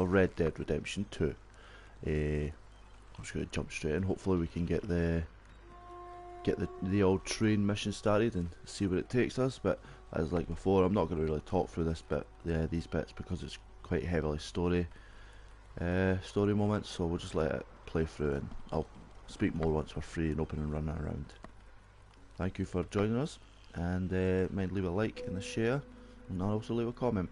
of Red Dead Redemption 2. I'm just going to jump straight in. Hopefully we can get the old train mission started and see where it takes us. But as like before, I'm not going to really talk through this bit, these bits, because it's quite heavily story moments. So we'll just let it play through, and I'll speak more once we're free and open and running around. Thank you for joining us, and mind leave a like and a share, and also leave a comment.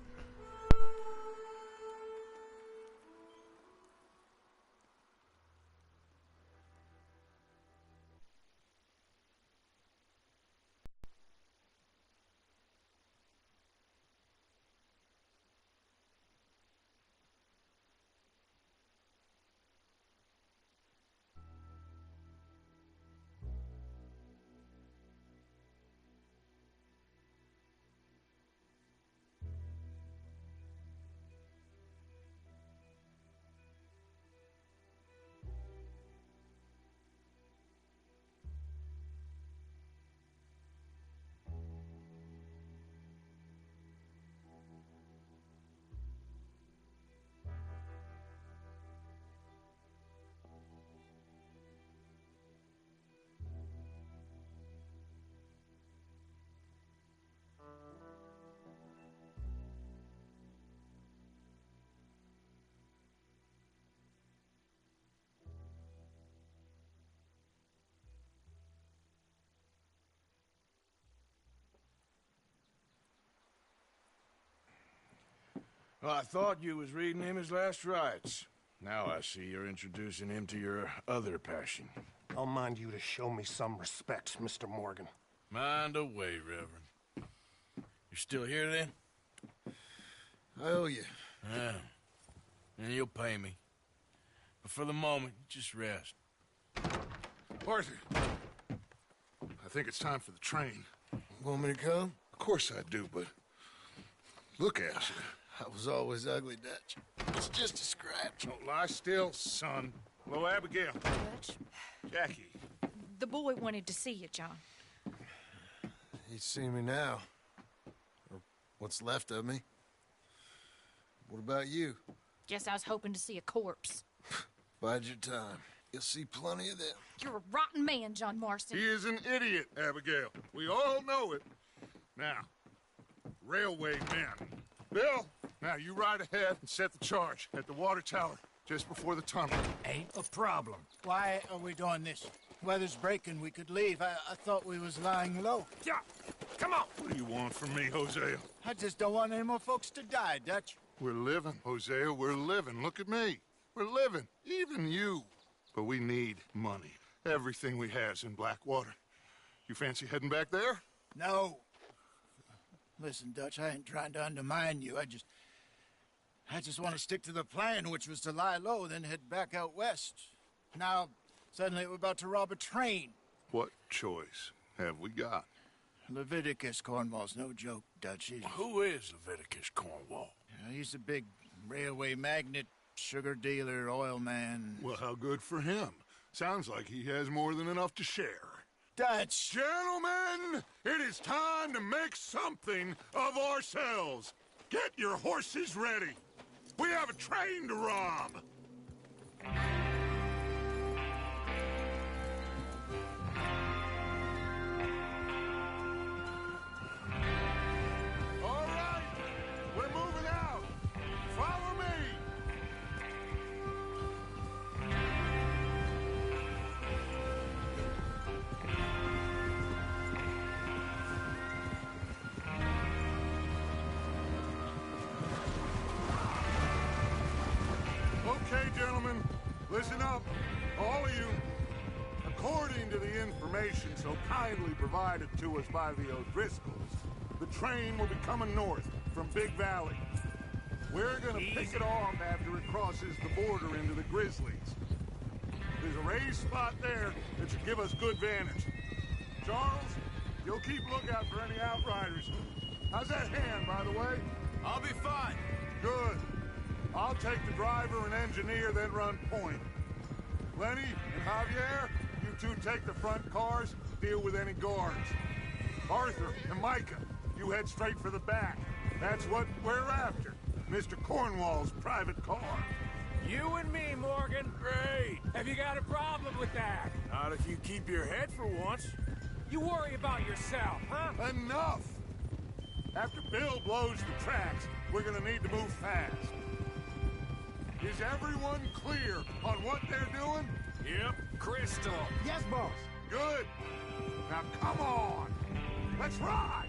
Well, I thought you was reading him his last rites. Now I see you're introducing him to your other passion. I'll mind you to show me some respect, Mr. Morgan. Mind away, Reverend. You're still here, then? I owe you. Yeah. And you'll pay me. But for the moment, just rest. Arthur, I think it's time for the train. Want me to come? Of course I do, but look at you. I was always ugly, Dutch. It's just a scratch. Don't lie still, son. Hello, Abigail. Dutch, Jackie. the boy wanted to see you, John. He's seen me now. Or what's left of me. What about you? Guess I was hoping to see a corpse. Bide your time. You'll see plenty of them. You're a rotten man, John Marston. He is an idiot, Abigail. We all know it. Now, railway men. Bill, now you ride ahead and set the charge at the water tower just before the tunnel. Ain't a problem. Why are we doing this? Weather's breaking. We could leave. I thought we was lying low. Yeah, come on. What do you want from me, Hosea? I just don't want any more folks to die, Dutch. We're living, Hosea. We're living. Look at me. We're living. Even you. But we need money. Everything we has in Blackwater. You fancy heading back there? No. Listen, Dutch, I ain't trying to undermine you. I just want to stick to the plan, which was to lie low, then head back out west. Now, suddenly we're about to rob a train. What choice have we got? Leviticus Cornwall's no joke, Dutch. Who is Leviticus Cornwall? He's a big railway magnate, sugar dealer, oil man. Well, how good for him. Sounds like he has more than enough to share. Dutch! Gentlemen, it is time to make something of ourselves. Get your horses ready. We have a train to rob. All right, we're moving out. Follow me. Okay, gentlemen, listen up, all of you. According to the information so kindly provided to us by the O'Driscolls, the train will be coming north from Big Valley. We're gonna pick it off after it crosses the border into the Grizzlies. There's a raised spot there that should give us good vantage. Charles, you'll keep lookout for any outriders. How's that hand, by the way? I'll be fine. Good. I'll take the driver and engineer, then run point. Lenny and Javier, you two take the front cars, deal with any guards. Arthur and Micah, you head straight for the back. That's what we're after. Mr. Cornwall's private car. You and me, Morgan. Great. Have you got a problem with that? Not if you keep your head for once. You worry about yourself, huh? Enough! After Bill blows the tracks, we're gonna need to move fast. Is everyone clear on what they're doing? Yep. Crystal. Yes, boss. Good. Now come on. Let's ride.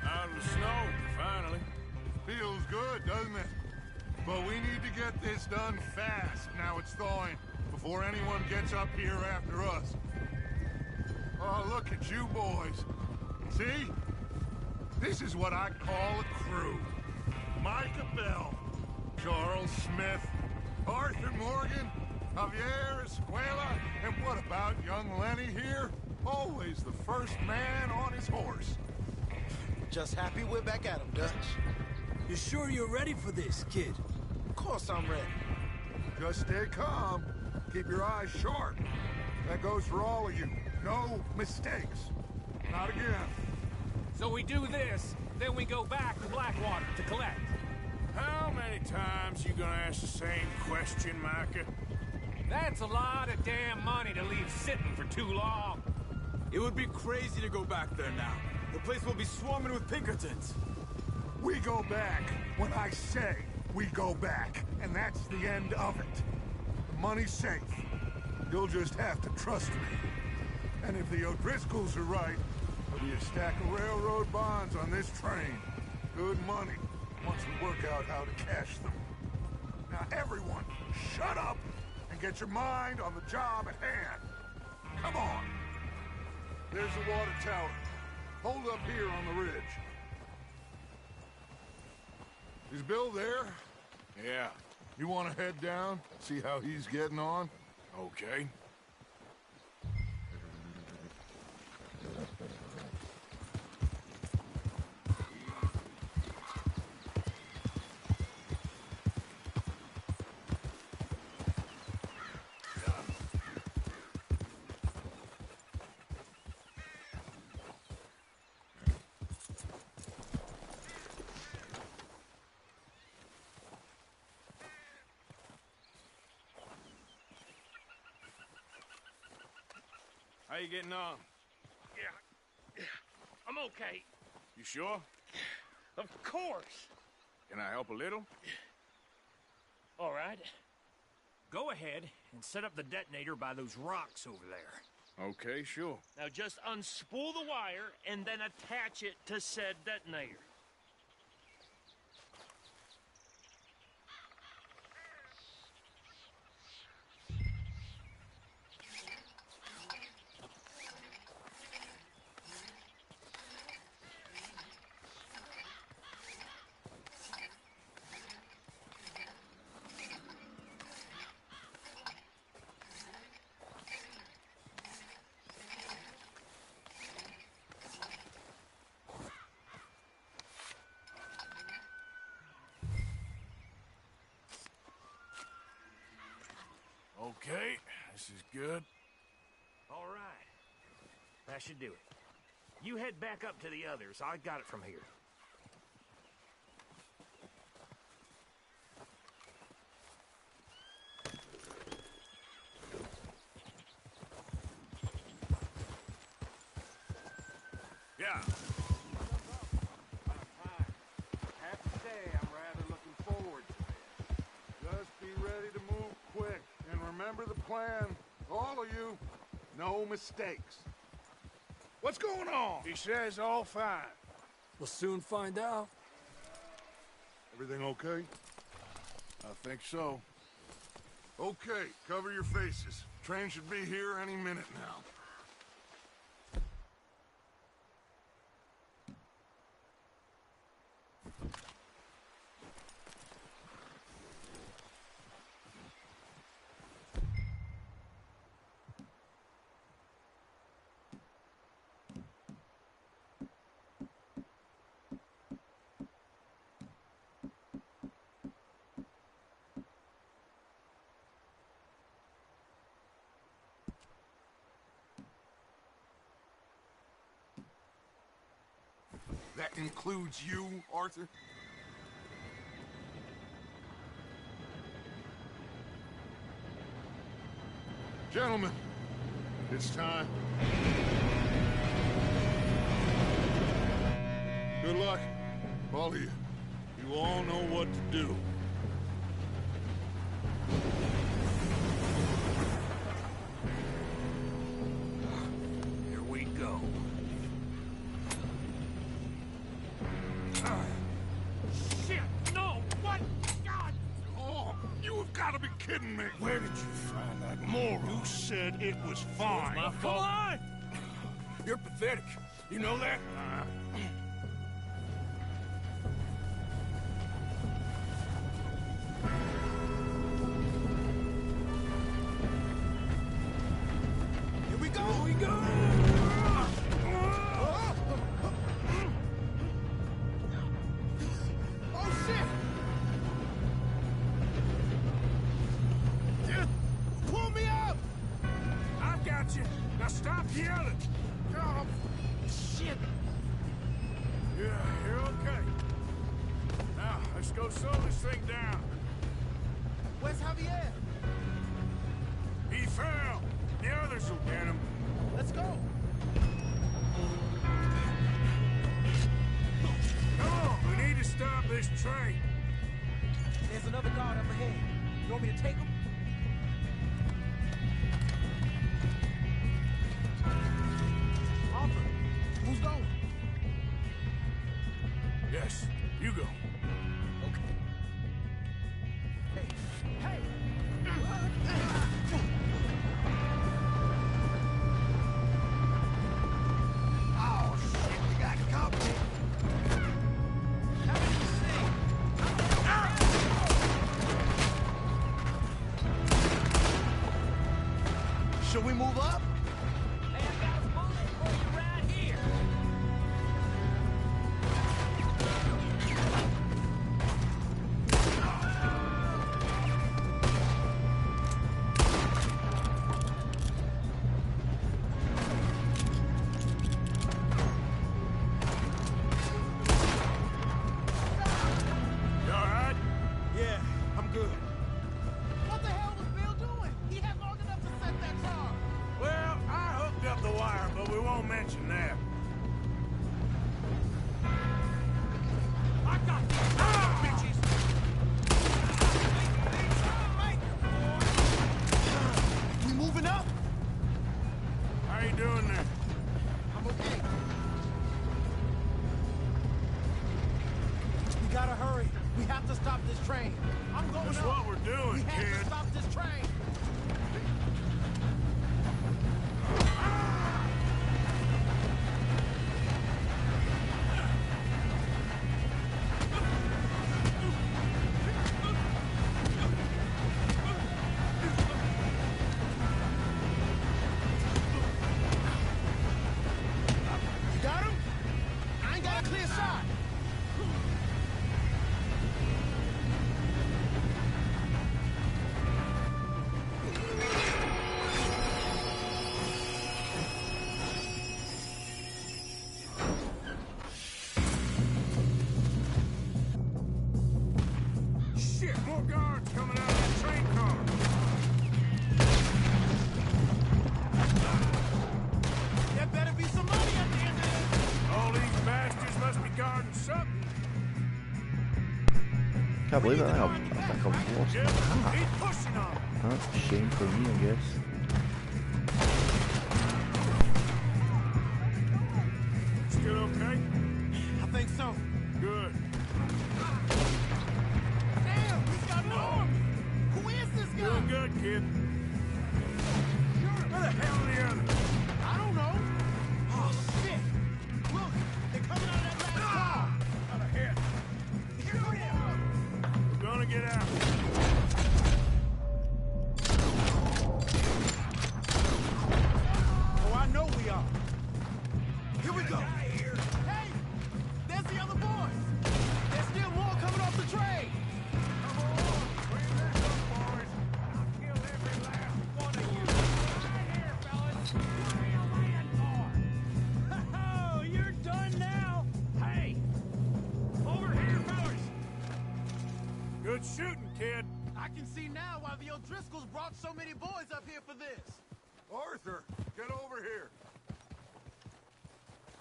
Out of the snow, finally. Feels good, doesn't it? But we need to get this done fast now it's thawing, before anyone gets up here after us. Oh, look at you boys. See? This is what I call a crew. Micah Bell, Charles Smith, Arthur Morgan, Javier Escuela, and what about young Lenny here? Always the first man on his horse. Just happy we're back at 'em, Dutch. You sure you're ready for this, kid? Of course I'm ready. Just stay calm. Keep your eyes sharp. That goes for all of you. No mistakes. Not again. So we do this, then we go back to Blackwater to collect. How many times you gonna ask the same question, Micah? That's a lot of damn money to leave sitting for too long. It would be crazy to go back there now. The place will be swarming with Pinkertons. We go back when I say we go back, and that's the end of it. The money's safe. You'll just have to trust me. And if the O'Driscolls are right, there'll be a stack of railroad bonds on this train. Good money, once we work out how to cash them. Now everyone, shut up and get your mind on the job at hand. Come on. There's the water tower. Hold up here on the ridge. Is Bill there? Yeah. You want to head down, see how he's getting on? Okay. How you getting on? Yeah, I'm okay. You sure? Of course. Can I help a little? All right. Go ahead and set up the detonator by those rocks over there. Okay, sure. Now just unspool the wire and then attach it to said detonator. Okay, this is good. All right. That should do it. You head back up to the others. I got it from here. Yeah. Have to say, I'm rather looking forward to this. Just be ready to move quick, and remember the plan. All of you, no mistakes. What's going on? He says all fine. We'll soon find out. Everything okay? I think so. Okay, cover your faces. Train should be here any minute now. That includes you, Arthur? Gentlemen, it's time. Good luck, all of you. You all know what to do. Here we go. Shit! No! What? God! Oh, you have got to be kidding me. Where did you find that moron? You said it was fine. My fault. Come on! You're pathetic. You know that? Here we go! Here we go! Oh, shit! Pull me up! I've got you. Now stop yelling. Oh, shit! Yeah, you're okay. Now, let's go slow this thing down. Where's Javier? He fell. The others will get him. Let's go! Come on, we need to stop this train. There's another guard up ahead. You want me to take him? Arthur, who's going? Yes, you go. Okay. Hey, hey! Oh, shit, we got company. How did you see? Should we move up? Hey, I got a bullet for you right here. You all right? Yeah, I'm good. What the hell was Bill doing? He had long enough to set that charge. Well, I hooked up the wire, but we won't mention that. I got bitches. We moving up? How you doing there? I'm okay. We gotta hurry. We have to stop this train. I'm going That's up. what we're doing, We have kid. to stop this train. You got him? I ain't got a clear shot. Shit, more guards coming out of the train car. There better be some money at the end of this. All these bastards must be guarding something. Can't believe it. I think I was lost. Jim, Ah, keep pushing on. that's a shame for me, I guess. Still okay? I think so. Good. Damn, he's got an army. Who is this guy? Doing good, kid. get out. Oh, I know we are. Here we go. Hey! There's the other boys! There's still more coming off the train! Come on, clean this up, boys. I'll kill every last one of you. Right here, fellas. What are you waiting for? Oh, you're done now? Hey! Over here, fellas! Good shooting, kid. I can see now why the O'Driscolls brought so many boys up here for this. Arthur, get over here.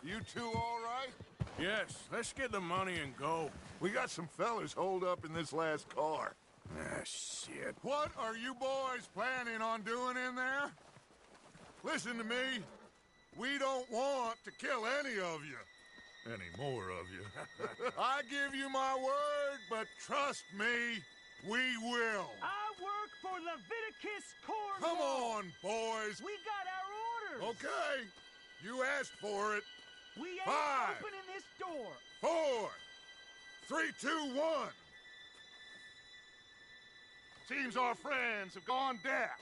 You two all right? Yes, let's get the money and go. We got some fellas holed up in this last car. Ah, shit. What are you boys planning on doing in there? Listen to me. We don't want to kill any of you. Any more of you. I give you my word, but trust me, we will. I work for Leviticus Corps. Come on, boys. We got our orders. Okay. You asked for it. We ain't 5, opening this door. 4, 3, 2, 1. Seems our friends have gone deaf.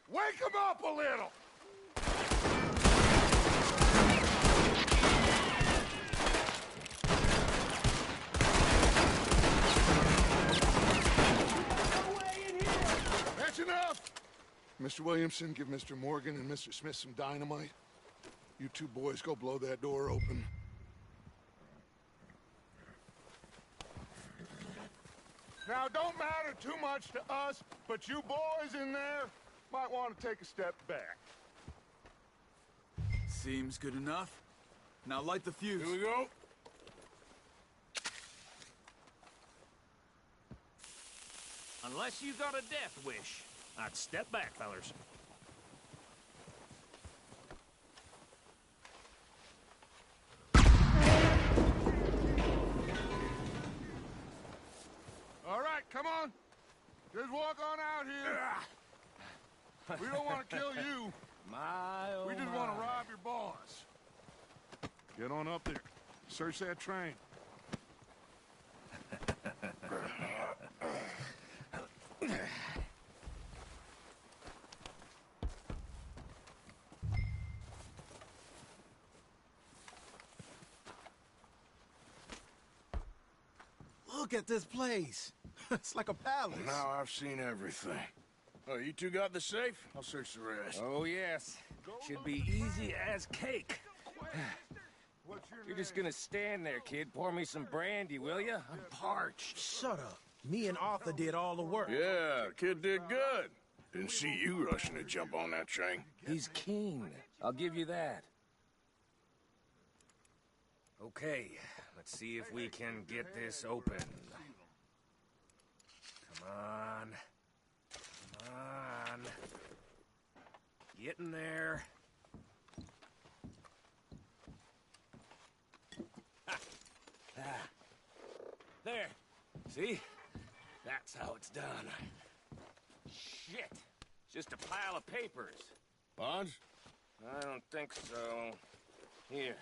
Wake them up a little. That's enough. Mr. Williamson, give Mr. Morgan and Mr. Smith some dynamite. You two boys go blow that door open. Now, don't matter too much to us, but you boys in there might want to take a step back. Seems good enough. Now light the fuse. Here we go. Unless you got a death wish, I'd step back, fellers. All right, come on. Just walk on out here. We don't want to kill you. We just want to rob your boss. Get on up there. Search that train. Look at this place. It's like a palace. Now I've seen everything. Oh, you two got the safe? I'll search the rest. Oh, yes. Should be easy as cake. You're just gonna stand there, kid. Pour me some brandy, will you? I'm parched. Shut up. Me and Arthur did all the work. Yeah, kid did good. Didn't see you rushing to jump on that train. He's keen. I'll give you that. Okay, let's see if we can get this open. Come on. Come on. Get in there. Ha. Ah. There. See? That's how it's done. Shit. Just a pile of papers. Bonds? I don't think so. Here.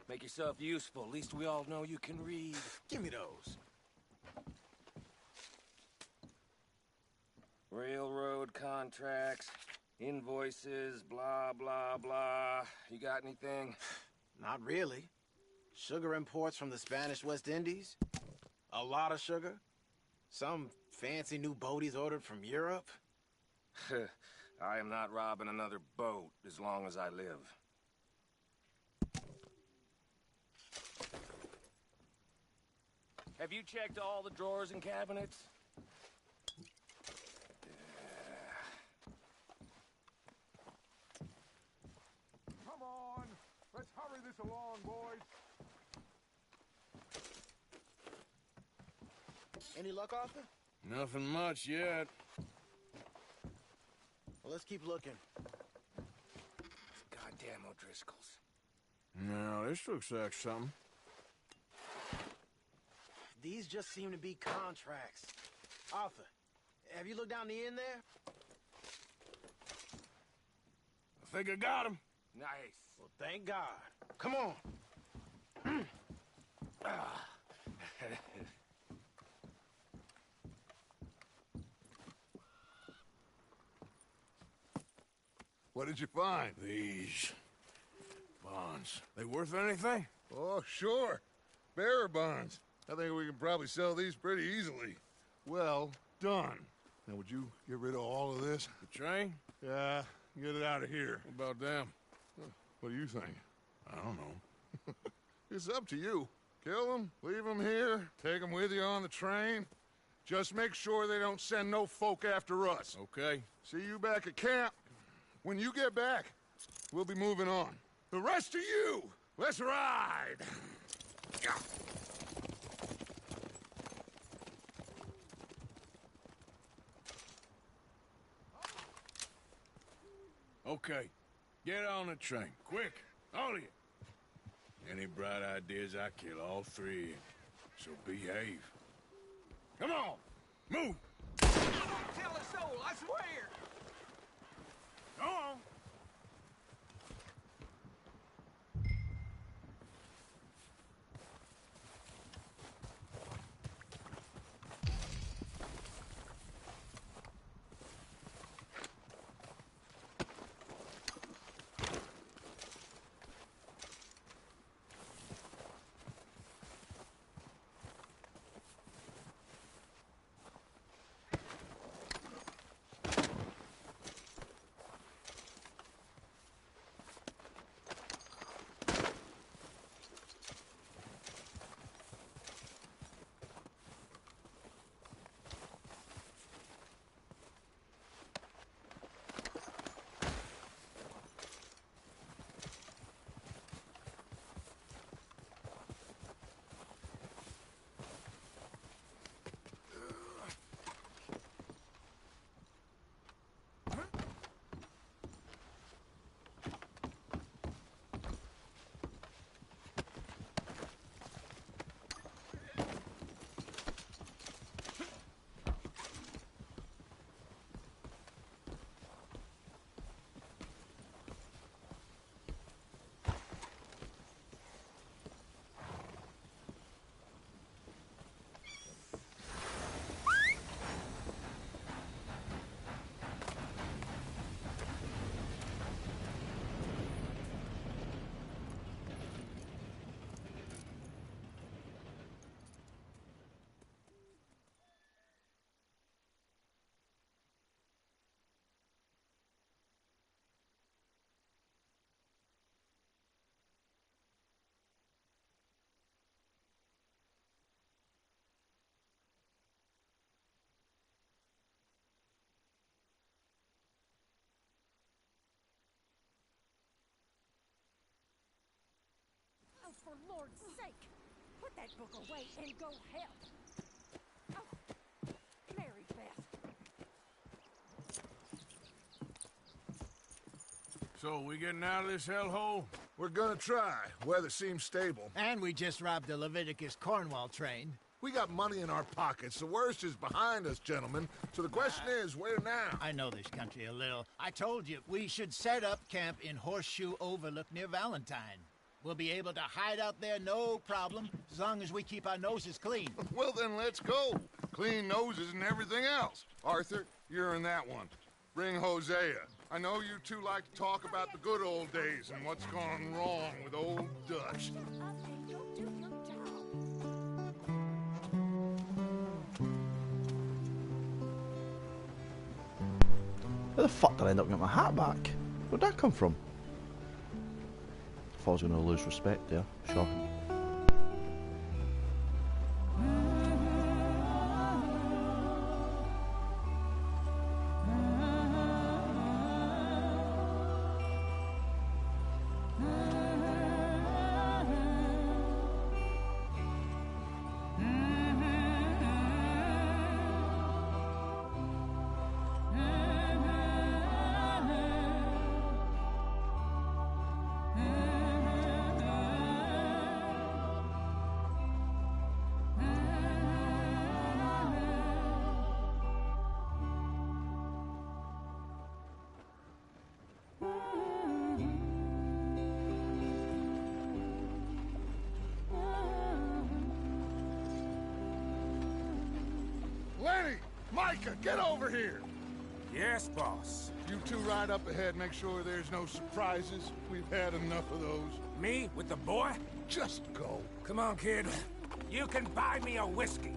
Make yourself useful. At least we all know you can read. Give me those. Railroad contracts, invoices, blah, blah, blah. You got anything? Not really. Sugar imports from the Spanish West Indies. A lot of sugar. Some fancy new boat he's ordered from Europe. I am not robbing another boat as long as I live. Have you checked all the drawers and cabinets? Come on. Let's hurry this along, boys. Any luck, Arthur? Nothing much yet. Well, let's keep looking. Goddamn O'Driscolls. No, this looks like something. These just seem to be contracts. Arthur, have you looked down the end there? I think I got him. Nice. Well, thank God. Come on. What did you find? These bonds. They worth anything? Oh, sure. Bearer bonds. I think we can probably sell these pretty easily. Well done. Now, would you get rid of all of this? The train? Yeah, get it out of here. What about them? What do you think? I don't know. It's up to you. Kill them, leave them here, take them with you on the train. Just make sure they don't send no folk after us. Okay. See you back at camp. When you get back, we'll be moving on. The rest of you, let's ride! Okay. Get on the train. Quick. All of you. Any bright ideas, I kill all three of you. So behave. Come on! Move! Tell a soul, I swear! Go on! Oh, for Lord's sake! Put that book away and go help! Oh, Mary Beth. So, we getting out of this hellhole? We're gonna try. Weather seems stable. And we just robbed the Leviticus Cornwall train. We got money in our pockets. The worst is behind us, gentlemen. So the question is, where now? I know this country a little. I told you, we should set up camp in Horseshoe Overlook near Valentine. We'll be able to hide out there, no problem, as long as we keep our noses clean. Well, then let's go. Clean noses and everything else. Arthur, you're in that one. Bring Hosea. I know you two like to talk about the good old days and what's gone wrong with old Dutch. Where the fuck did I end up getting my hat back? Where'd that come from? Thought I was going to lose respect there. Shocking. Lenny! Micah, get over here! Yes, boss. You two ride up ahead, make sure there's no surprises. We've had enough of those. Me with the boy? Just go. Come on, kid. You can buy me a whiskey.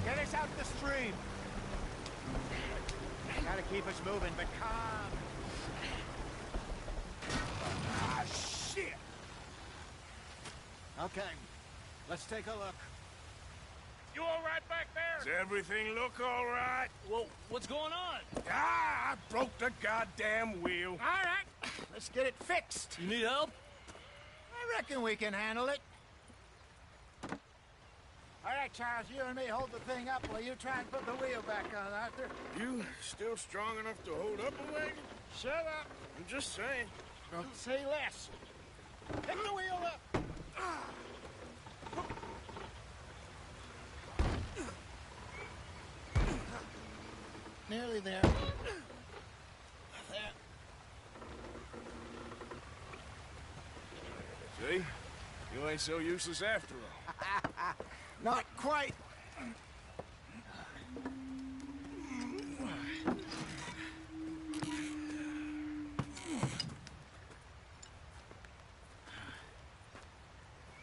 Get us out the stream. Gotta keep us moving, but calm. Ah, shit! Okay, let's take a look. You all right back there? Does everything look all right? Well, what's going on? Ah, I broke the goddamn wheel. All right, let's get it fixed. You need help? I reckon we can handle it. All right, Charles, you and me hold the thing up while you try and put the wheel back on, Arthur. You still strong enough to hold up a wagon? Shut up. I'm just saying. Don't say less. Pick the wheel up. Nearly there. There. See? You ain't so useless after all. Not quite.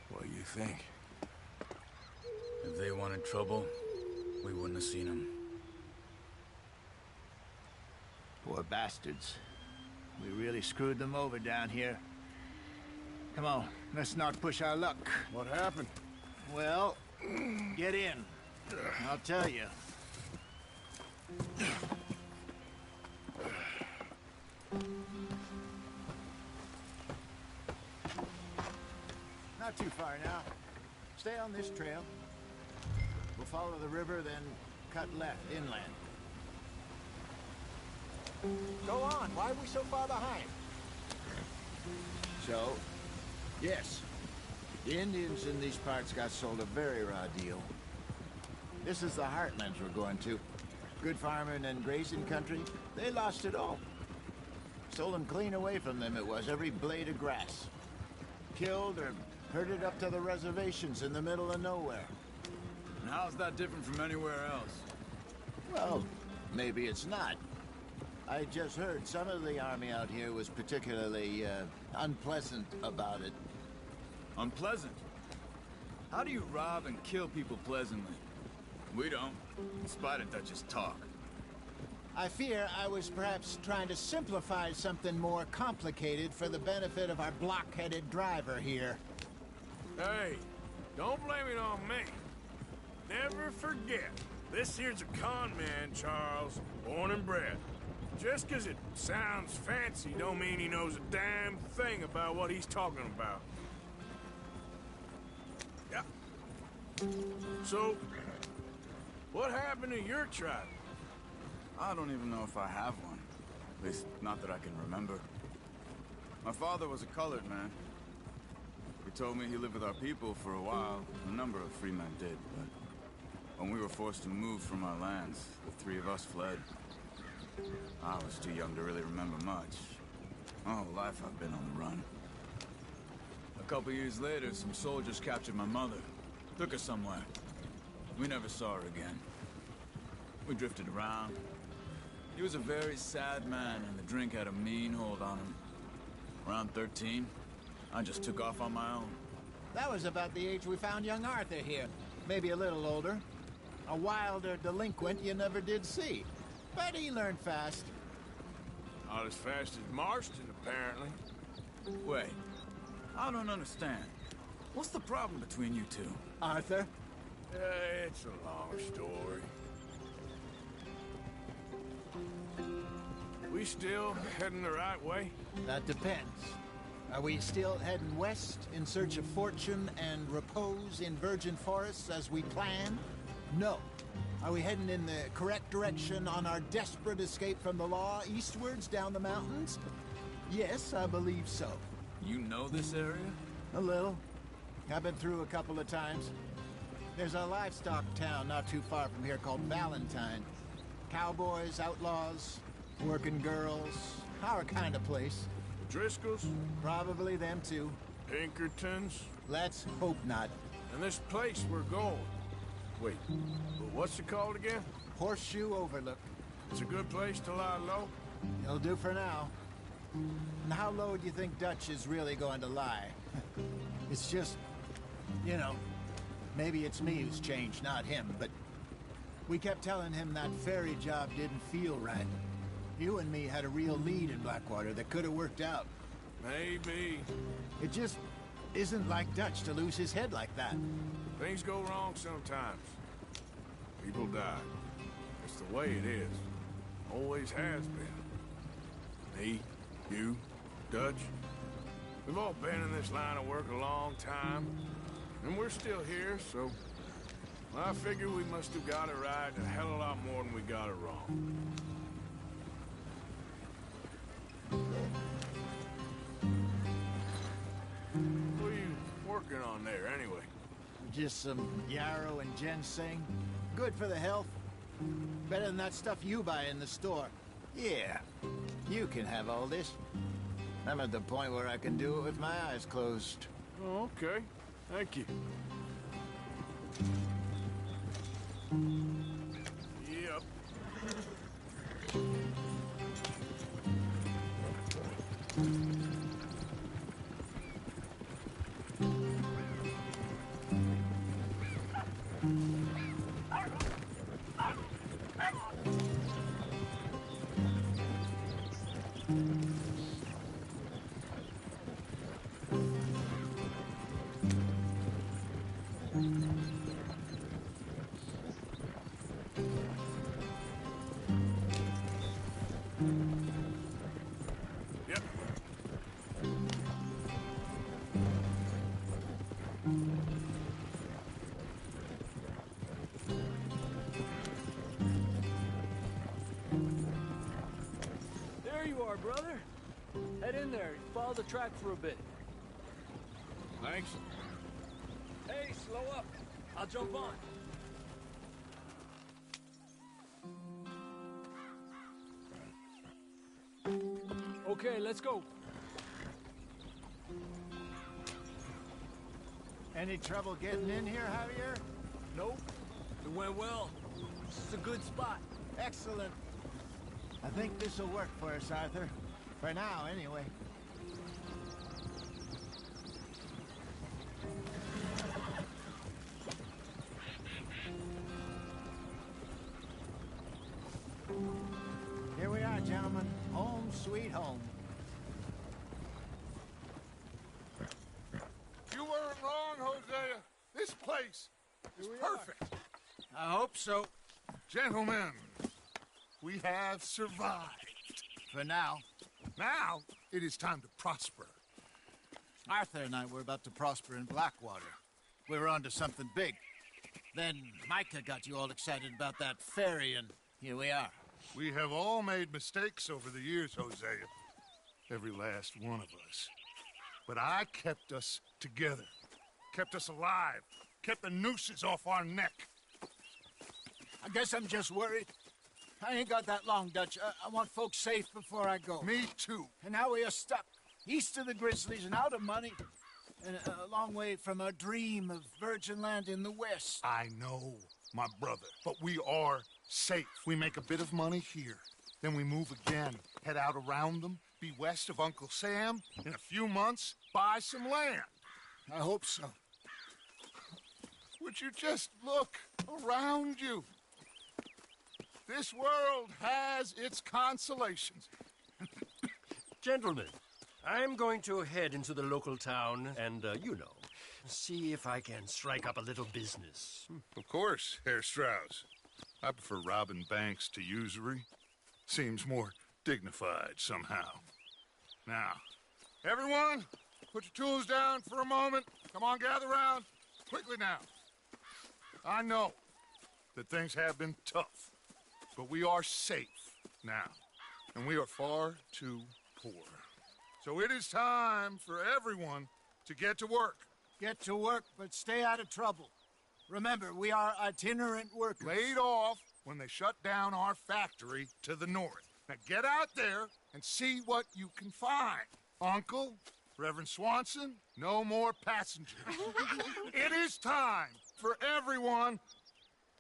What do you think? If they wanted trouble, we wouldn't have seen them. Poor bastards. We really screwed them over down here. Come on, let's not push our luck. What happened? Well, get in. I'll tell you. Not too far now. Stay on this trail. We'll follow the river, then cut left inland. Go on. Why are we so far behind? So, yes. The Indians in these parts got sold a very raw deal. This is the heartlands we're going to. Good farming and grazing country. They lost it all. Stolen clean away from them it was, every blade of grass. Killed or herded up to the reservations in the middle of nowhere. And how's that different from anywhere else? Well, maybe it's not. I just heard some of the army out here was particularly, unpleasant about it. Unpleasant? How do you rob and kill people pleasantly? We don't, in spite of Dutch's talk. I fear I was perhaps trying to simplify something more complicated for the benefit of our block-headed driver here. Hey, don't blame it on me. Never forget, this here's a con man, Charles, born and bred. Just 'cause it sounds fancy don't mean he knows a damn thing about what he's talking about. Yeah. So, what happened to your tribe? I don't even know if I have one. At least, not that I can remember. My father was a colored man. He told me he lived with our people for a while. A number of free men did, but when we were forced to move from our lands, the three of us fled. I was too young to really remember much. My whole life I've been on the run. A couple years later, some soldiers captured my mother. Took her somewhere. We never saw her again. We drifted around. He was a very sad man, and the drink had a mean hold on him. Around 13, I just took off on my own. That was about the age we found young Arthur here. Maybe a little older. A wilder delinquent you never did see. But he learned fast. Not as fast as Marston, apparently. Wait, I don't understand. What's the problem between you two? Arthur? It's a long story. We still heading the right way? That depends. Are we still heading west in search of fortune and repose in virgin forests as we planned? No. Are we heading in the correct direction on our desperate escape from the law eastwards down the mountains? Yes, I believe so. You know this area? A little. I've been through a couple of times. There's a livestock town not too far from here called Valentine. Cowboys, outlaws, working girls, our kind of place. Driscolls? Probably them too. Pinkertons? Let's hope not. And this place we're going. Wait, but what's it called again? Horseshoe Overlook. It's a good place to lie low? It'll do for now. And how low do you think Dutch is really going to lie? It's just, you know, maybe it's me who's changed, not him, but we kept telling him that ferry job didn't feel right. You and me had a real lead in Blackwater that could have worked out. Maybe. It just isn't like Dutch to lose his head like that. Things go wrong sometimes. People die. It's the way it is. Always has been. Me, you, Dutch. We've all been in this line of work a long time. And we're still here, so... I figure we must have got it right a hell of a lot more than we got it wrong. What are you working on there, anyway? Just some yarrow and ginseng. Good for the health. Better than that stuff you buy in the store. Yeah, you can have all this. I'm at the point where I can do it with my eyes closed. Oh, okay. Thank you. Yep. There you are, brother. Head in there. Follow the track for a bit. Thanks. Hey, slow up. I'll jump on. Okay, let's go. Any trouble getting in here, Javier? Nope. It went well. This is a good spot. Excellent. I think this'll work for us, Arthur. For now, anyway. Here we are, gentlemen. Home sweet home. You weren't wrong, Hosea. This place is perfect. I hope so. Gentlemen, we have survived. For now. Now, it is time to prosper. Arthur and I were about to prosper in Blackwater. We were onto something big. Then Micah got you all excited about that ferry, and here we are. We have all made mistakes over the years, Hosea. Every last one of us. But I kept us together. Kept us alive. Kept the nooses off our neck. I guess I'm just worried. I ain't got that long, Dutch. I want folks safe before I go. Me too. And now we are stuck east of the Grizzlies and out of money. And a long way from our dream of virgin land in the west. I know, my brother. But we are safe. We make a bit of money here. Then we move again. Head out around them. Be west of Uncle Sam. In a few months, buy some land. I hope so. Would you just look around you? This world has its consolations. Gentlemen, I'm going to head into the local town and, see if I can strike up a little business. Of course, Herr Strauss. I prefer robbing banks to usury. Seems more dignified somehow. Now, Everyone, put your tools down for a moment. Come on, gather round. Quickly now. I know that things have been tough, but we are safe now, and we are far too poor. So it is time for everyone to get to work. Get to work, but stay out of trouble. Remember, we are itinerant workers. Laid off when they shut down our factory to the north. Now get out there and see what you can find. Uncle, Reverend Swanson, no more passengers. It is time for everyone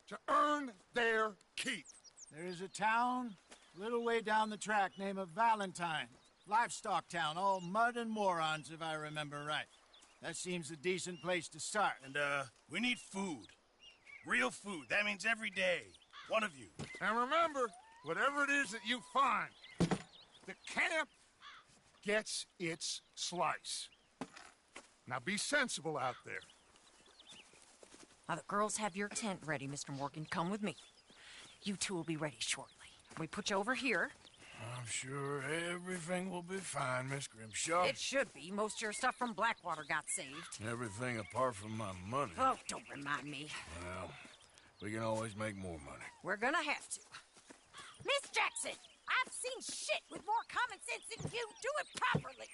to earn their keep. There is a town a little way down the track named Valentine. Livestock town, all mud and morons, if I remember right. That seems a decent place to start. And, we need food. Real food. That means every day. One of you. And remember, whatever it is that you find, the camp gets its slice. Now be sensible out there. Now, the girls have your tent ready, Mr. Morgan. Come with me. You two will be ready shortly. We put you over here. I'm sure everything will be fine, Miss Grimshaw. It should be. Most of your stuff from Blackwater got saved. Everything apart from my money. Oh, don't remind me. Well, we can always make more money. We're gonna have to. Miss Jackson, I've seen shit with more common sense than you. Do it properly.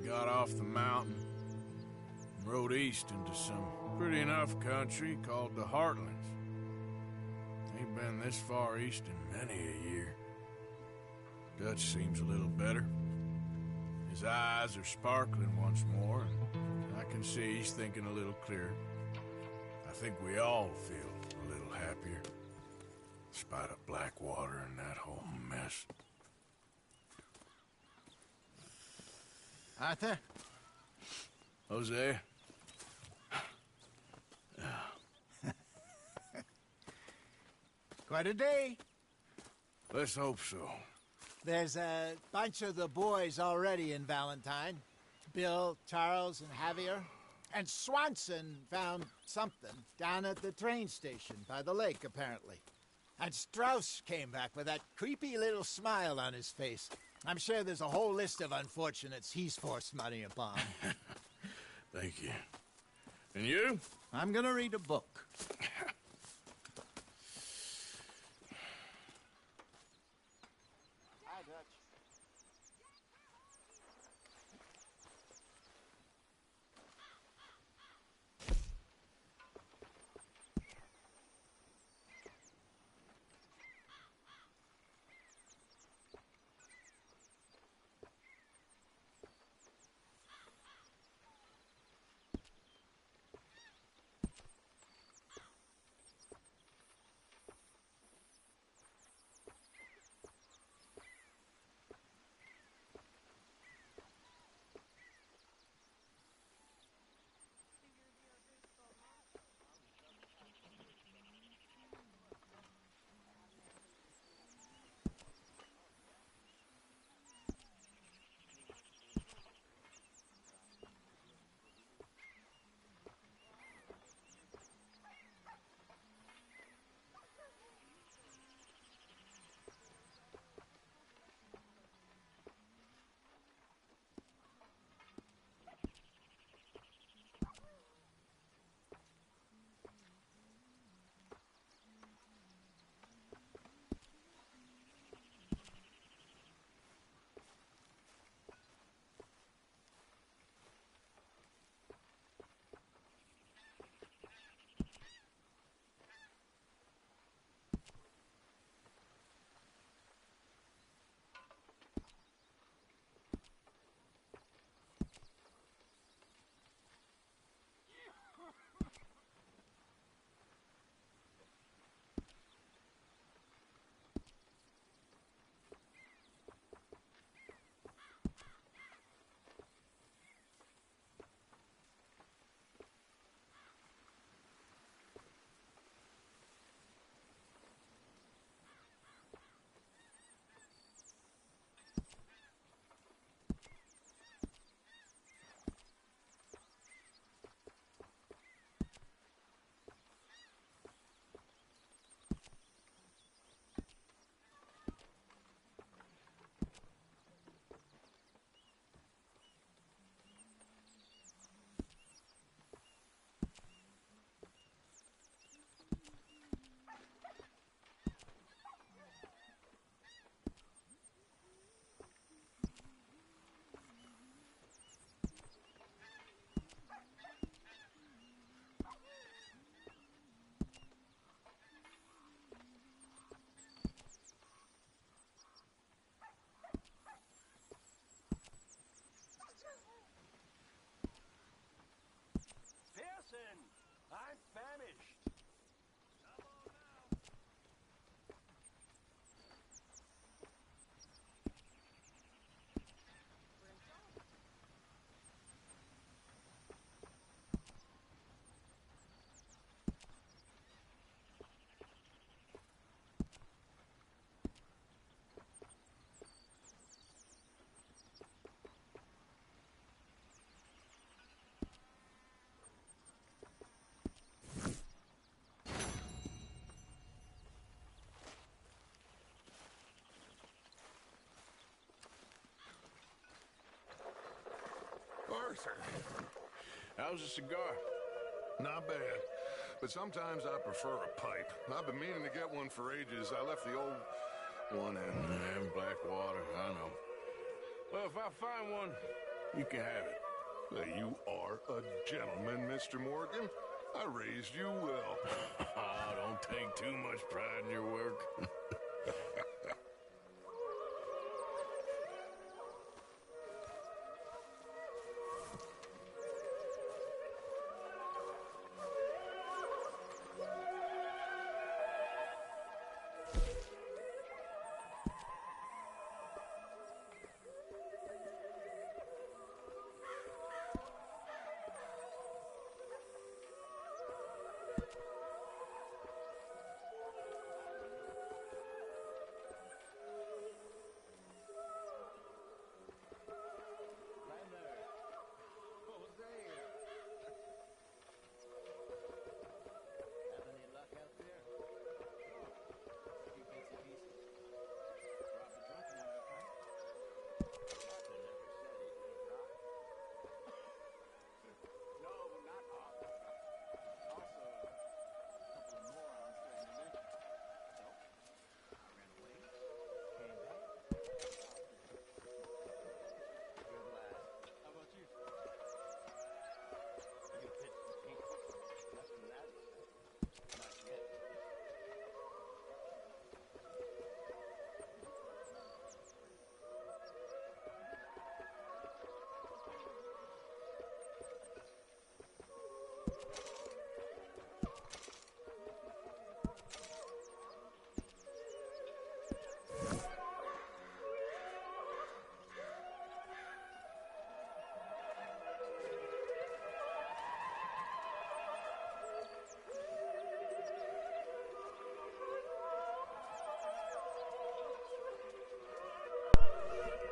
Got off the mountain and rode east into some pretty enough country called the Heartlands. Ain't been this far east in many a year. Dutch seems a little better. His eyes are sparkling once more, and I can see he's thinking a little clearer. I think we all feel a little happier, in spite of Blackwater and that whole mess. Arthur? Jose? Quite a day. Let's hope so. There's a bunch of the boys already in Valentine. Bill, Charles, and Javier. And Swanson found something down at the train station by the lake, apparently. And Strauss came back with that creepy little smile on his face. I'm sure there's a whole list of unfortunates he's forced money upon. Thank you. And you? I'm gonna read a book. Hi, Dutch. sir. How's a cigar? Not bad. But sometimes I prefer a pipe. I've been meaning to get one for ages. I left the old one in Blackwater, I know. Well, if I find one, you can have it. You are a gentleman, Mr. Morgan. I raised you well. Don't take too much pride in your work.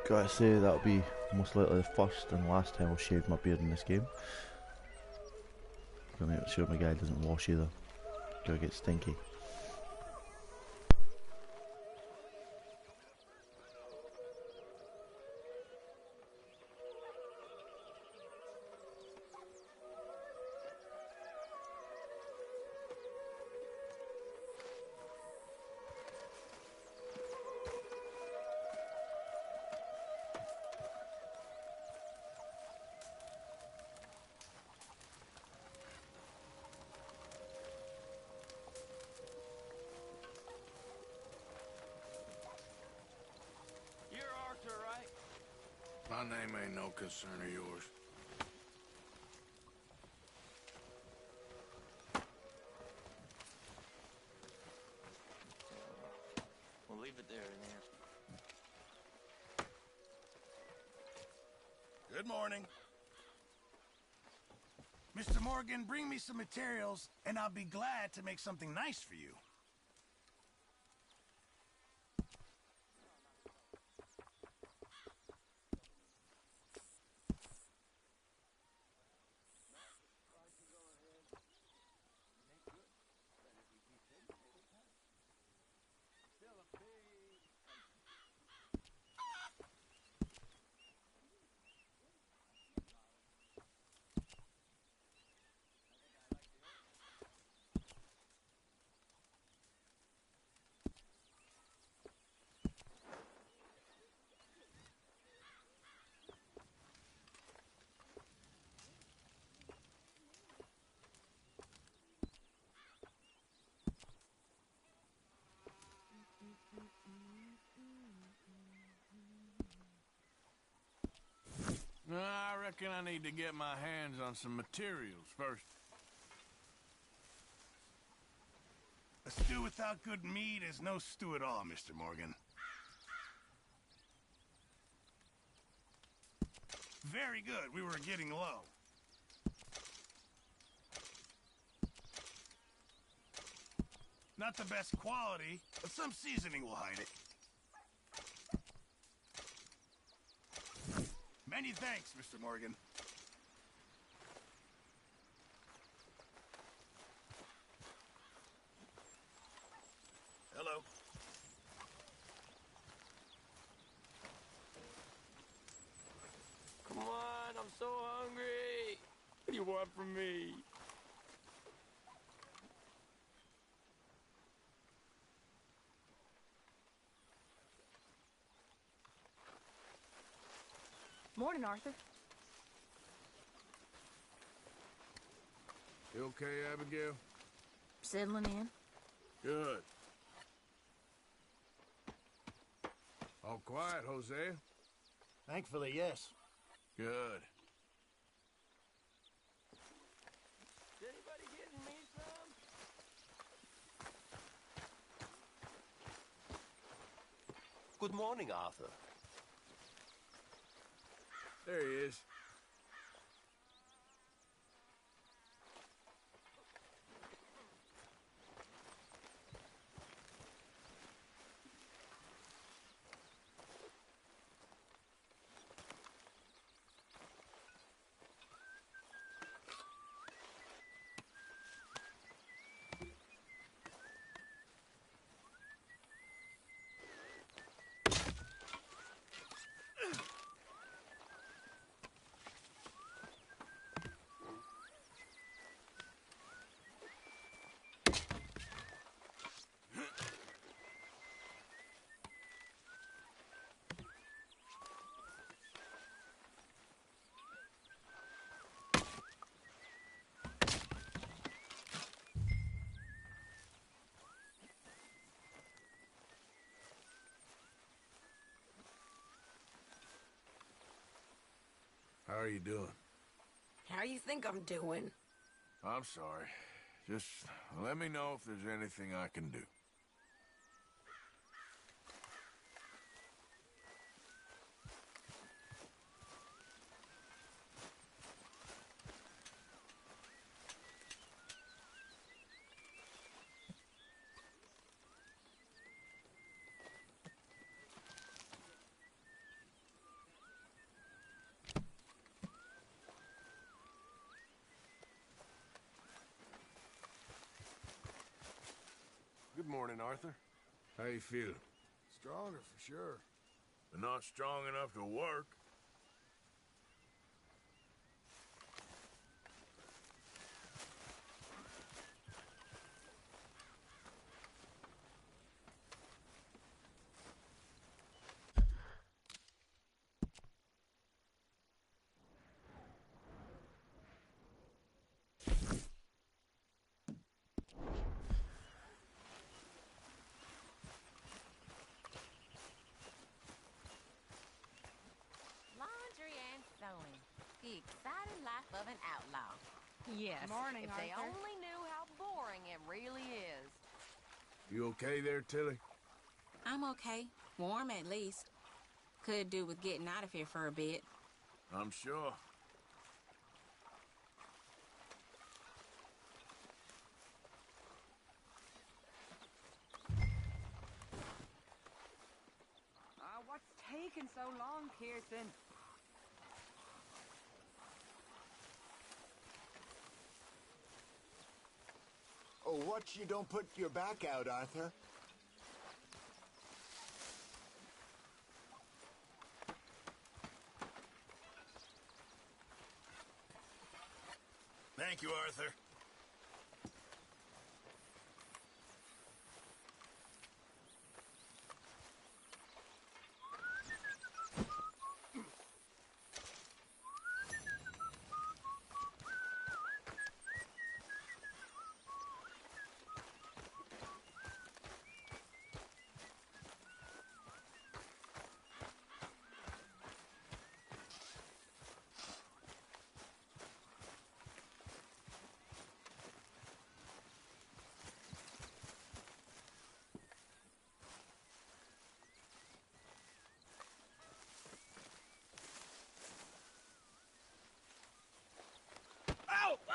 Gotta say, that'll be most likely the first and last time I'll shave my beard in this game. Gotta make sure my guy doesn't wash either. Gotta get stinky. My name ain't no concern of yours. We'll leave it there in here. Good morning. Mr. Morgan, bring me some materials, and I'll be glad to make something nice for you. I reckon I need to get my hands on some materials first. A stew without good meat is no stew at all, Mr. Morgan. Very good. We were getting low. Not the best quality, but some seasoning will hide it. Many thanks, Mr. Morgan. Hello. Come on, I'm so hungry. one for me. Morning, Arthur. You okay, Abigail? Settling in. Good. All quiet, Hosea? Thankfully, yes. Good. Is anybody getting me some? Good morning, Arthur. There he is. How are you doing? How you think I'm doing? I'm sorry. Just let me know if there's anything I can do. Good morning, Arthur. How you feeling? Stronger for sure. But not strong enough to work. Laundry and sewing. The exciting life of an outlaw. Yes. Morning, if they Arthur. only knew how boring it really is. You okay there, Tilly? I'm okay. Warm, at least. Could do with getting out of here for a bit. I'm sure. What's taking so long, Kirsten? Oh, watch you don't put your back out, Arthur. Thank you, Arthur.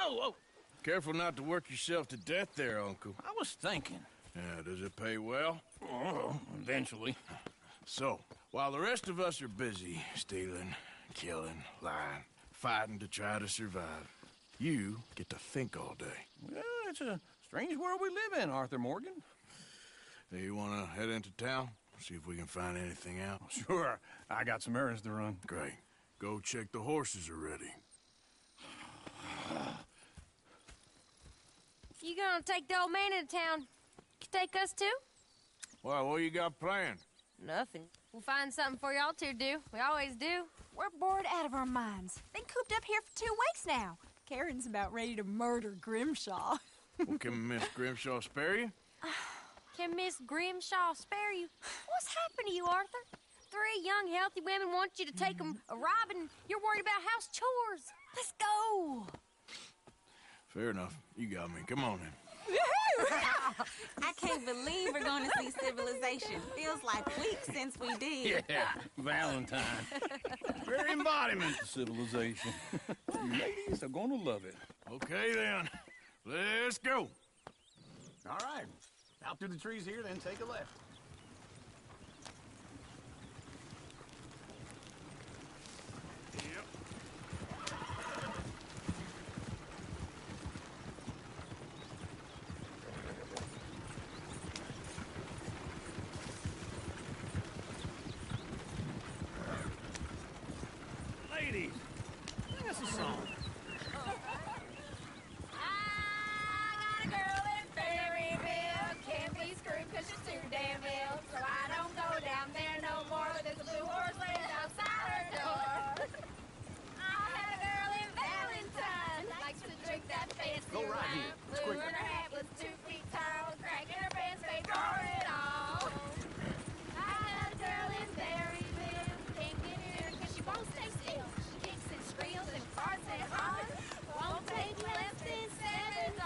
Oh! Careful not to work yourself to death there, Uncle. I was thinking. Yeah, does it pay well? Oh, eventually. So, while the rest of us are busy stealing, killing, lying, fighting to try to survive, you get to think all day. Well, it's a strange world we live in, Arthur Morgan. Hey, you want to head into town? See if we can find anything out? Sure. I got some errands to run. Great. Go check the horses are ready. you gonna take the old man into town, take us too? Well, what you got planned? Nothing. We'll find something for y'all to do. We always do. We're bored out of our minds. Been cooped up here for 2 weeks now. Karen's about ready to murder Grimshaw. Well, can Miss Grimshaw spare you? Can Miss Grimshaw spare you? What's happened to you, Arthur? 3 young, healthy women want you to take them a robbing. You're worried about house chores. Let's go. Fair enough. You got me. Come on then. I can't believe we're going to see civilization. Feels like weeks since we did. Yeah, Valentine. Very embodiment of civilization. You ladies are gonna love it. Okay then. Let's go. All right. Out through the trees here, then take a left. Ladies, sing us a song. I got a girl in Ferryville. Can't be screwed 'cause she's too damn ill. So I don't go down there no more. There's a blue horse laying outside her door. I had a girl in Valentine. Likes to drink that fancy Go right wine. here. It's Blue quicker. and her hat was 2 feet tall. Crack in her pants, they tore it all. I had a girl in Berryville. Can't get in 'cause she won't stay still. She kicks and squeals and farts and hollers. Won't take less than $7.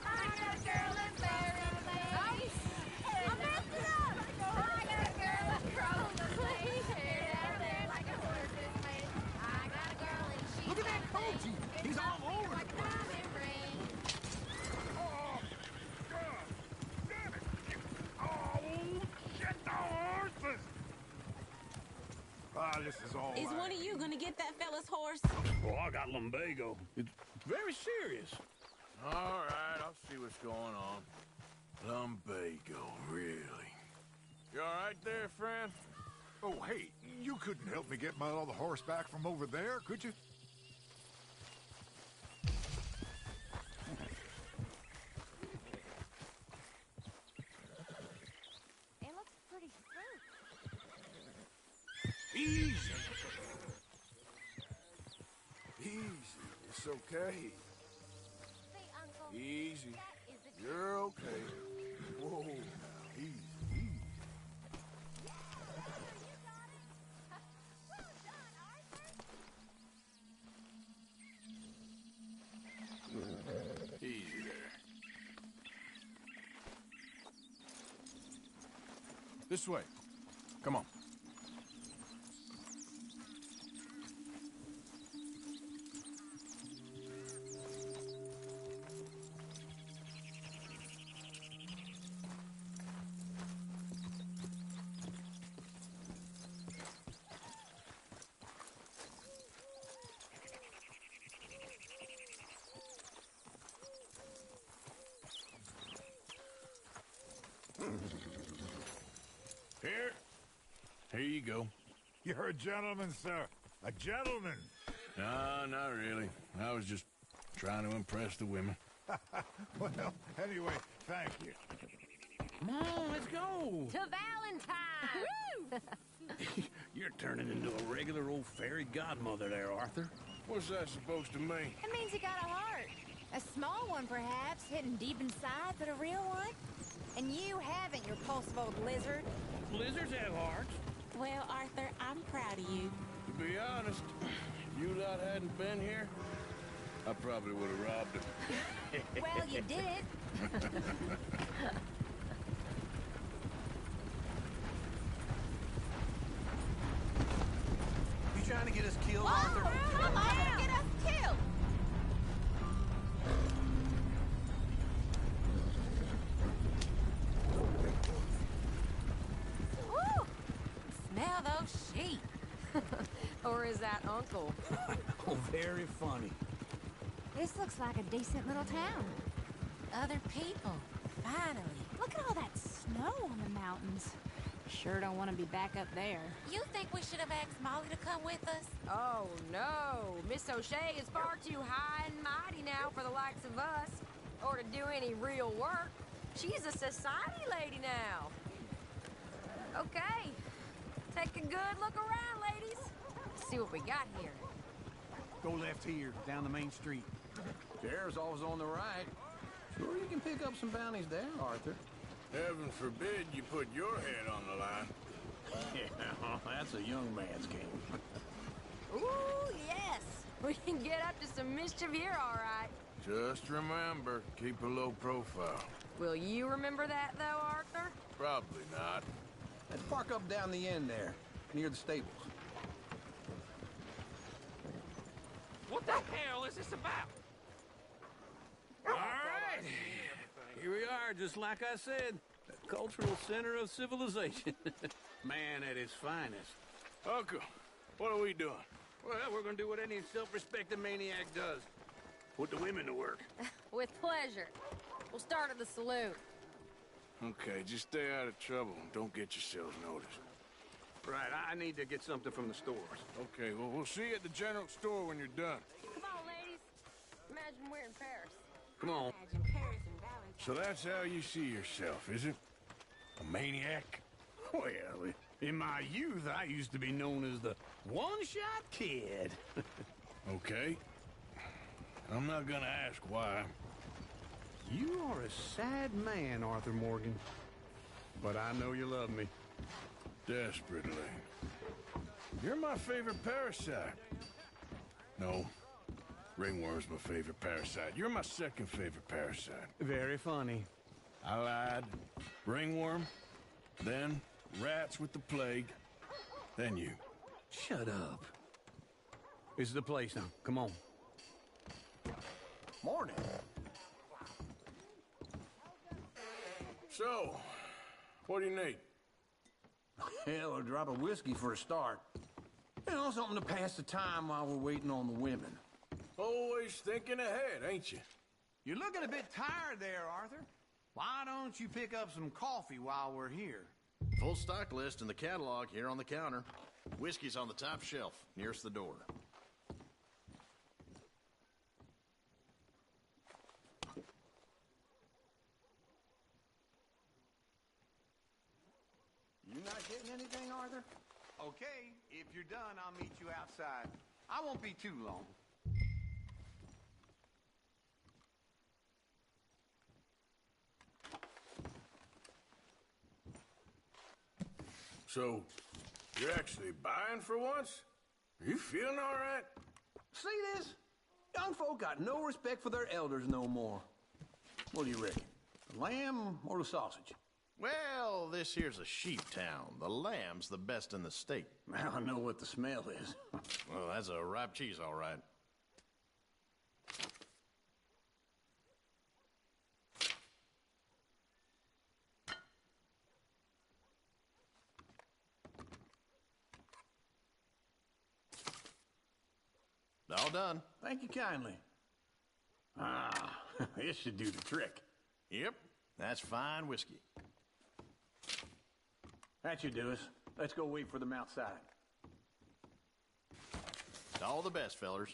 I got a girl in Berryville. I messed it up. I got a girl across the place. Hair down there like a horse's face. I got a girl and she Look at that Koji. He's all over like the place. diamond ring. Oh, God. Damn it. Oh, shit, the horses. Ah, this is all Is right. one of you going to get that fella's horse? Oh, I got lumbago. It's very serious. All right, I'll see what's going on. Lumbago, really? You all right there, friend? Oh, hey, you couldn't help me get my other horse back from over there, could you? It looks pretty smooth. Easy. Easy. It's okay. See, Uncle. Easy. That is the You're okay. Whoa, now, easy, easy. Easy there. This way. Come on. Here. Here you go. You're a gentleman, sir. A gentleman. No, not really. I was just trying to impress the women. Well, anyway, thank you. Come on, let's go. To Valentine! You're turning into a regular old fairy godmother there, Arthur. What's that supposed to mean? It means you got a heart. A small one, perhaps, hidden deep inside, but a real one. And you haven't, you repulsive old lizard. Lizards have hearts. Well, Arthur, I'm proud of you. To be honest, if you lot hadn't been here, I probably would have robbed him. Well, you did it. You trying to get us killed, Whoa, Arthur? come on, get us killed. Woo! Smell those sheep. Or is that Uncle? Oh, very funny. This looks like a decent little town. Other people. Finally. Look at all that snow on the mountains. Sure don't want to be back up there. You think we should have asked Molly to come with us? Oh, no. Miss O'Shea is far too high and mighty now for the likes of us, or to do any real work. She's a society lady now. Okay. Take a good look around, ladies. See what we got here. Go left here, down the main street. Sheriff's always on the right. Sure you can pick up some bounties there, Arthur. Heaven forbid you put your head on the line. Yeah, that's a young man's game. Ooh, yes. We can get up to some mischief here, all right. Just remember, keep a low profile. Will you remember that, though, Arthur? Probably not. Let's park up down the end there, near the stables. What the hell is this about? All right. Here we are, just like I said. The cultural center of civilization. Man at his finest. Uncle, what are we doing? Well, we're gonna do what any self-respecting maniac does. Put the women to work. With pleasure. We'll start at the saloon. Okay, just stay out of trouble and don't get yourselves noticed. Right, I need to get something from the stores. Okay, well, we'll see you at the general store when you're done. Come on, ladies. Imagine we're in Paris. Come on. Imagine Paris and Valentine. So that's how you see yourself, is it? A maniac? Well, in my youth, I used to be known as the one-shot kid. Okay. I'm not gonna ask why. You are a sad man, Arthur Morgan. But I know you love me. Desperately. You're my favorite parasite. No. Ringworm's my favorite parasite. You're my second favorite parasite. Very funny. I lied. Ringworm. Then rats with the plague. Then you. Shut up. This is the place now. Come on. Morning. So, what do you need? Hell, a drop of whiskey for a start. You know, something to pass the time while we're waiting on the women. Always thinking ahead, ain't you? You're looking a bit tired there, Arthur. Why don't you pick up some coffee while we're here? Full stock list in the catalog here on the counter. Whiskey's on the top shelf, nearest the door. You not getting anything, Arthur? Okay, if you're done, I'll meet you outside. I won't be too long. So, you're actually buying for once? Are you feeling all right? See this? Young folk got no respect for their elders no more. What do you reckon? The lamb or the sausage? Well, this here's a sheep town. The lamb's the best in the state. Now I know what the smell is. Well, that's a ripe cheese, all right. All done. Thank you kindly. Ah, this should do the trick. Yep, that's fine whiskey. That should do us. Let's go wait for them outside. All the best, fellers.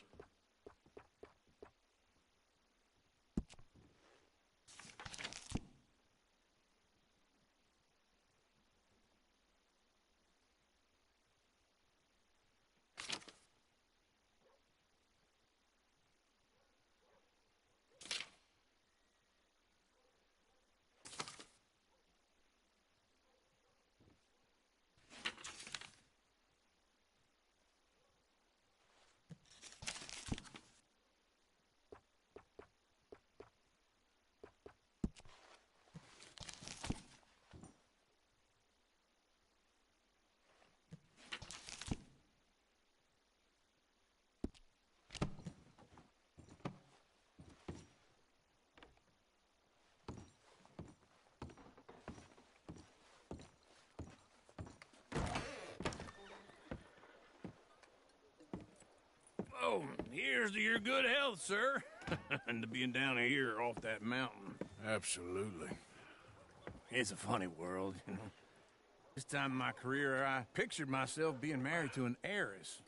Oh, here's to your good health, sir. And to being down here off that mountain. Absolutely. It's a funny world, you know. This time in my career, I pictured myself being married to an heiress.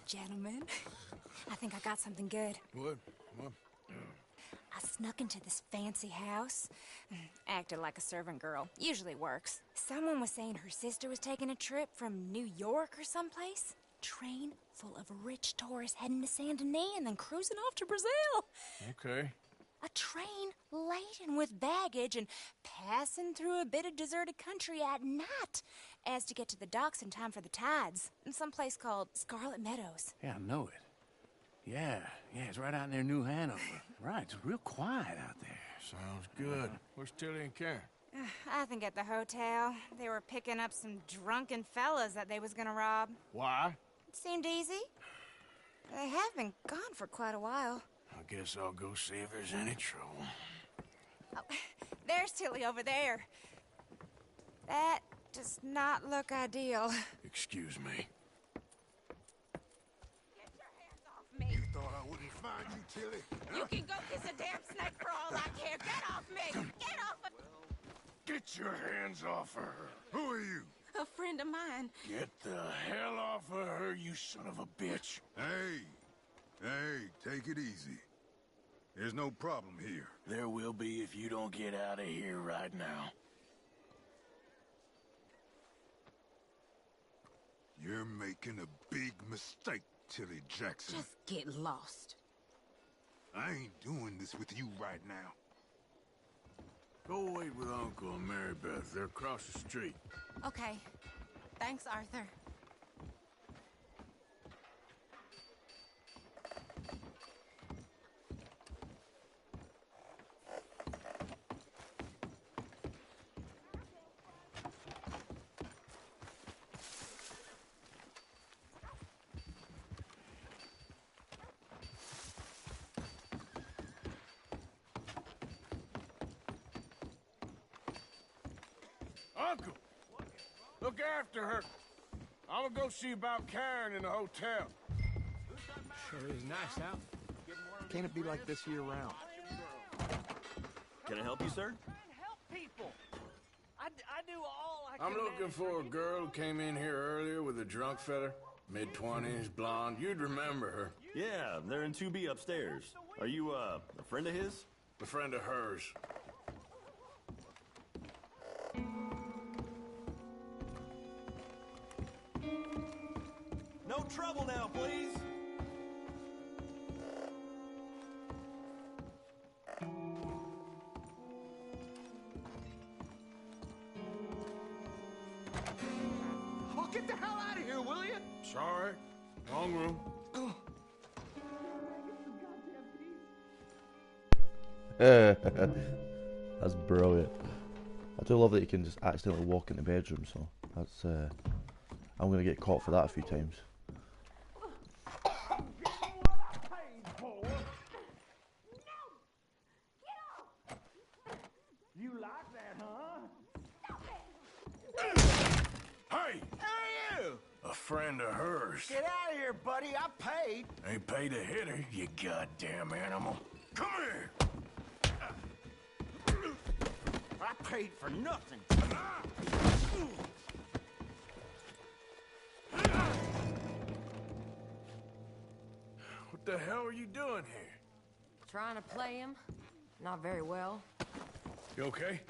Gentlemen, I think I got something good. What? I snuck into this fancy house, acted like a servant girl. Usually works. Someone was saying her sister was taking a trip from New York or someplace. Train full of rich tourists heading to Saint Denis and then cruising off to Brazil. Okay. A train laden with baggage and passing through a bit of deserted country at night as to get to the docks in time for the tides in some place called Scarlet Meadows. Yeah, I know it. Yeah, it's right out near New Hanover. Right, it's real quiet out there. Sounds good. Where's Tilly and Karen? I think at the hotel. They were picking up some drunken fellas that they was gonna rob. Why? It seemed easy. They have been gone for quite a while. I guess I'll go see if there's any trouble. Oh, there's Tilly over there. That does not look ideal. Excuse me. You thought I wouldn't find you, Tilly? You can go kiss a damn snake for all I care. Get off me! Get off of... Get your hands off of her. Who are you? A friend of mine. Get the hell off of her, you son of a bitch. Hey, take it easy. There's no problem here. There will be if you don't get out of here right now. You're making a big mistake, Tilly Jackson. Just get lost. I ain't doing this with you right now. Go wait with Uncle and Mary Beth. They're across the street. Okay. Thanks, Arthur. Uncle! Look after her. I'm gonna go see about Karen in the hotel. Sure is nice out. Can't it be like this year-round? Can I help you, sir? Help people. I do all I I'm can looking manage for a girl who came in here earlier with a drunk fella. Mid-20s, blonde. You'd remember her. Yeah, they're in 2B upstairs. Are you, a friend of his? A friend of hers. No trouble now, please. Oh, get the hell out of here, will you? Sorry. Wrong room. That's brilliant. I do love that you can just accidentally walk in the bedroom, so that's I'm gonna get caught for that a few times. You like that, huh? Hey! Who are you? A friend of hers. Get out of here, buddy. I paid. Ain't paid to hit her, you goddamn animal. Come here! I paid for nothing. What the hell are you doing here? Trying to play him. Not very well. You okay?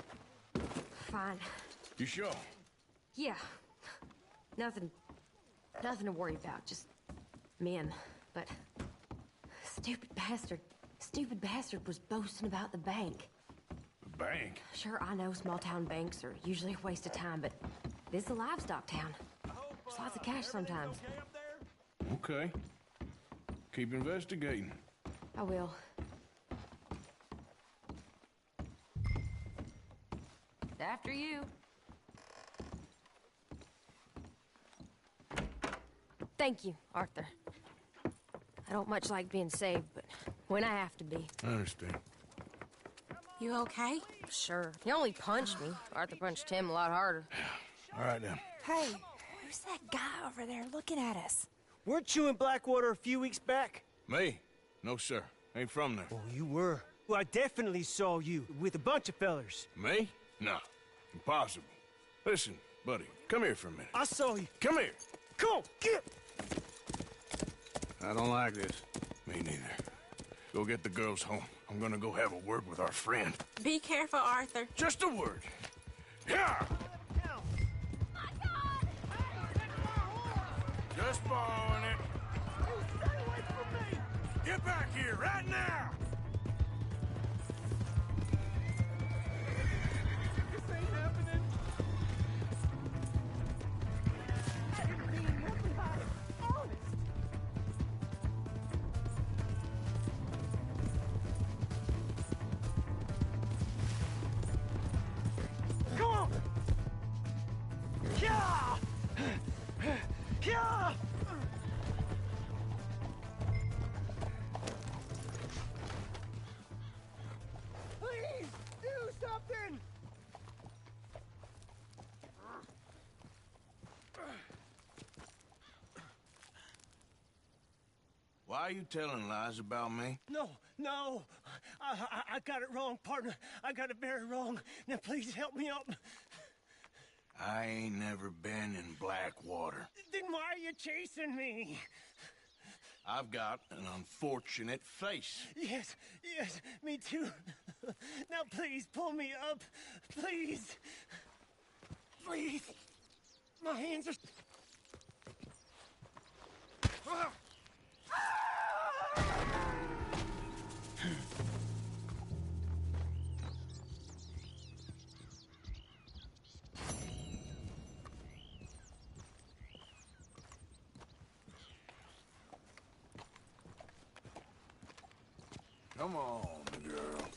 Fine. You sure? Yeah. Nothing to worry about. Just men. But stupid bastard was boasting about the bank. The bank? Sure, I know small town banks are usually a waste of time, but this is a livestock town. There's lots of cash sometimes. Okay. Keep investigating. I will. After you. Thank you, Arthur. I don't much like being saved, but when I have to be. I understand. You okay? Sure. He only punched me. Arthur punched him a lot harder. All right, then. Hey, who's that guy over there looking at us? Weren't you in Blackwater a few weeks back? Me? No, sir. Ain't from there. Oh, you were? Well, I definitely saw you with a bunch of fellers. Me? No. Impossible. Listen, buddy, come here for a minute. I saw you. Come here. Come on, get! I don't like this. Me neither. Go get the girls home. I'm gonna go have a word with our friend. Be careful, Arthur. Just a word. Yeah! Just borrowing it. Stay away from me! Get back here right now! This ain't happening. I didn't mean nothing by it. Honest. Come on! Yeah! Yeah! Please, do something! Why are you telling lies about me? No. I got it wrong, partner. I got it very wrong. Now, please help me up. I ain't never been in Blackwater. Then why are you chasing me? I've got an unfortunate face. Yes, me too. Now, please, pull me up. Please. Please. My hands are... Come on, girl.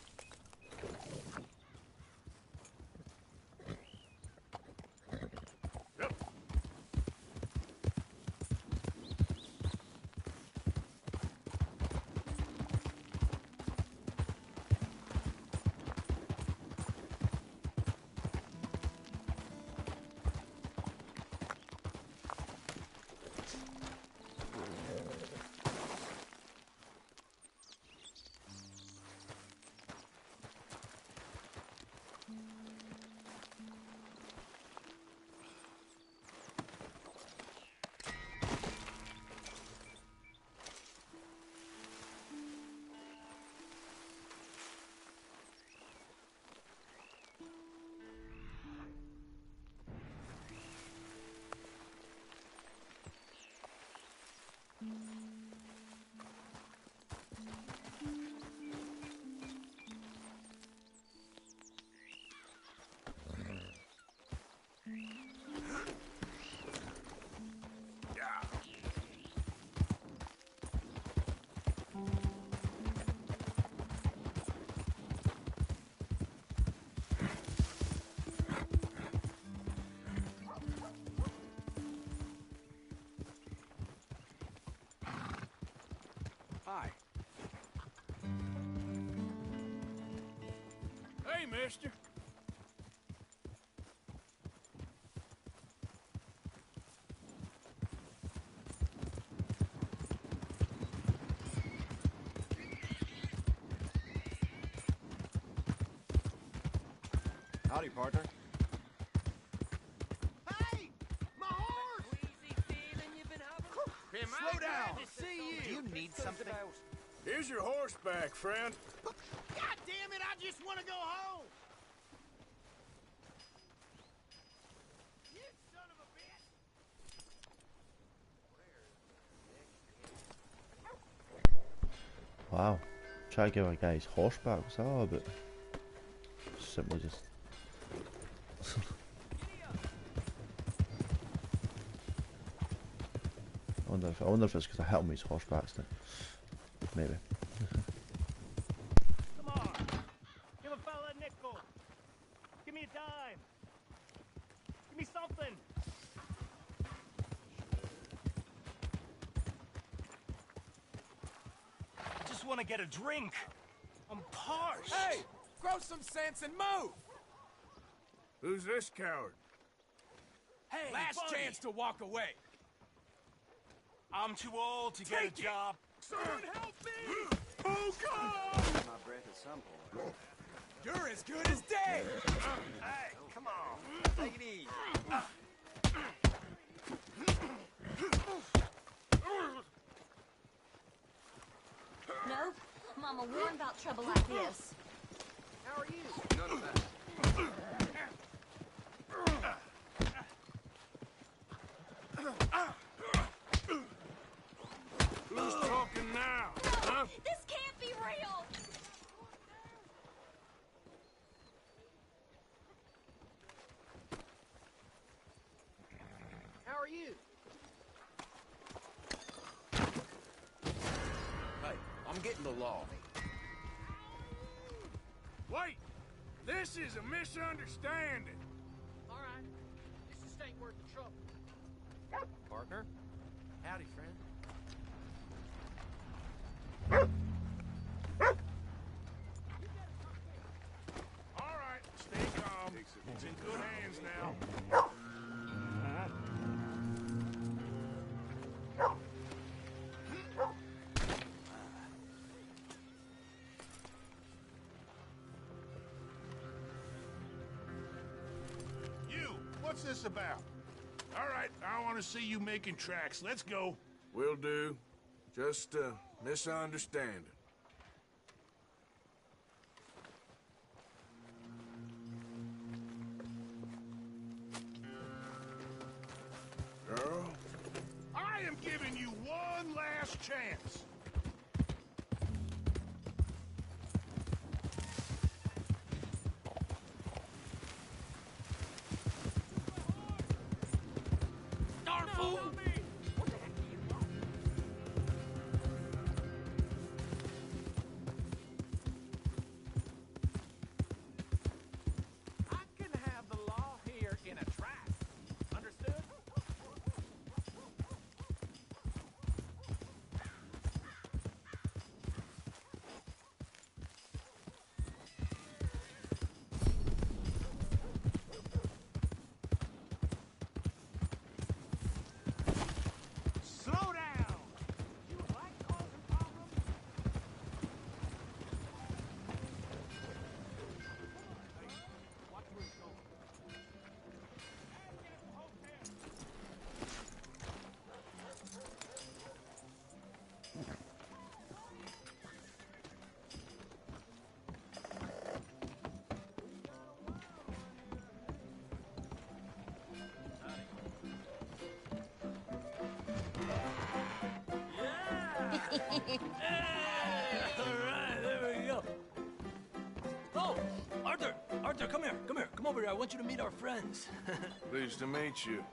Yep. Hi. Hey, mister. Howdy, partner. Hey! My horse! Slow down! Do you need something? Here's your horseback, friend. God damn it, I just want to go home! You son of a bitch! Wow. Try to give a guy's horseback, what's that all about? Simply just... I wonder if it's because I hit him with his horseback stick. Maybe. Come on. Give a fella a nickel. Give me a dime. Give me something. I just want to get a drink. I'm parched. Hey! Grow some sense and move! Who's this coward? Hey, Last buddy. chance to walk away. I'm too old to get a job. Someone help me! Oh, God! My breath is some point. You're as good as dead! Hey, come on. Take it easy. Nope. Mama warned about trouble like this. How are you? None of that. Who's talking now? Huh? This can't be real! How are you? Hey, I'm getting the law. Wait! This is a misunderstanding. All right. This just ain't worth the trouble. Partner? Howdy, friend. All right, stay calm. It's in good hands now. You, what's this about? All right, I want to see you making tracks. Let's go. Will do. Just a misunderstanding. Girl? I am giving you one last chance. Darn fool! I can have the law here in a track. Understood? Slow down! You like causing problems? Watch where it's going. Alright, there we go. Oh, Arthur! Arthur, come here, come here. Come over here. I want you to meet our friends. Pleased to meet you.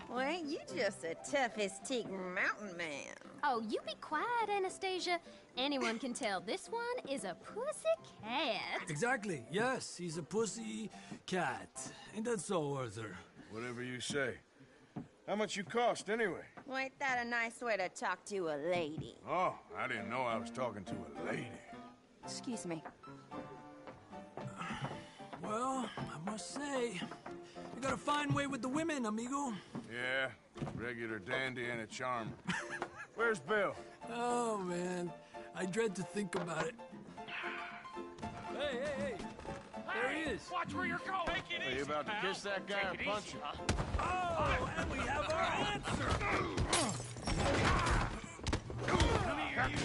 Well, ain't you just a toughest teak mountain man? Oh, you be quiet, Anastasia. Anyone can tell this one is a pussy cat. Exactly. Yes, he's a pussy cat. Ain't that so, Arthur? Whatever you say. How much you cost, anyway? Well, ain't that a nice way to talk to a lady? Oh, I didn't know I was talking to a lady. Excuse me. Well, I must say, you got a fine way with the women, amigo. Yeah, regular dandy and a charmer. Where's Bill? Oh, man. I dread to think about it. Hey, hey, hey. There he is. Watch where you're going! Take it Are you about to kiss that guy or punch him? Oh, and we have our answer. Come here, you!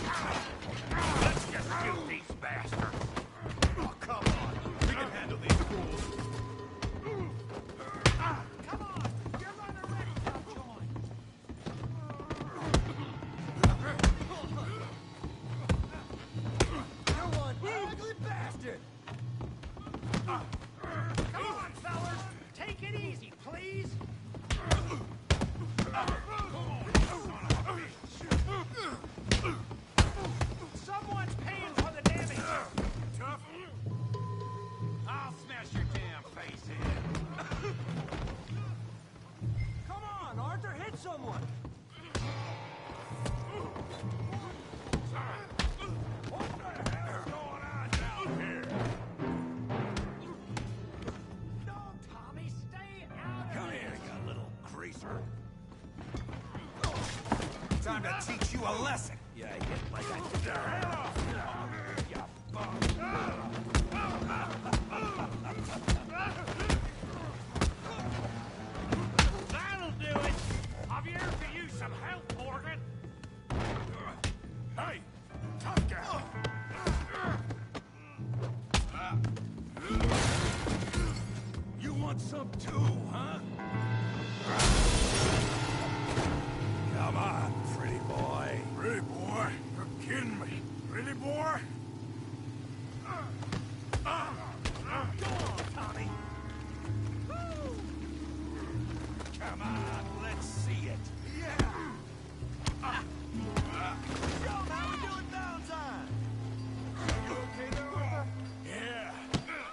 Let's just shoot these bastards! Oh, come on! We can handle these fools! Come on! You're running ready! Now join! You're one ugly bastard! Come on, fellas! Take it easy, please! Someone's paying for the damage! Tough? I'll smash your damn face in! Come on, Arthur, hit someone! What the hell's going on down here? No, Tommy, stay out of Come this. here, you little greaser. Time to teach you a lesson. You hit like a dog. You bum. Two, huh? Come on, pretty boy. Pretty boy? You're kidding me. Pretty boy? Go on, Tommy. Come on, let's see it. Yeah. Yo, how we doing downtime? You okay there, Arthur? Yeah,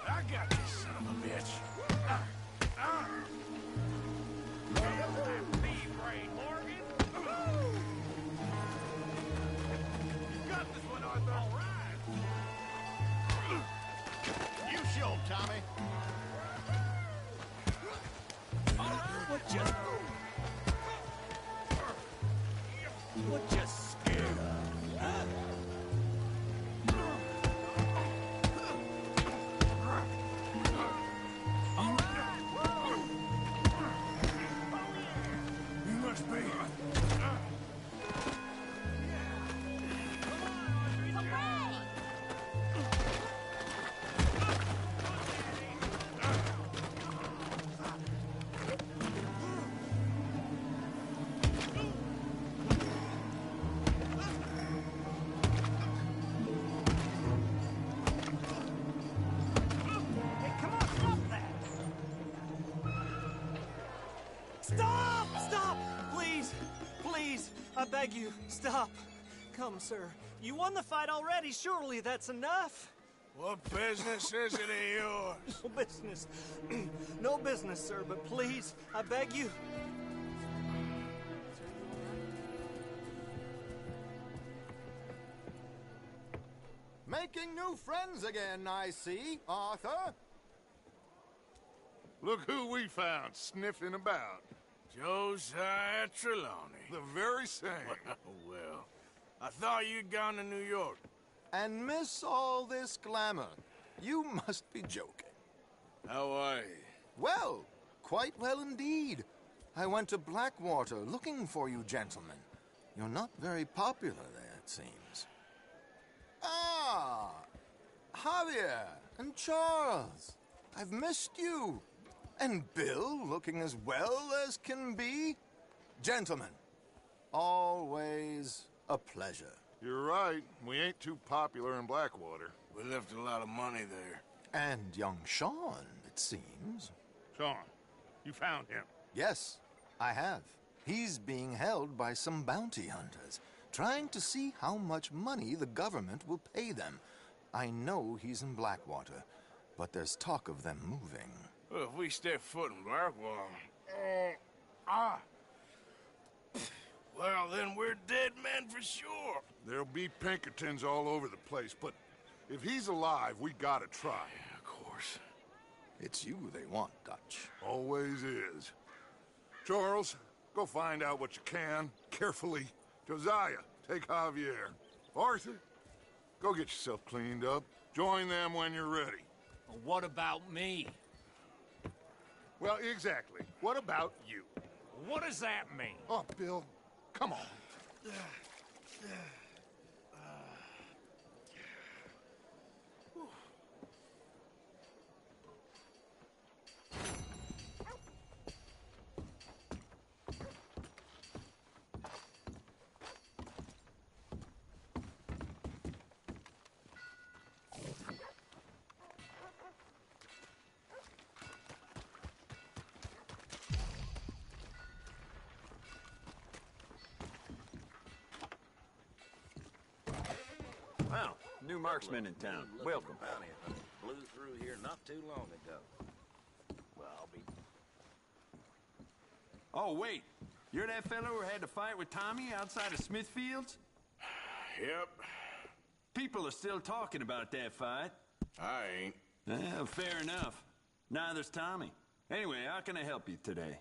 I got this son of a bitch. Brain, Morgan. You got this one, Arthur. All right. You show 'em, Tommy. What just scared of, huh? You must be. Hey, come on, stop that! Stop! Stop! Please! Please! I beg you, stop! Come, sir. You won the fight already. Surely that's enough. What business is it of yours? No business. No business, sir, but please, I beg you. Making new friends again, I see, Arthur. Look who we found sniffing about. Josiah Trelawney. The very same. Well, I thought you'd gone to New York. And miss all this glamour. You must be joking. How are you? Well, quite well indeed. I went to Blackwater looking for you gentlemen. You're not very popular there, it seems. Ah! Javier and Charles. I've missed you. And Bill looking as well as can be. Gentlemen, always a pleasure. You're right. We ain't too popular in Blackwater. We left a lot of money there. And young Sean, it seems. Sean, you found him? Yes, I have. He's being held by some bounty hunters, trying to see how much money the government will pay them. I know he's in Blackwater, but there's talk of them moving. Well, if we step foot in Blackwater... Well, then we're dead men for sure. There'll be Pinkertons all over the place, but if he's alive, we gotta try. Yeah, of course. It's you they want, Dutch. Always is. Charles, go find out what you can, carefully. Josiah, take Javier. Arthur, go get yourself cleaned up. Join them when you're ready. Well, what about me? Well, exactly. What about you? What does that mean? Oh, Bill, come on. Wow, new marksman in town. Welcome. Blew through here not too long ago. Well, I'll be... Oh, wait. You're that fellow who had to fight with Tommy outside of Smithfield's? Yep. People are still talking about that fight. I ain't. Fair enough. Neither's Tommy. Anyway, how can I help you today?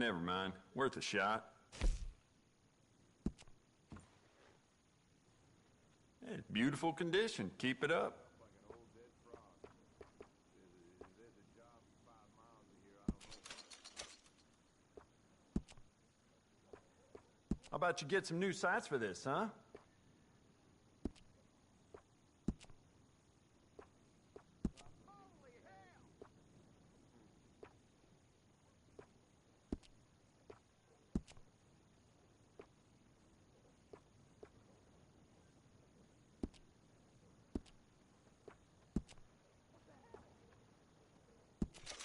never mind. Worth a shot. Hey, beautiful condition. Keep it up. How about you get some new sights for this, huh?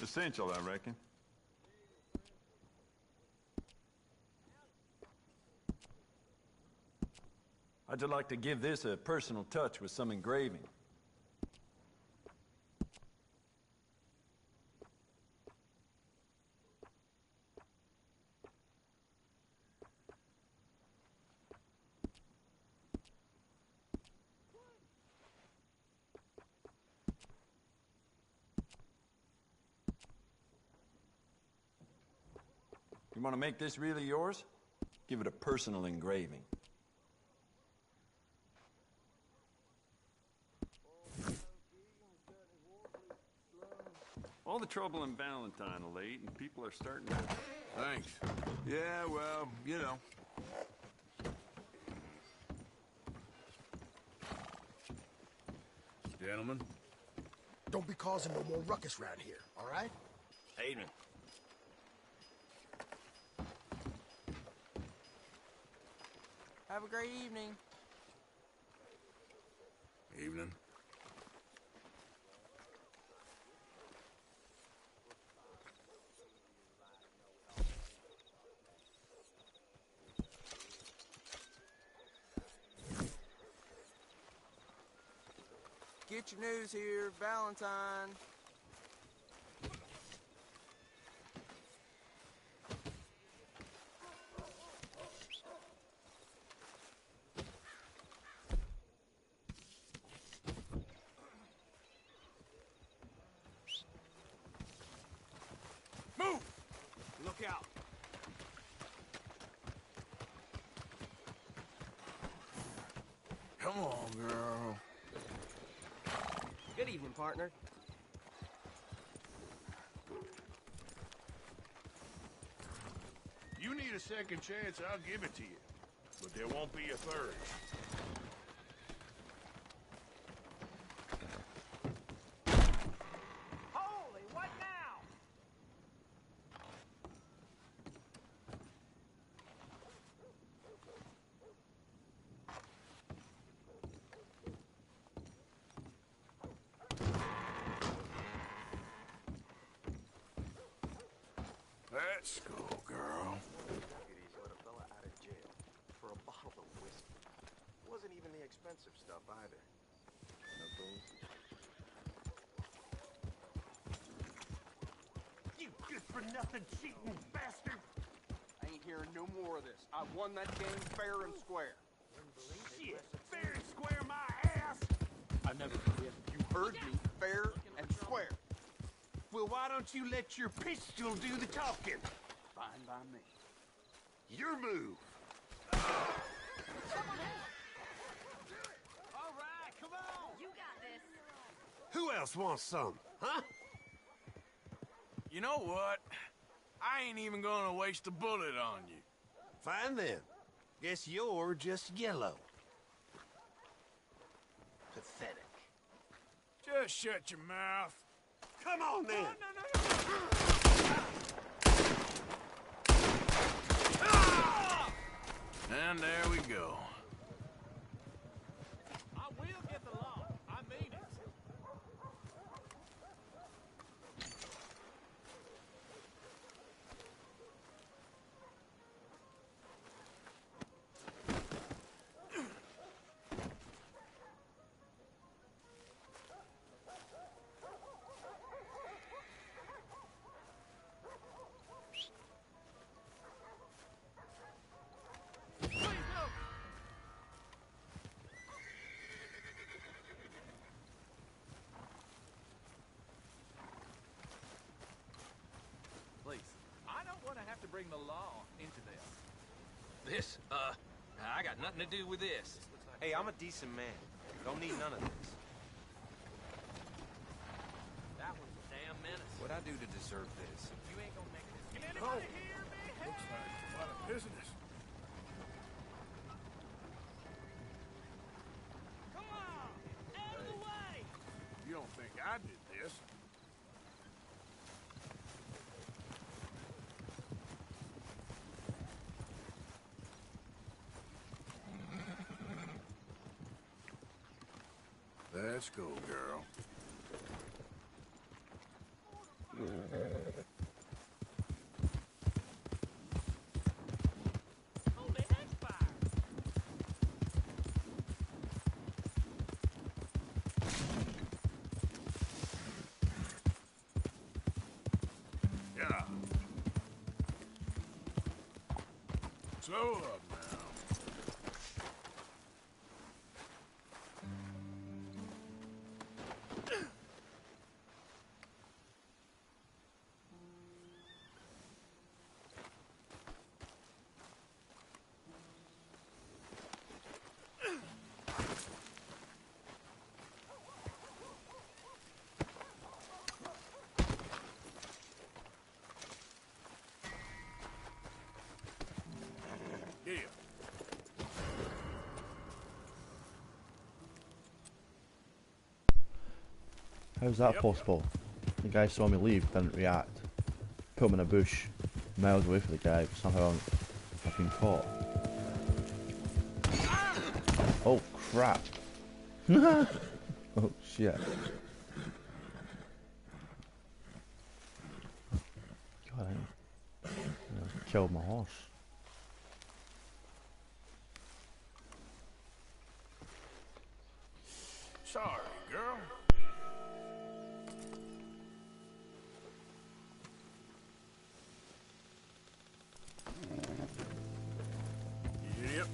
Essential, I reckon. I'd just like to give this a personal touch with some engraving. You want to make this really yours? Give it a personal engraving. All the trouble in Valentine late, and people are starting to... Thanks. Yeah, well, you know. Gentlemen. Don't be causing no more ruckus around here, all right? Evening. Have a great evening. Evening. Get your news here, Valentine. Move! Look out! Come on, girl. Good evening, partner. You need a second chance, I'll give it to you. But there won't be a third. Holy, what now? Let's go, girl. Deputies let a fella out of jail for a bottle of whiskey. Wasn't even the expensive stuff either. No booze. You good-for-nothing cheating bastard! I ain't hearing no more of this. I won that game fair and square. Shit, fair and square my ass! I never forget. You heard me, fair and square. Well, why don't you let your pistol do the talking? Fine by me. Your move. All right, come on. You got this. Who else wants some, huh? You know what? I ain't even gonna waste a bullet on you. Fine then. Guess you're just yellow. Pathetic. Just shut your mouth. Come on then. And there we go. I will get the law. I mean it. this. I got nothing to do with this. Hey, I'm a decent man. Don't need none of this. That was a damn menace. What'd I do to deserve this? You ain't gonna make this. Can anybody hear me? Looks like a lot of business. Come on! Out of the way! You don't think I did this? Let's go, girl. Holy heckfire! Yeah. Slow up now. Yeah. How's that possible? The guy saw me leave, didn't react. Put him in a bush, miles away from the guy, but somehow I've been caught. Oh crap. Oh shit. God, I killed my horse. Sorry, girl. Yep.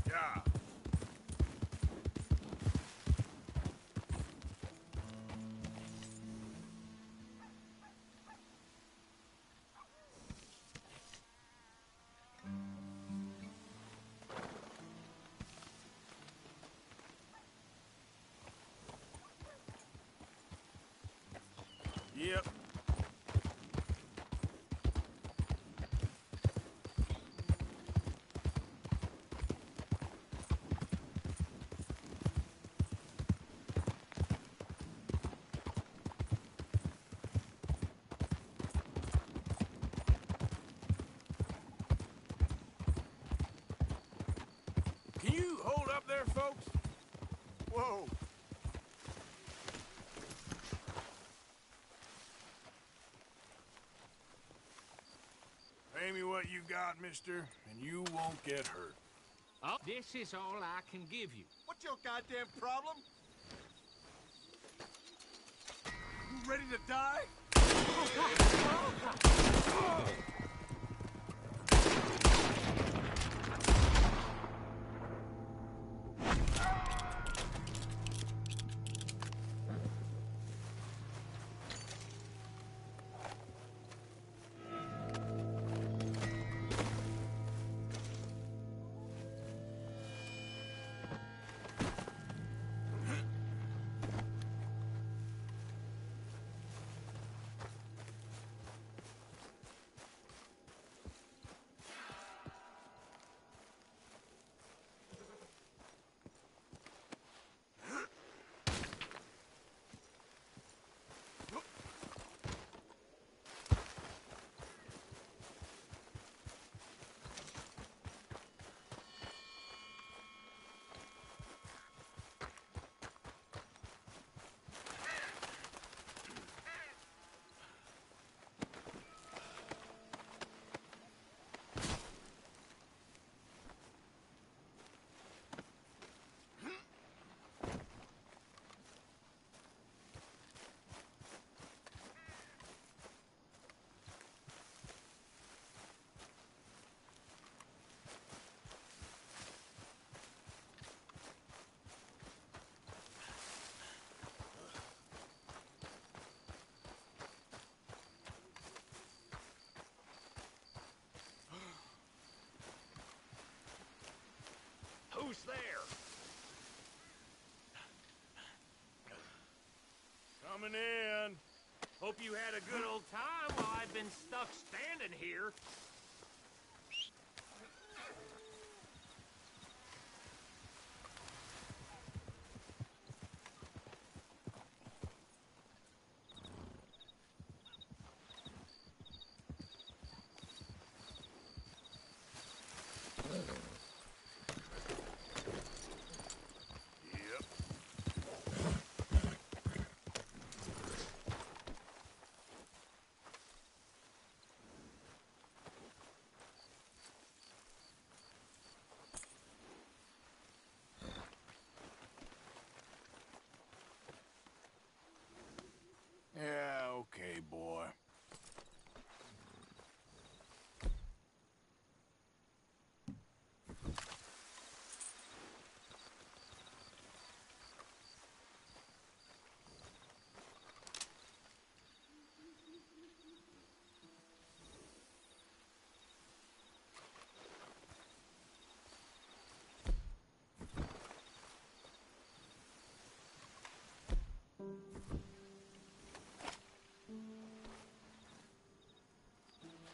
Yeah. Yep. Can you hold up there, folks? Whoa. Pay me what you got, mister, and you won't get hurt. Oh, this is all I can give you. What's your goddamn problem? You ready to die? Who's there? Coming in. Hope you had a good old time while I've been stuck standing here. Yeah, okay, boy.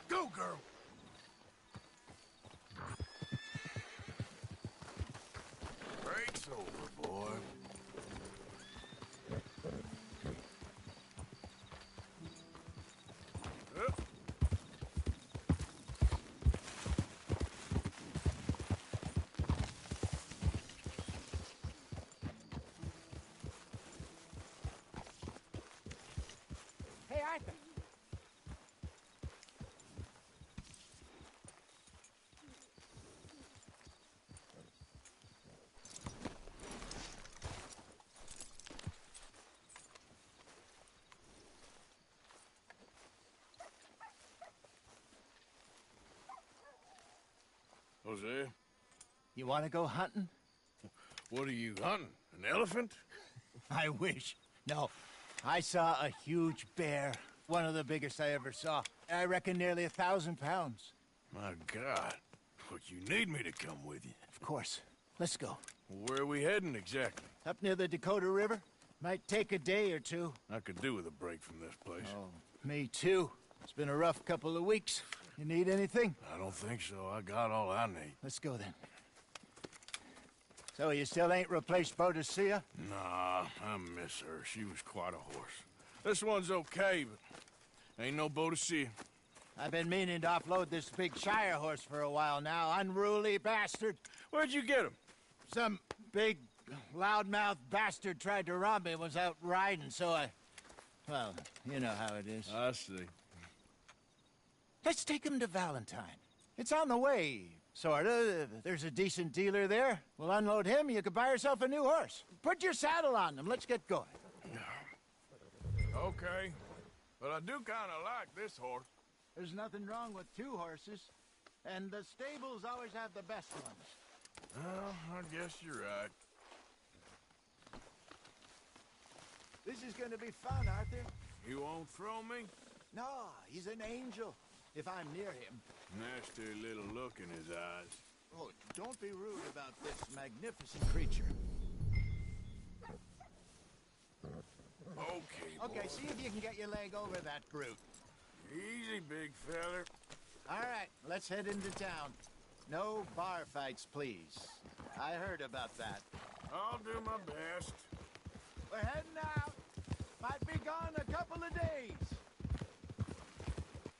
Go, girl! Break's over, boy. Hey, Arthur. Jose, You want to go hunting? what are you hunting? An elephant? I wish. No. I saw a huge bear. One of the biggest I ever saw. I reckon nearly 1,000 pounds. My God. Look, you need me to come with you. Of course. Let's go. Where are we heading exactly? Up near the Dakota River. Might take a day or two. I could do with a break from this place. Oh, me too. It's been a rough couple of weeks. You need anything? I don't think so. I got all I need. Let's go then. So you still ain't replaced Boadicea? Nah, I miss her. She was quite a horse. This one's okay, but ain't no Boadicea. I've been meaning to offload this big Shire horse for a while now. Unruly bastard. Where'd you get him? Some big, loudmouth bastard tried to rob me and was out riding, so I... Well, you know how it is. I see. Let's take him to Valentine. It's on the way, sorta. There's a decent dealer there. We'll unload him, you could buy yourself a new horse. Put your saddle on him, let's get going. Okay, but I do kind of like this horse. There's nothing wrong with two horses, and the stables always have the best ones. Well, I guess you're right. This is gonna be fun, Arthur. You won't throw me? No, he's an angel, if I'm near him. Nasty little look in his eyes. Oh, don't be rude about this magnificent creature. Okay, Okay, see if you can get your leg over that brute. Easy, big feller. All right, let's head into town. No bar fights, please. I heard about that. I'll do my best. We're heading out. Might be gone a couple of days.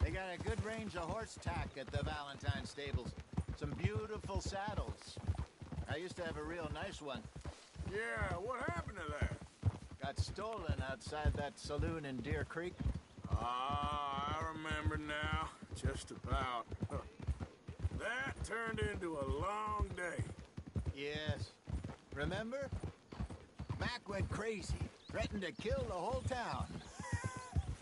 They got a good range of horse tack at the Valentine stables. Some beautiful saddles. I used to have a real nice one. Yeah, what happened to that? Got stolen outside that saloon in Deer Creek. Ah, I remember now. Just about. That turned into a long day. Yes. Remember? Mac went crazy. Threatened to kill the whole town.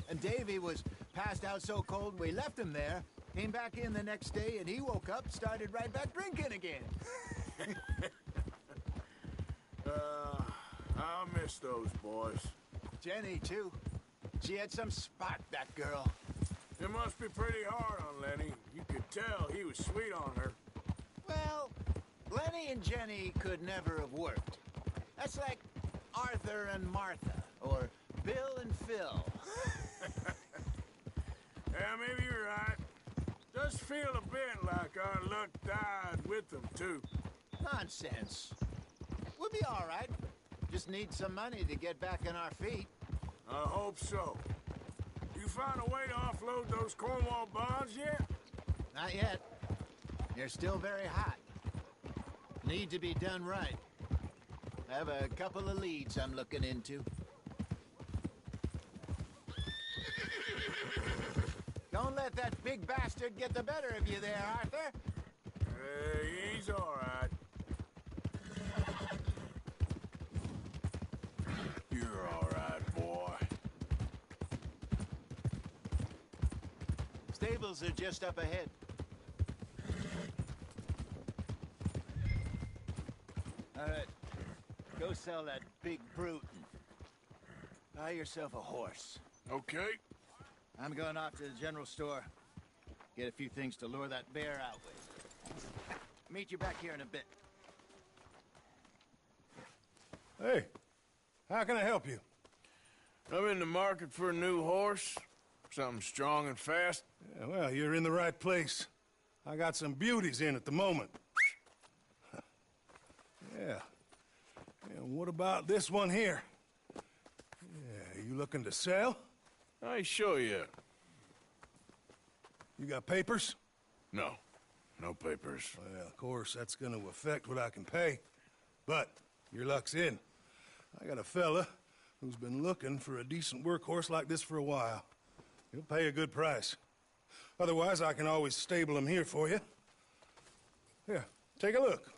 And Davy was passed out so cold we left him there. Came back in the next day and he woke up, started right back drinking again. I'll miss those boys. Jenny, too. She had some spot, that girl. It must be pretty hard on Lenny. You could tell he was sweet on her. Well, Lenny Danny and Jenny could never have worked. That's like Arthur and Martha, or Bill and Phil. Yeah, maybe you're right. Does feel a bit like our luck died with them, too. Nonsense. We'll be all right. Just need some money to get back on our feet. I hope so. You find a way to offload those Cornwall bonds yet? Not yet. They're still very hot. Need to be done right. I have a couple of leads I'm looking into. Don't let that big bastard get the better of you there, Arthur. He's all right. You're all right, boy. Stables are just up ahead. All right. Go sell that big brute and buy yourself a horse. Okay. I'm going off to the general store. Get a few things to lure that bear out with. Meet you back here in a bit. Hey, how can I help you? I'm in the market for a new horse. Something strong and fast. Yeah, well, you're in the right place. I got some beauties in at the moment. Yeah. And what about this one here? Yeah, you looking to sell? I sure you. You got papers? No. No papers. Well, of course, that's gonna affect what I can pay. But your luck's in. I got a fella who's been looking for a decent workhorse like this for a while. He'll pay a good price. Otherwise, I can always stable him here for you. Here, take a look.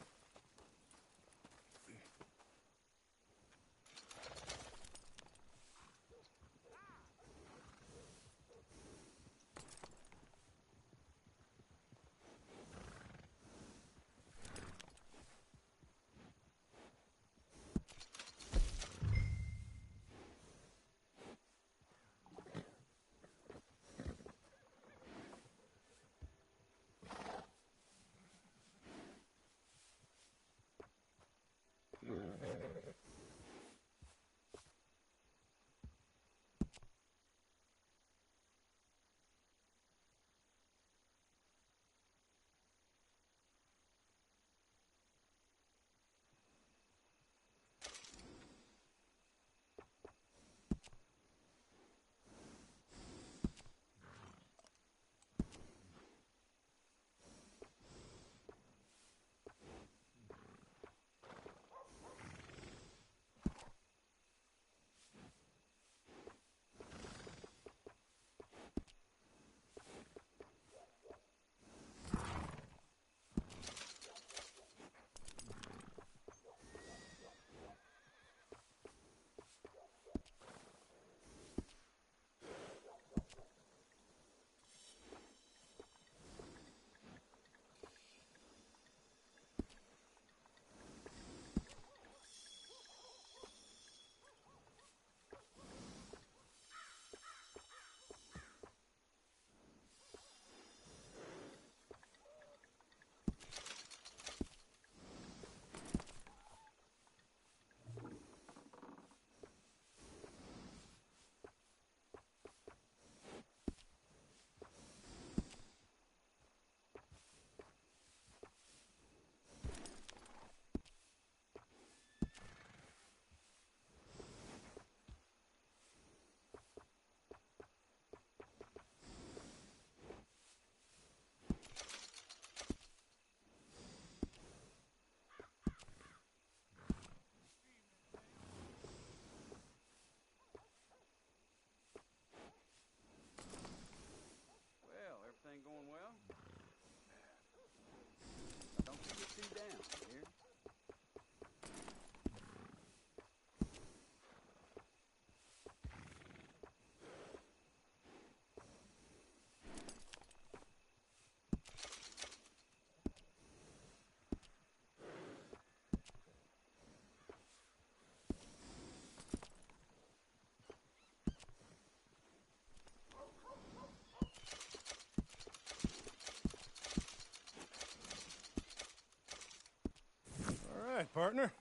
right, partner.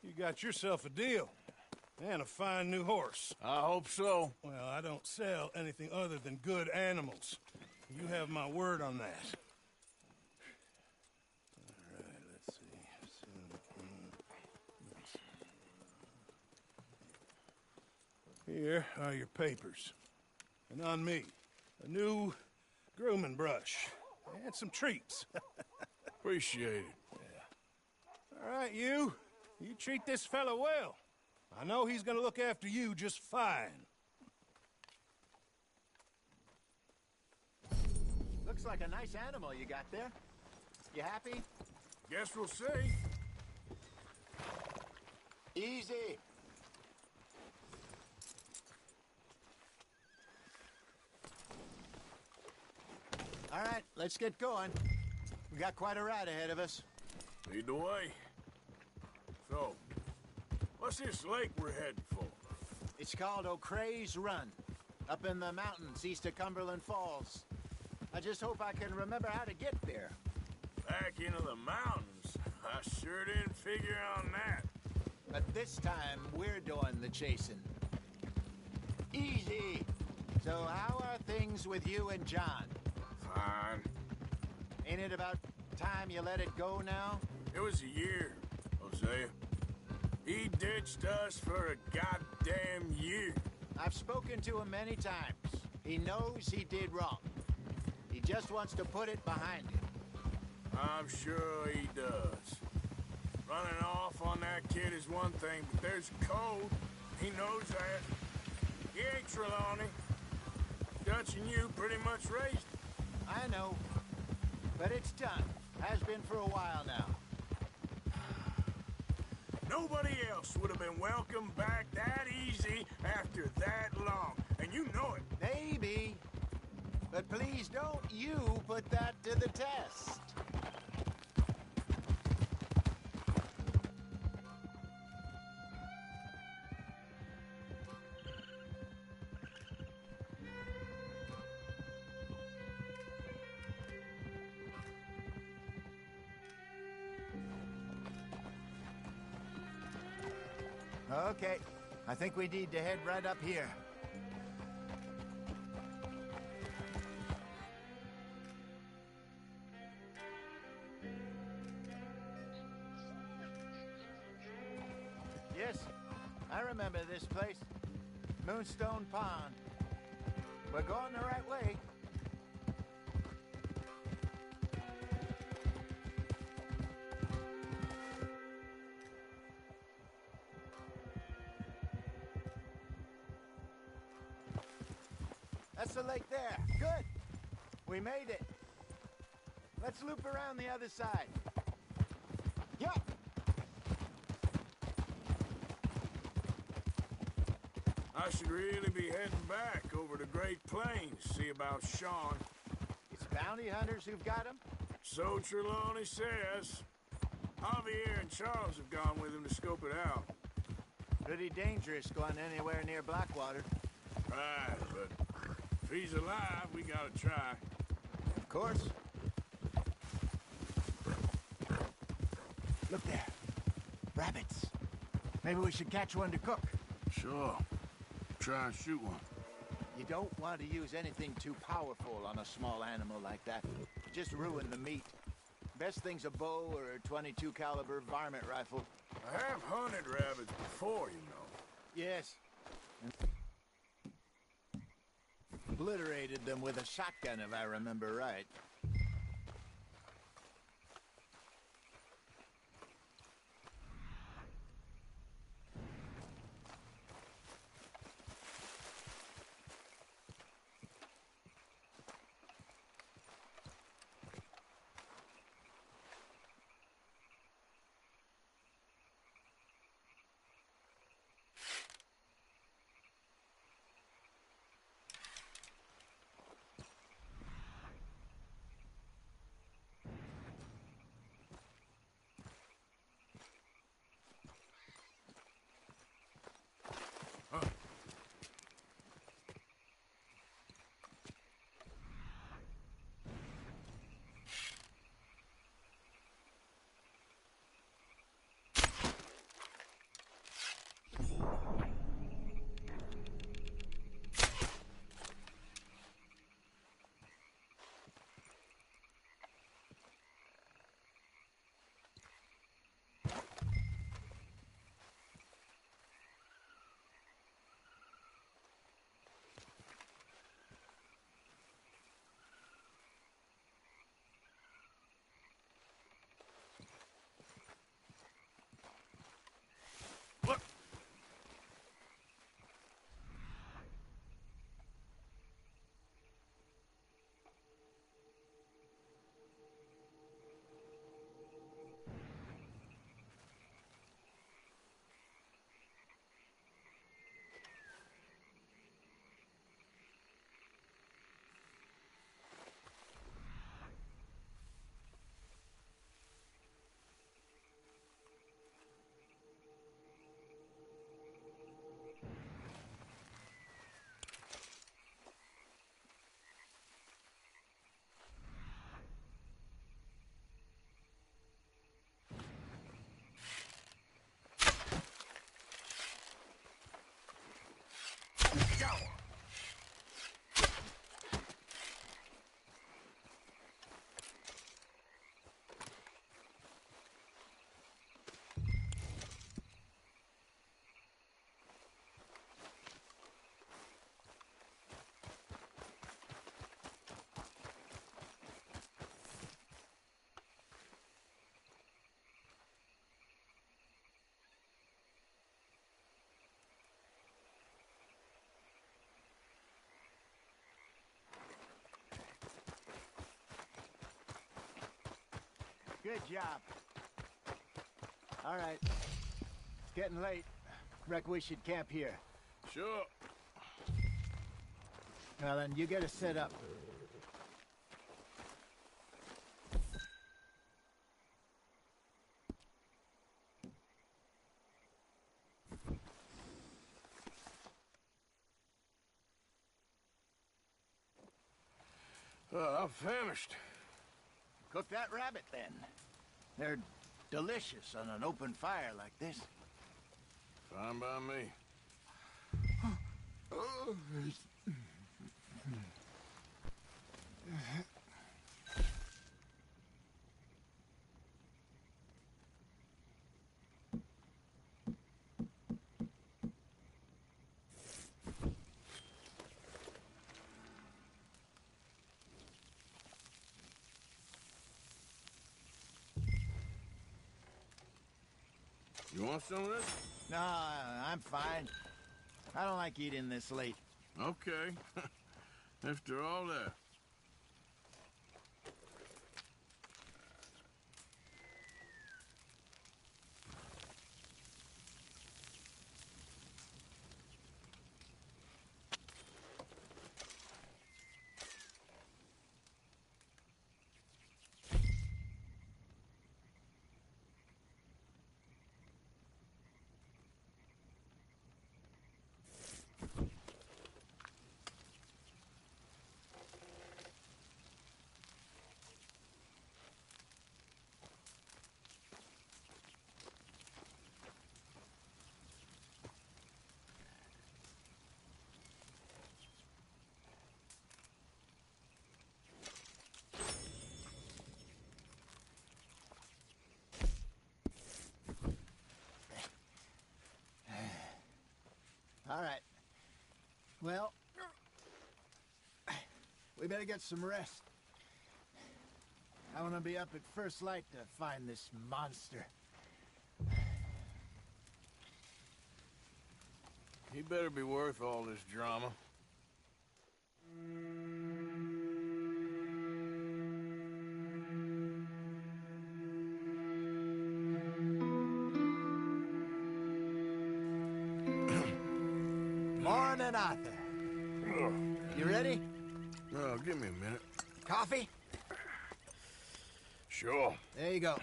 You got yourself a deal. And a fine new horse. I hope so. Well, I don't sell anything other than good animals. You have my word on that. All right, let's see. Here are your papers. And on me, a new grooming brush. And some treats. Appreciate it. Yeah. All right, you treat this fella well. I know he's gonna look after you just fine. Looks like a nice animal you got there. You happy? Guess we'll see. Easy. All right, let's get going. We got quite a ride ahead of us. Lead the way. So, what's this lake we're heading for? It's called O'Creagh's Run, up in the mountains east of Cumberland Falls. I just hope I can remember how to get there. Back into the mountains? I sure didn't figure on that. But this time, we're doing the chasing. Easy. So how are things with you and John? Fine. Ain't it about time you let it go now? It was a year, Hosea. He ditched us for a goddamn year. I've spoken to him many times. He knows he did wrong. He just wants to put it behind him. I'm sure he does. Running off on that kid is one thing, but there's code. He knows that. He ain't Trelawney. Dutch and you pretty much raised him. I know. But it's done. Has been for a while now. Nobody else would have been welcomed back that easy after that long. And you know it. Maybe. But please don't you put that to the test. Okay, I think we need to head right up here. Yes, I remember this place. Moonstone Pond. We're going the right way. That's the lake there. Good. We made it. Let's loop around the other side. Yup. I should really be heading back over the Great Plains, see about Sean. It's bounty hunters who've got him? So Trelawney says. Javier and Charles have gone with him to scope it out. Pretty dangerous going anywhere near Blackwater. Right, but if he's alive, we gotta try. Of course. Look there. Rabbits. Maybe we should catch one to cook. Sure. Try and shoot one. You don't want to use anything too powerful on a small animal like that. Just ruin the meat. Best thing's a bow or a .22 caliber varmint rifle. I have hunted rabbits before, you know. Yes. Obliterated them with a shotgun, if I remember right. Good job. All right. It's getting late. Reckon we should camp here. Sure. Well, then, you get us set up. I'm famished. Cook that rabbit, then. They're delicious on an open fire like this. Fine by me. You want some of this? No, I'm fine. I don't like eating this late. Okay. After all that. All right. Well, we better get some rest. I want to be up at first light to find this monster. He better be worth all this drama. Morning, Arthur. You ready? Oh, give me a minute. Coffee? Sure. There you go.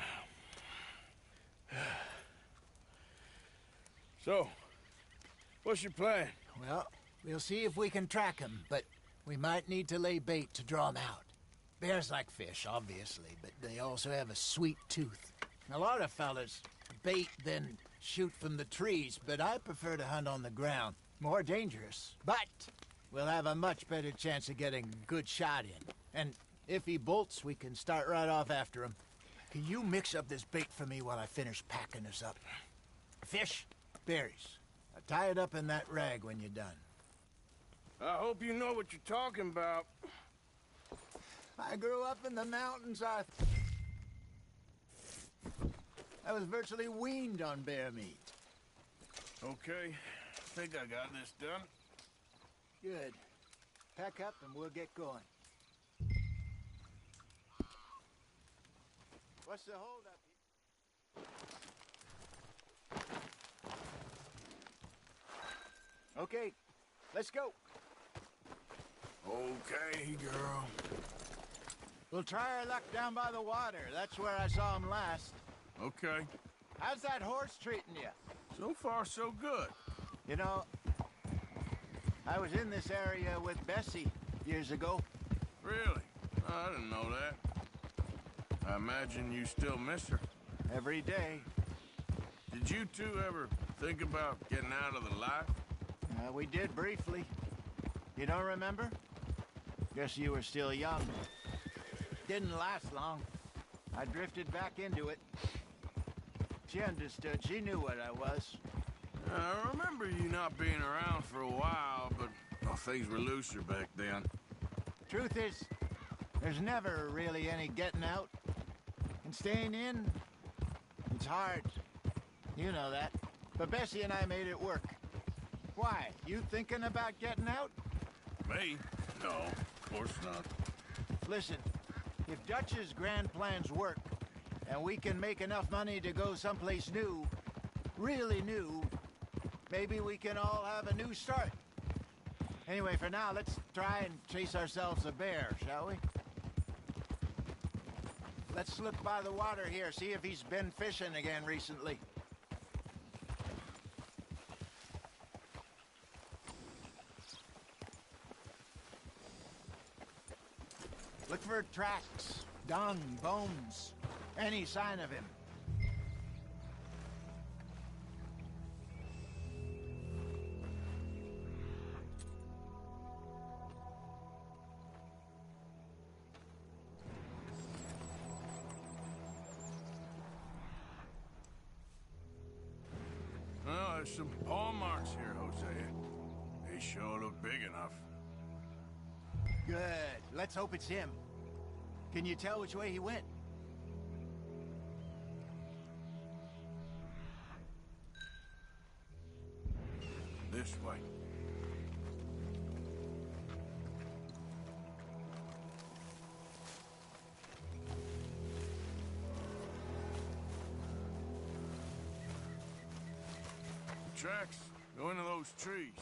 So, what's your plan? Well, we'll see if we can track him, but we might need to lay bait to draw him out. Bears like fish, obviously, but they also have a sweet tooth. A lot of fellas bait, then shoot from the trees, but I prefer to hunt on the ground. More dangerous, but we'll have a much better chance of getting a good shot in. And if he bolts, we can start right off after him. Can you mix up this bait for me while I finish packing this up? Fish, berries. Tie it up in that rag when you're done. I hope you know what you're talking about. I grew up in the mountains, Arthur. I was virtually weaned on bear meat. Okay, I think I got this done. Good. Pack up and we'll get going. What's the holdup? Okay, let's go. Okay, girl. We'll try our luck down by the water. That's where I saw him last. Okay. How's that horse treating you? So far, so good. You know, I was in this area with Bessie years ago. Really? I didn't know that. I imagine you still miss her. Every day. Did you two ever think about getting out of the life? We did briefly. You don't remember? Guess you were still young. Didn't last long. I drifted back into it. She understood. She knew what I was. I remember you not being around for a while, but things were looser back then. Truth is, there's never really any getting out. And staying in, it's hard. You know that. But Bessie and I made it work. Why? You thinking about getting out? Me? No, of course not. Listen, if Dutch's grand plans work, and we can make enough money to go someplace new, really new, maybe we can all have a new start. Anyway, for now, let's try and chase ourselves a bear, shall we? Let's look by the water here, see if he's been fishing again recently. Look for tracks, dung, bones, any sign of him. Well, there's some paw marks here, Hosea. They sure look big enough. Good. Let's hope it's him. Can you tell which way he went? This way. Tracks go into those trees.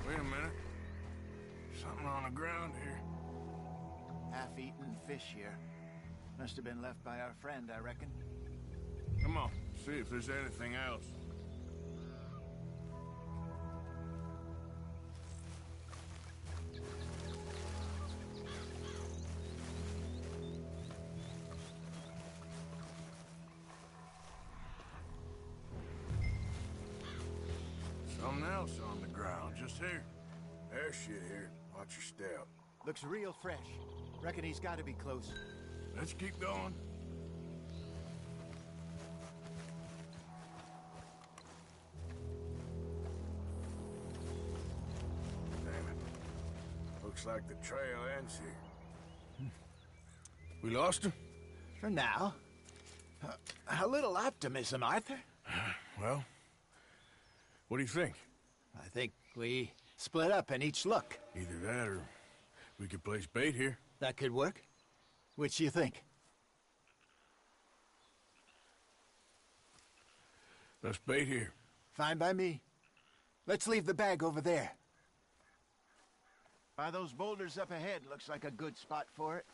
Wait a minute. Something on the ground here. Half-eaten fish here. Must have been left by our friend, I reckon. Come on, see if there's anything else. Something else on the ground, just here. There's shit here. Watch your step. Looks real fresh. Reckon he's got to be close. Let's keep going. Damn it. Looks like the trail ends here. We lost him? For now. A little optimism, Arthur. Well, what do you think? I think we split up and each look. Either that or we could place bait here. That could work. Which do you think? Let's bait here. Fine by me. Let's leave the bag over there. By those boulders up ahead, looks like a good spot for it.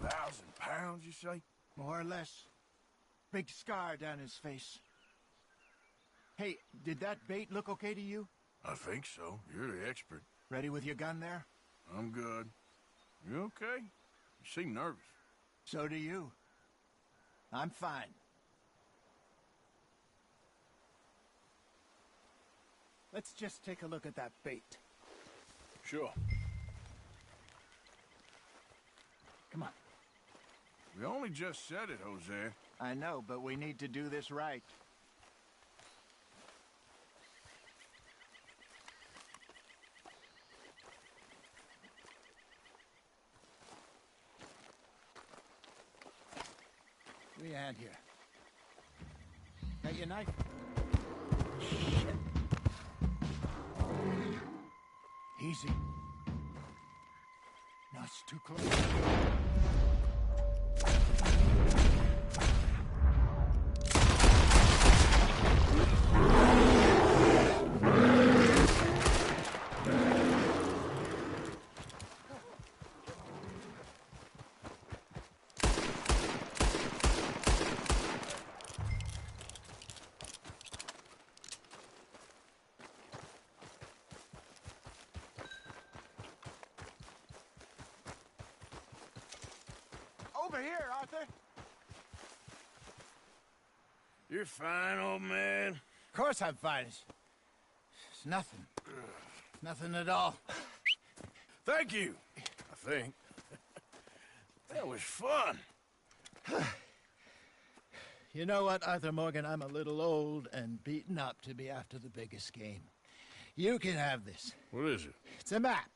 £1,000, you say? More or less. Big scar down his face. Hey, did that bait look okay to you? I think so. You're the expert. Ready with your gun there? I'm good. You okay? You seem nervous. So do you. I'm fine. Let's just take a look at that bait. Sure. Come on. We only just said it, Hosea. I know, but we need to do this right. Give me a hand here. Got your knife? Shit. Easy. No, it's too close. Over here, Arthur. You're fine, old man. Of course I'm fine. It's nothing. Nothing at all. Thank you, I think. That was fun. You know what, Arthur Morgan? I'm a little old and beaten up to be after the biggest game. You can have this. What is it? It's a map.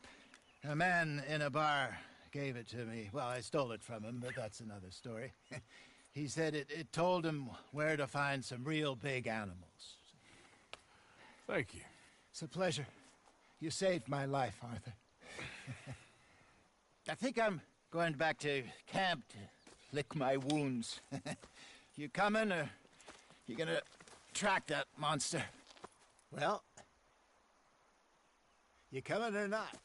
A man in a bar gave it to me. Well, I stole it from him, but that's another story. He said it told him where to find some real big animals. Thank you. It's a pleasure. You saved my life, Arthur. I think I'm going back to camp to lick my wounds. You coming, or you gonna track that monster? Well, you coming or not?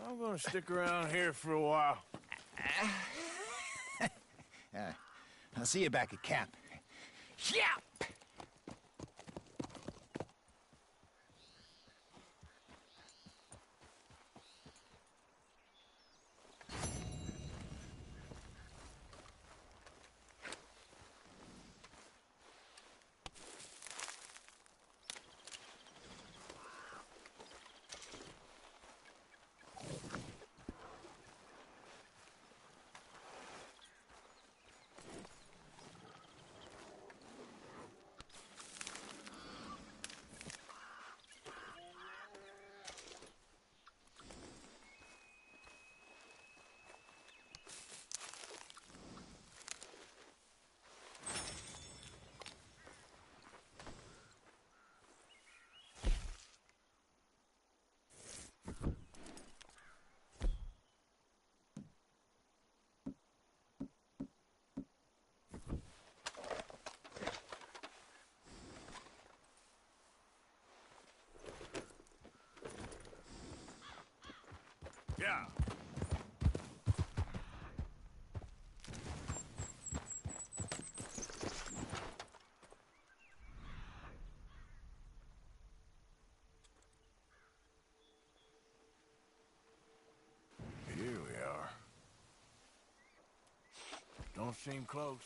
I'm gonna stick around here for a while. I'll see you back at camp. Yeah! Yeah. Here we are. Don't seem close.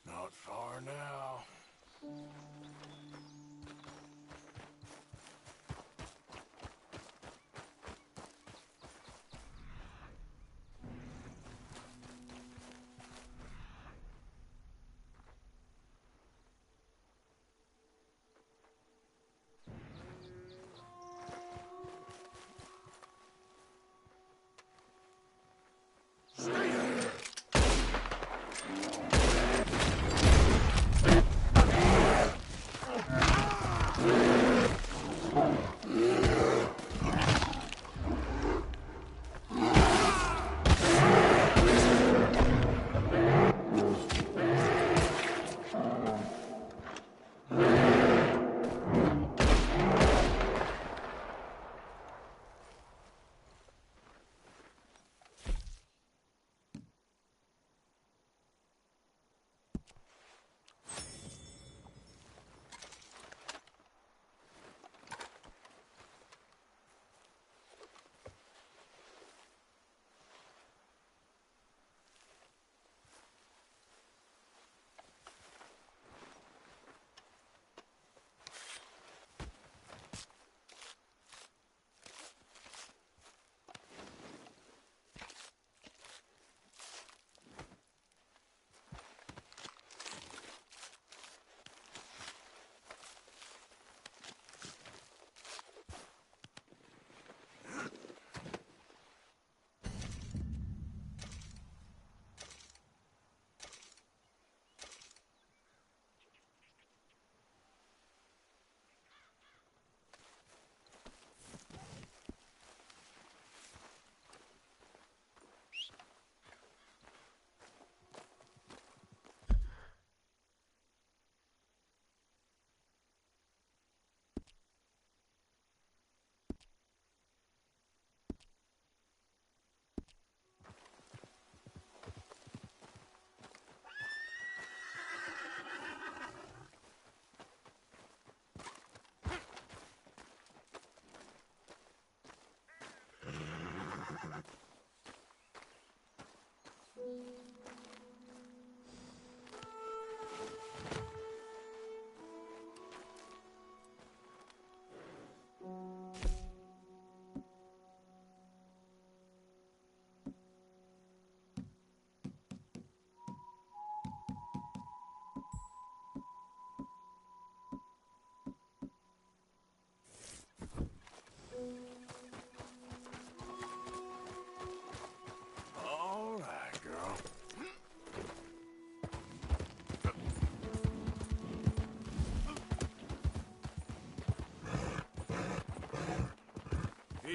Not far now.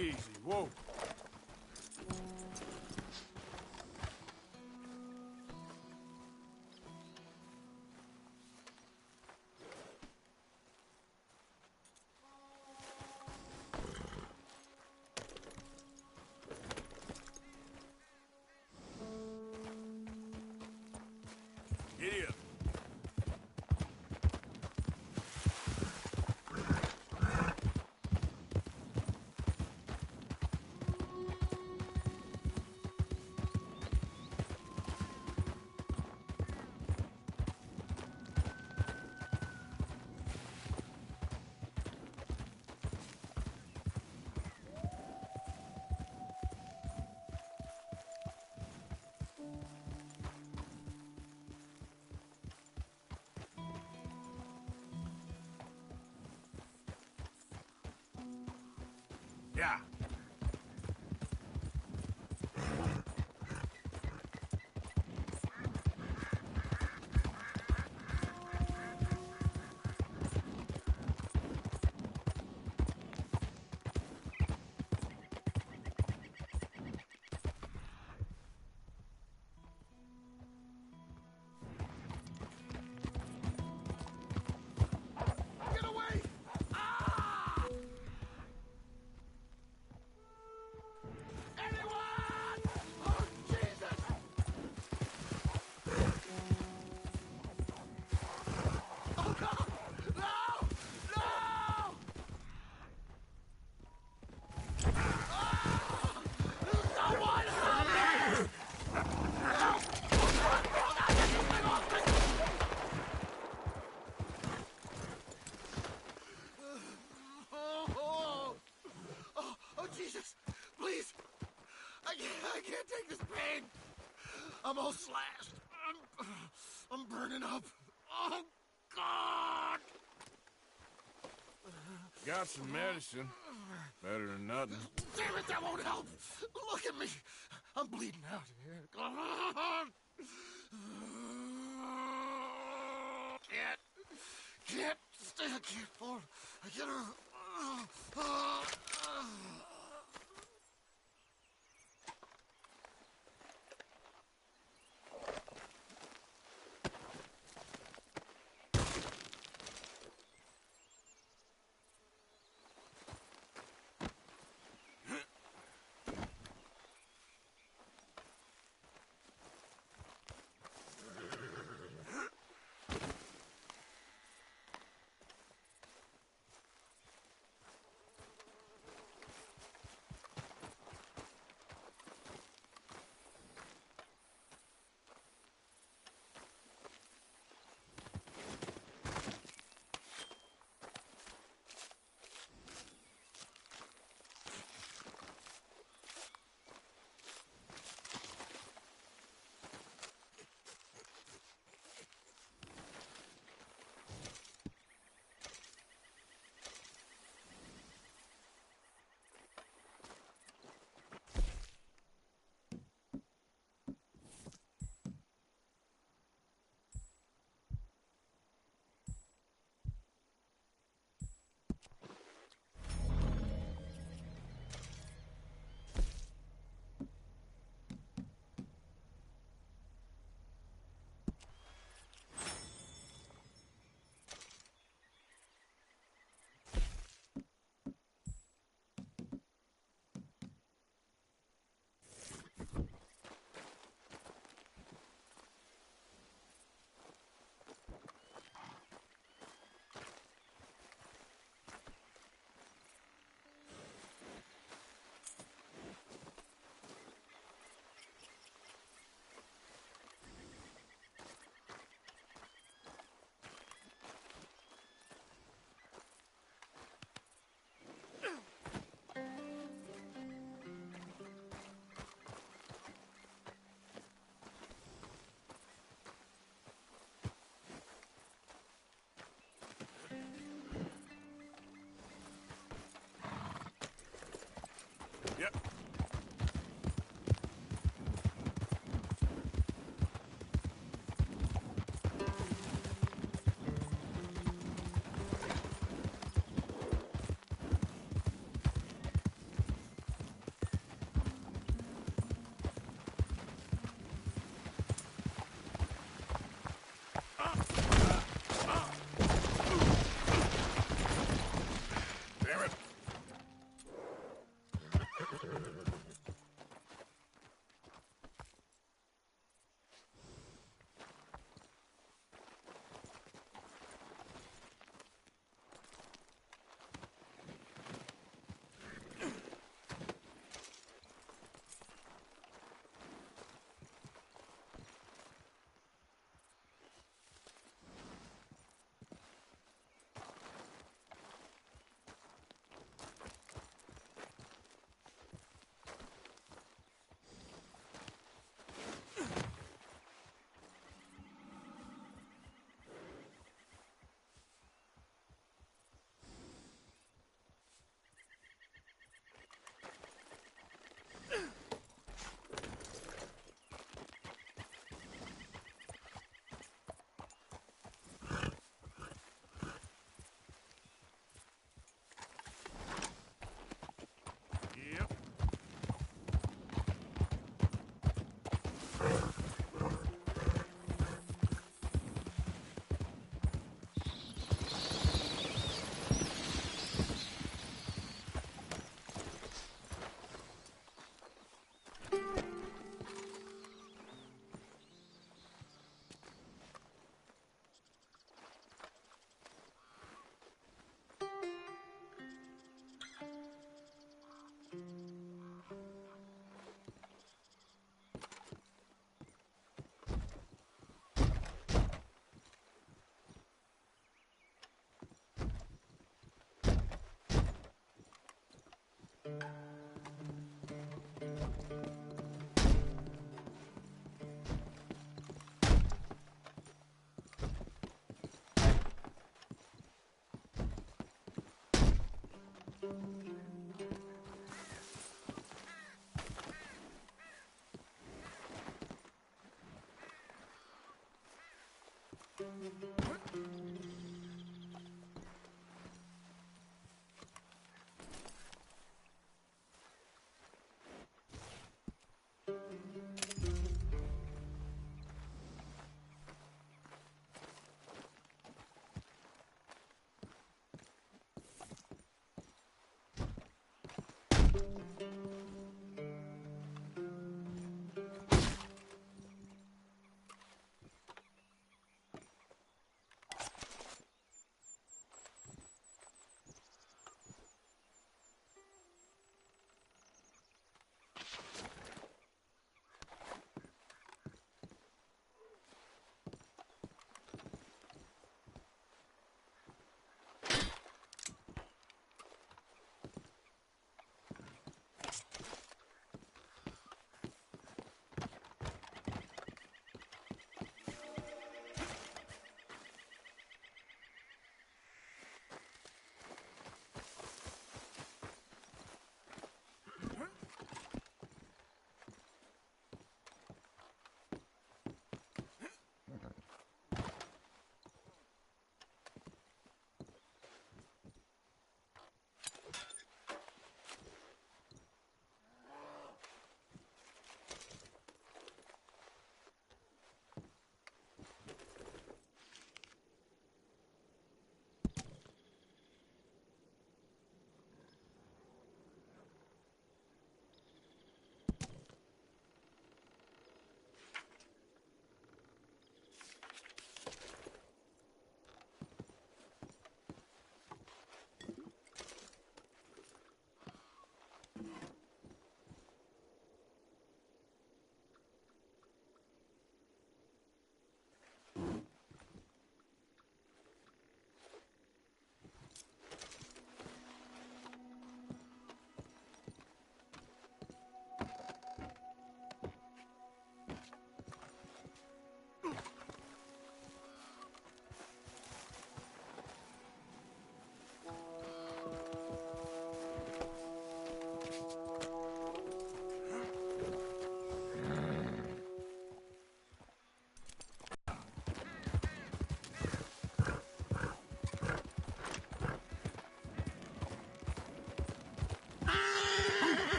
Easy, whoa. Giddy up. Yeah. Get away! Ah! Anyone! Oh, Jesus! Oh, God! No! No! Ah! Someone help me! Help! Oh, God, get this thing off me! Oh, Jesus! Please! I can't take this pain! I'm all slashed. I'm burning up. Oh, God! Got some medicine. Better than nothing. Damn it, that won't help! Look at me! I'm bleeding out here. Come on! Can't stay. I can't fall. I can't. Yep.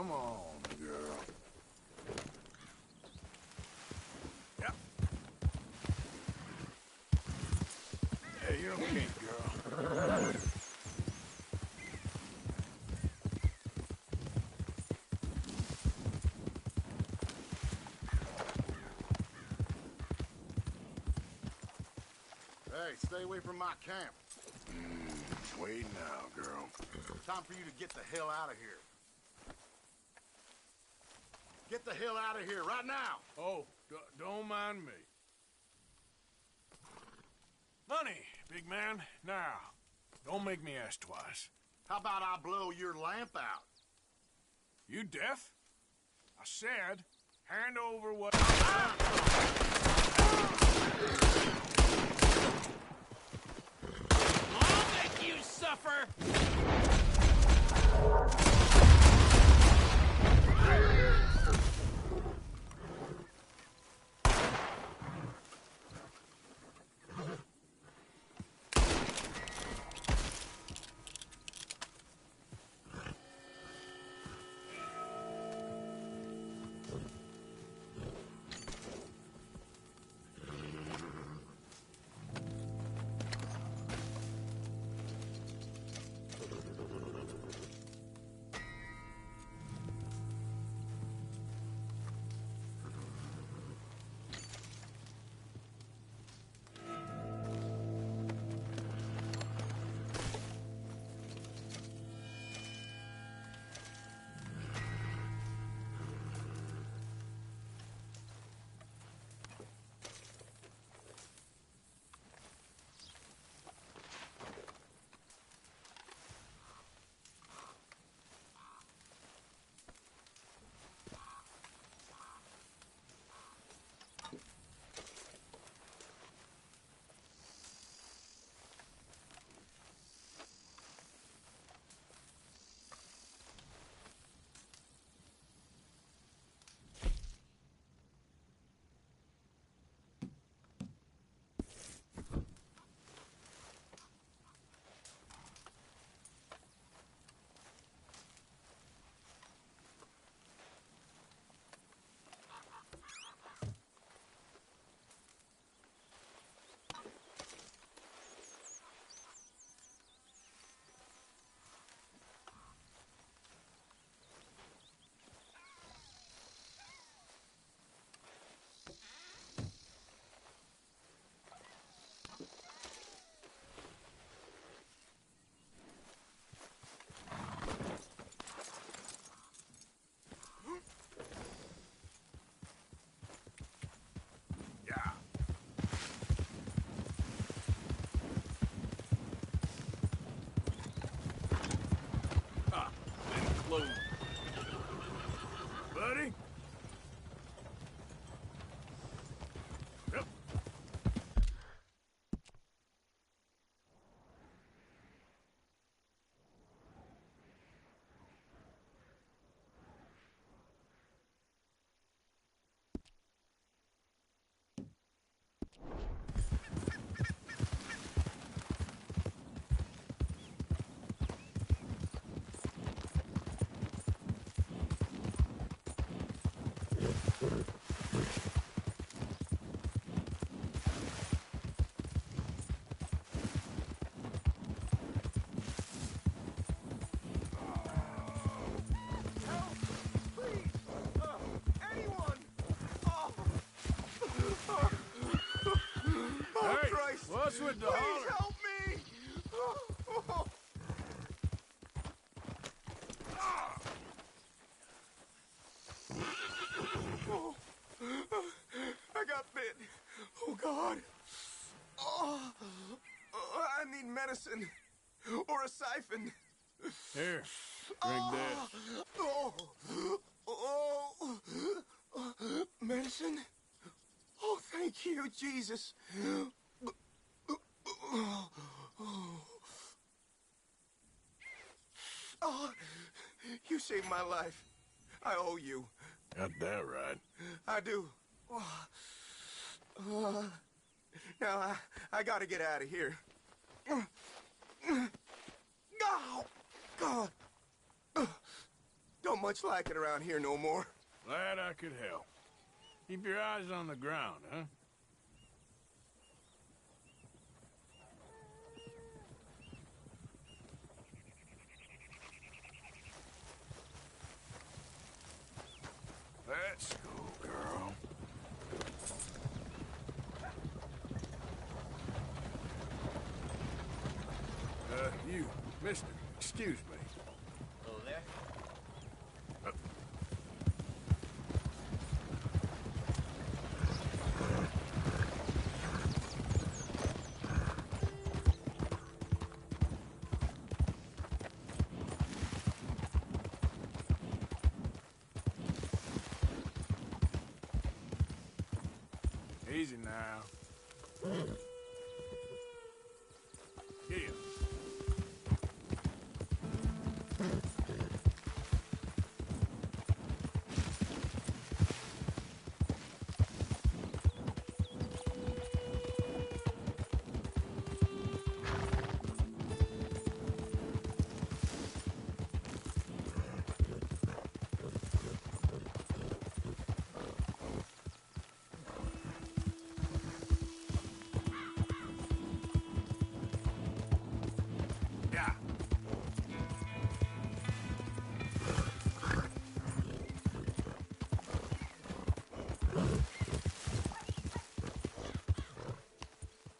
Come on, girl. Yep. Hey, you're okay, girl. Hey, stay away from my camp. Wait now, girl. Time for you to get the hell out of here. Get the hell out of here, right now! Oh, don't mind me. Money, big man. Now, don't make me ask twice. How about I blow your lamp out? You deaf? I said, hand over what... I'll make you suffer! Buddy? Yep. Hey, what's with the holler? Help me! I got bit. Oh, God. Oh, I need medicine. Or a siphon. Here, drink this. Medicine? Oh, thank you, Jesus. Oh, you saved my life. I owe you. Got that right. I do. Now, I gotta get out of here. Oh, God. Don't much like it around here no more. Glad I could help. Keep your eyes on the ground, huh? Let's go, girl. You, mister, excuse me. Hello there. Easy now. Here.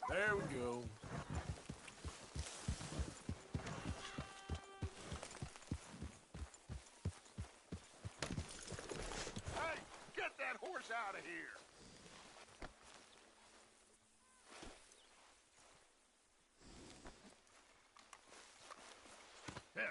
There we go. Hey, get that horse out of here! Yeah.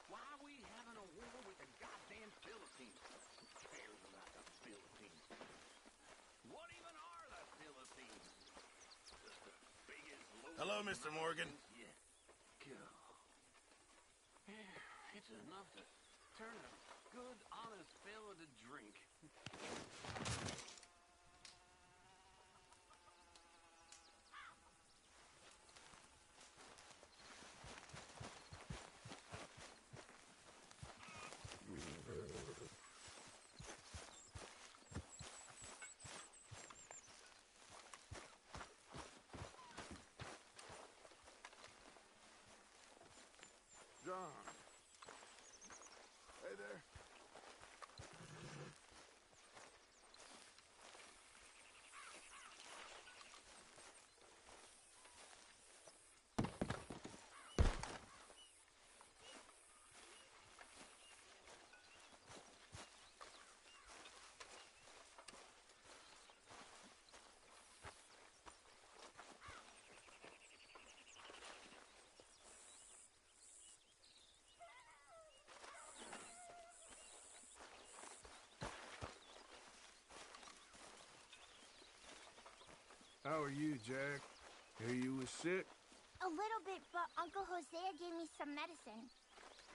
Why are we having a war with the goddamn Philippines? Who cares about the Philippines? What even are the Philippines? Just the biggest Hello, Mr. Morgan. Yeah. God. Yeah, it's enough to turn a good, honest fella to drink. John. Hey there. How are you, Jack? Hear you was sick? A little bit, but Uncle Hosea gave me some medicine.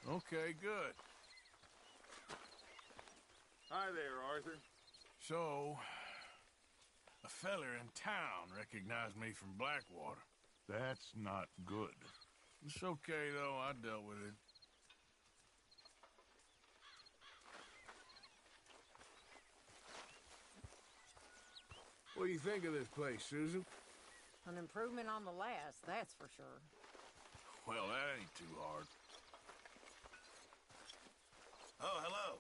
Okay, good. Hi there, Arthur. So, a feller in town recognized me from Blackwater. That's not good. It's okay, though. I dealt with it. What do you think of this place, Susan? An improvement on the last, that's for sure. Well, that ain't too hard. Oh, hello.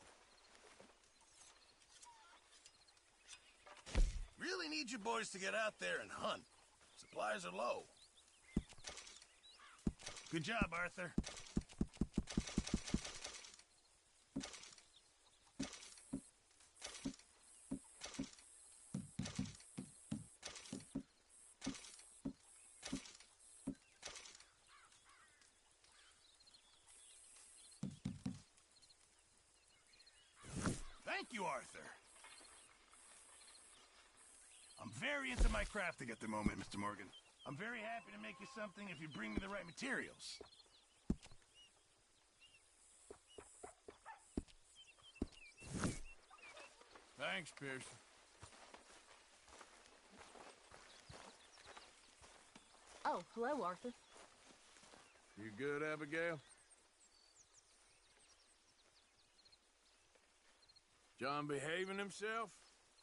Really need you boys to get out there and hunt. Supplies are low. Good job, Arthur. Thank you, Arthur. I'm very into my crafting at the moment, Mr. Morgan. I'm very happy to make you something if you bring me the right materials. Thanks, Pearson. Oh, hello, Arthur. You good, Abigail? John behaving himself?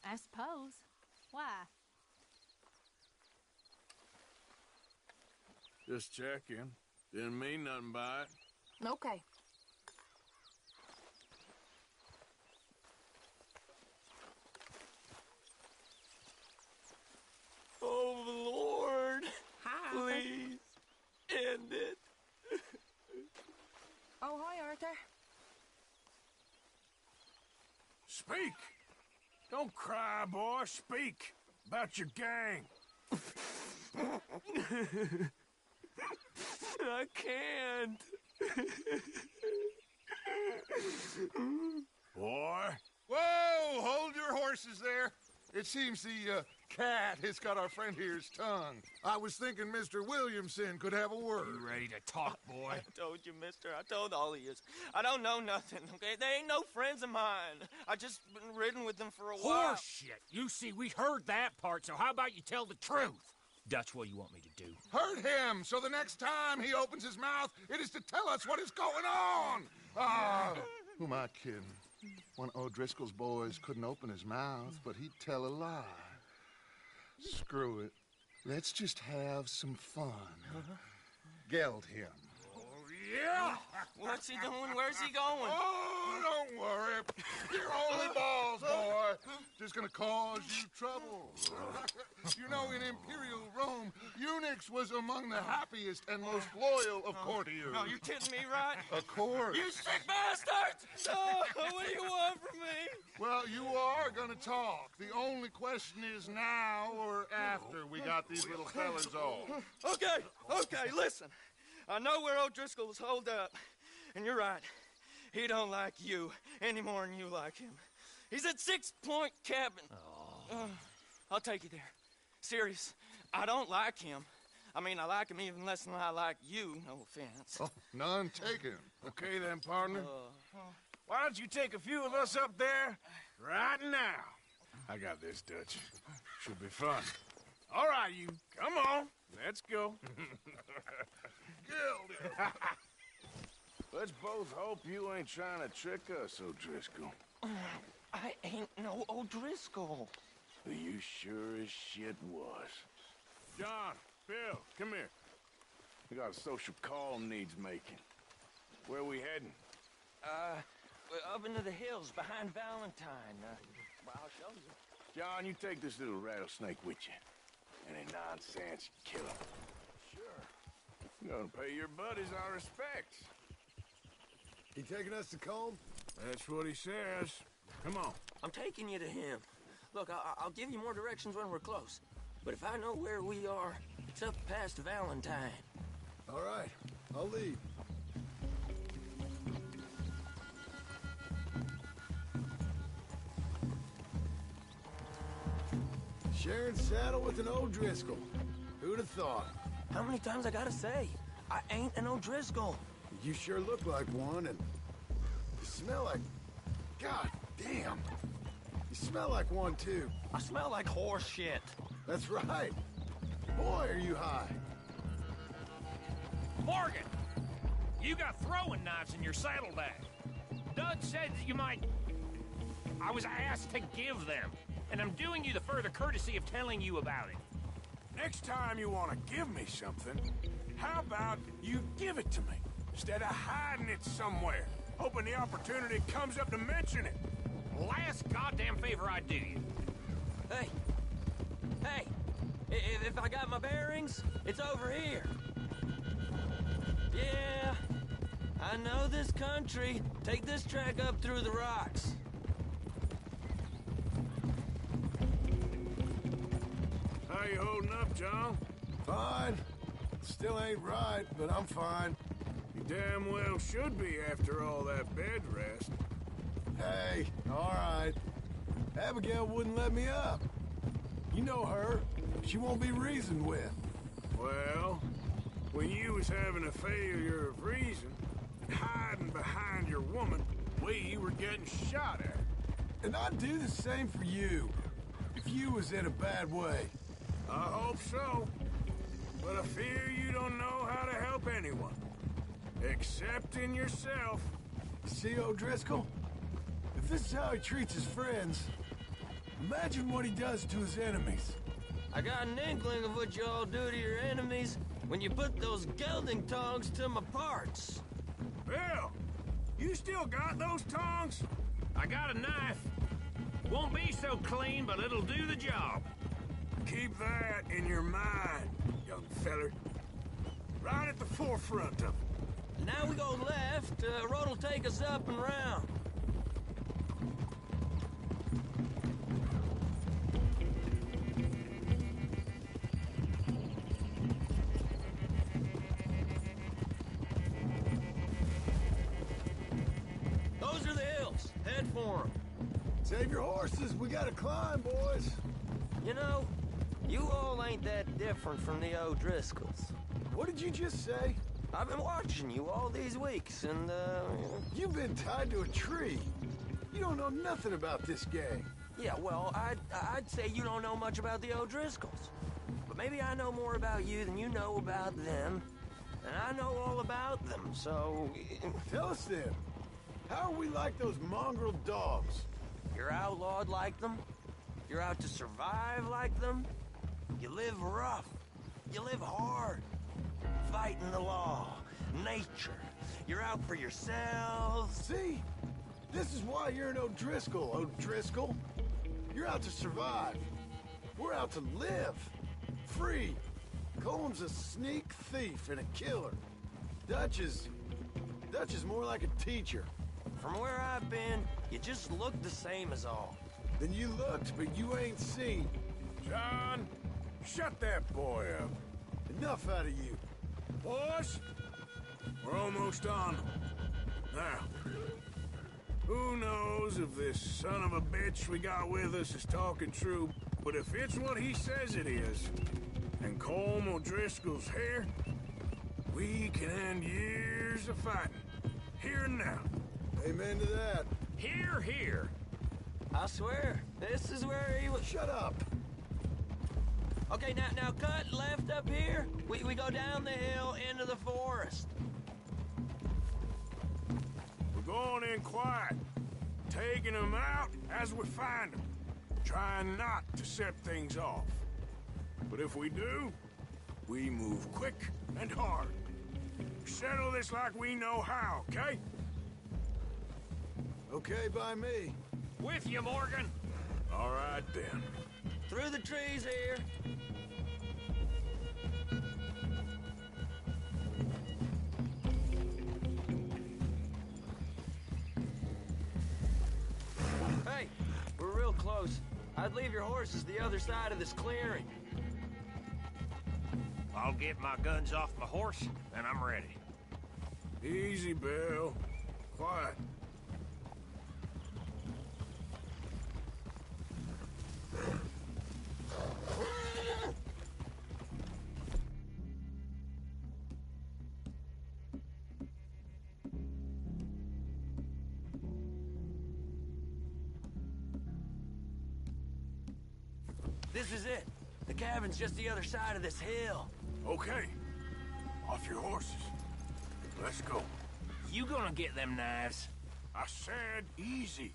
I suppose. Why? Just checking. Didn't mean nothing by it. Okay. Oh, Lord. Please. End it. Oh, hi, Arthur. Speak! Don't cry, boy. Speak about your gang. I can't. Boy. Whoa! Hold your horses there. It seems the cat has got our friend here's tongue. I was thinking Mr. Williamson could have a word. You ready to talk, boy? I told you, mister. I told all of you. I don't know nothing, okay? They ain't no friends of mine. I just been ridden with them for a while. Horseshit! You see, we heard that part, so how about you tell the truth? That's what you want me to do. Hurt him, so the next time he opens his mouth, it is to tell us what is going on. Ah, who am I kidding? One of O'Driscoll's boys couldn't open his mouth, but he'd tell a lie. Screw it. Let's just have some fun. Geld him. Yeah! What's he doing? Where's he going? Oh, don't worry. You're only balls, boy. Just gonna cause you trouble. You know, in Imperial Rome, eunuchs was among the happiest and most loyal of courtiers. No, you kidding me, right? Of course. You sick bastards! Oh, what do you want from me? Well, you are gonna talk. The only question is now or after we got these little fellas off. Okay, listen. I know where O'Driscoll's holed up, and you're right. He don't like you any more than you like him. He's at 6 Point Cabin. I'll take you there. Serious, I don't like him. I mean, I like him even less than I like you, no offense. Oh, none taken. Okay then, partner. Why don't you take a few of us up there right now? I got this, Dutch. Should be fun. All right, you. Come on. Let's go. Let's both hope you ain't trying to trick us, O'Driscoll. I ain't no O'Driscoll. You sure as shit was. John, Bill, come here. We got a social call needs making. Where we heading? We're up into the hills behind Valentine. I'll show you. John, you take this little rattlesnake with you. Any nonsense, kill him. Sure. You're gonna pay your buddies our respects. He taking us to Colm? That's what he says. Come on. I'm taking you to him. Look, I'll give you more directions when we're close. But if I know where we are, it's up past Valentine. All right, I'll lead. Sharing saddle with an O'Driscoll. Who'd have thought? How many times I gotta say? I ain't an O'Driscoll. You sure look like one, and you smell like... God damn. You smell like one, too. I smell like horse shit. That's right. Boy, are you high. Morgan! You got throwing knives in your saddlebag. Dud said that you might... I was asked to give them, and I'm doing you the further courtesy of telling you about it. Next time you want to give me something, how about you give it to me, instead of hiding it somewhere, hoping the opportunity comes up to mention it? Last goddamn favor I do you. Hey! If I got my bearings, it's over here. Yeah, I know this country. Take this track up through the rocks. How you holding up, John? Fine. Still ain't right, but I'm fine. You damn well should be after all that bed rest. Hey, all right. Abigail wouldn't let me up. You know her. She won't be reasoned with. Well, when you was having a failure of reason, hiding behind your woman, we were getting shot at. And I'd do the same for you, if you was in a bad way. I hope so. But I fear you don't know how to help anyone. Except in yourself. See, O'Driscoll? If this is how he treats his friends, imagine what he does to his enemies. I got an inkling of what you all do to your enemies when you put those gelding tongs to my parts. Bill, you still got those tongs? I got a knife. Won't be so clean, but it'll do the job. Keep that in your mind, young feller. Right at the forefront of it. Now we go left. Road'll take us up and round. Those are the hills. Head for them. Save your horses. We gotta climb, boys. You know, you all ain't that different from the O'Driscolls. What did you just say? I've been watching you all these weeks, and, You've been tied to a tree. You don't know nothing about this gang. Yeah, well, I'd say you don't know much about the O'Driscolls. But maybe I know more about you than you know about them. And I know all about them, so... Tell us then. How are we like those mongrel dogs? You're outlawed like them. You're out to survive like them. You live rough. You live hard. Fighting the law, nature. You're out for yourselves. See? This is why you're an O'Driscoll, O'Driscoll. You're out to survive. We're out to live. Free. Coleman's a sneak thief and a killer. Dutch is more like a teacher. From where I've been, you just look the same as all. Then you looked, but you ain't seen. John, shut that boy up. Enough out of you. Boys, we're almost on them. Now, who knows if this son of a bitch we got with us is talking true, but if it's what he says it is, and Colm O'Driscoll's here, we can end years of fighting. Here and now. Amen to that. Here, here. I swear, this is where he was... Shut up. Okay, now cut left up here. We go down the hill into the forest. We're going in quiet, taking them out as we find them, trying not to set things off. But if we do, we move quick and hard. Settle this like we know how, okay? Okay by me. With you, Morgan. All right, then. Through the trees here. Hey, we're real close. I'd leave your horses the other side of this clearing. I'll get my guns off my horse, and I'm ready. Easy, Bill. Quiet. This is it. The cabin's just the other side of this hill. Okay. Off your horses. Let's go. You gonna get them knives? I said easy.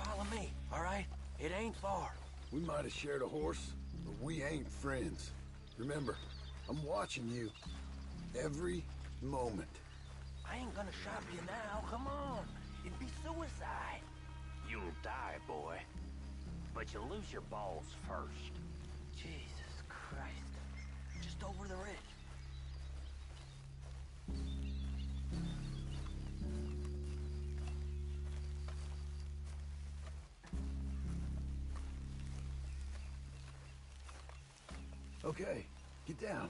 Follow me, all right? It ain't far. We might have shared a horse, but we ain't friends. Remember, I'm watching you. Every moment. I ain't gonna shop you now. Come on. It'd be suicide. You'll die, boy. But you'll lose your balls first. Jesus Christ. Just over the ridge. Okay, get down.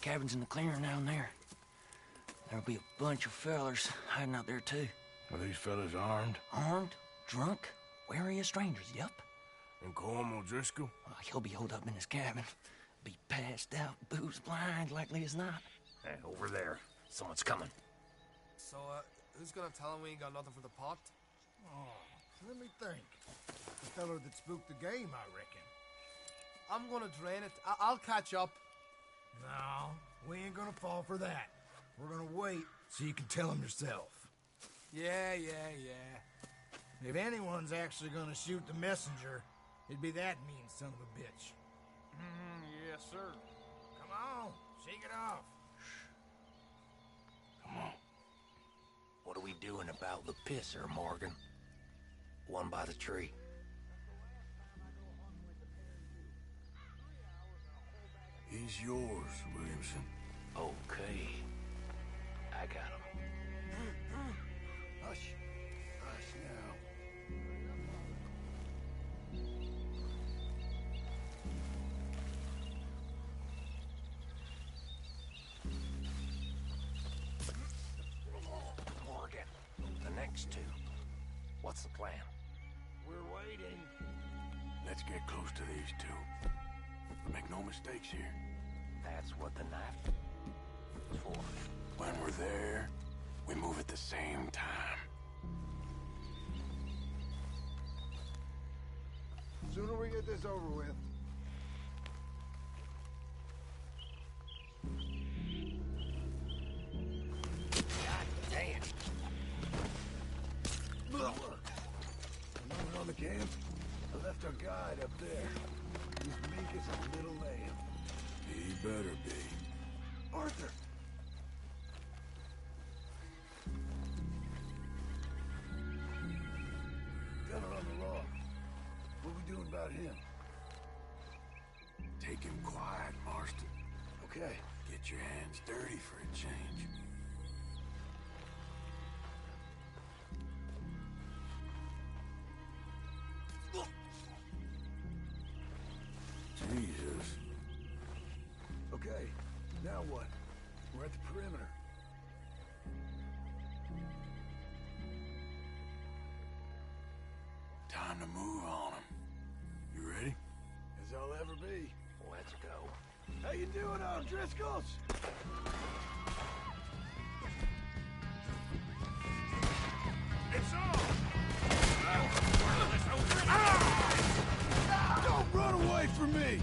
Cabin's in the clearing down there. There'll be a bunch of fellers hiding out there, too. Are these fellas armed? Armed? Drunk? Wary of strangers, yup. And Colm O'Driscoll? He'll be holed up in his cabin. Be passed out, booze blind, likely as not. Over there. Someone's coming. So, who's gonna tell him we ain't got nothing for the pot? Oh, let me think. The fellow that spooked the game, I reckon. I'm gonna drain it. I'll catch up. No, we ain't gonna fall for that. We're gonna wait so you can tell him yourself. Yeah. If anyone's actually gonna shoot the messenger, it'd be that mean son of a bitch. Yes, sir. Come on, shake it off. Come on. What are we doing about the pisser, Morgan? One by the tree. He's yours, Williamson. Okay. I got him. Hush. Hush now. Morgan, the next two. What's the plan? We're waiting. Let's get close to these two. Make no mistakes here. That's what the knife is for. When we're there, we move at the same time. Sooner we get this over with. God damn. Look. Another on the camp. I left our guide up there. He's meek as a little lamb. He better be. Arthur! Gunner on the log. What we doing about him? Take him quiet, Marston. Okay. Get your hands dirty for a change. Jesus. Okay, now what? We're at the perimeter. Time to move on him. You ready? As I'll ever be. Let's go. How you doing, O'Driscolls? It's on! Don't run away from me!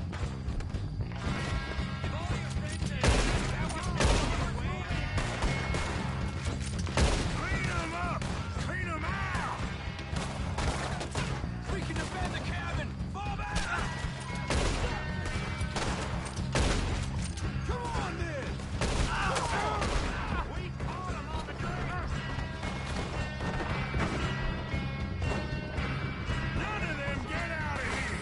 Clean them up! Clean them out! We can defend the cabin! Fall back! Come on, then! We caught him on the trigger! None of them get out of here!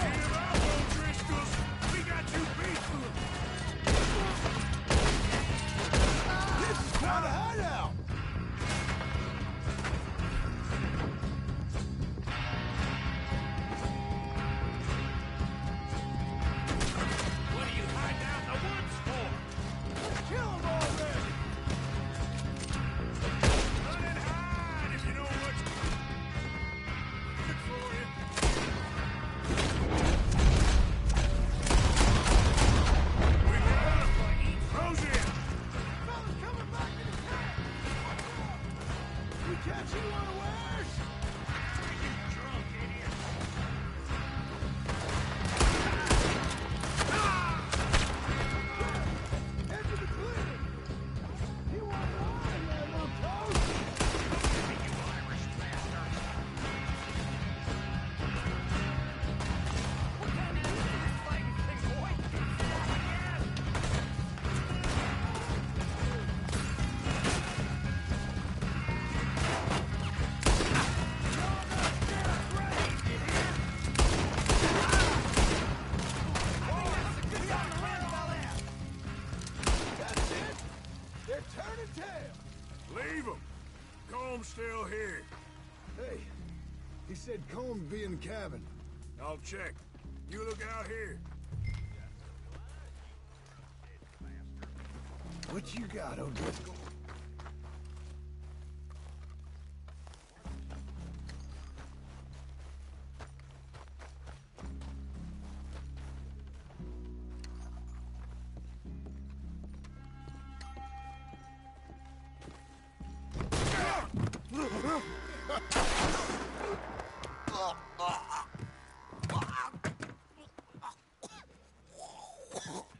Give up, O'Driscolls! We got you beat! This is quite a hideout! What are you hiding out in the woods for? Kill them already! Run and hide if you know what's good for you. We got him! Close in! Fellas coming back to the camp! We catch you unawares! Drunk idiot! Head to the clearing! You want to run, that little toast? You Irish bastards! What kind of fighting thing, boy? That's it! They're turning tail! Leave them! Comb's still here. Hey, he said Combs be in the cabin. I'll check. You look out here. What you got, O'Driscoll?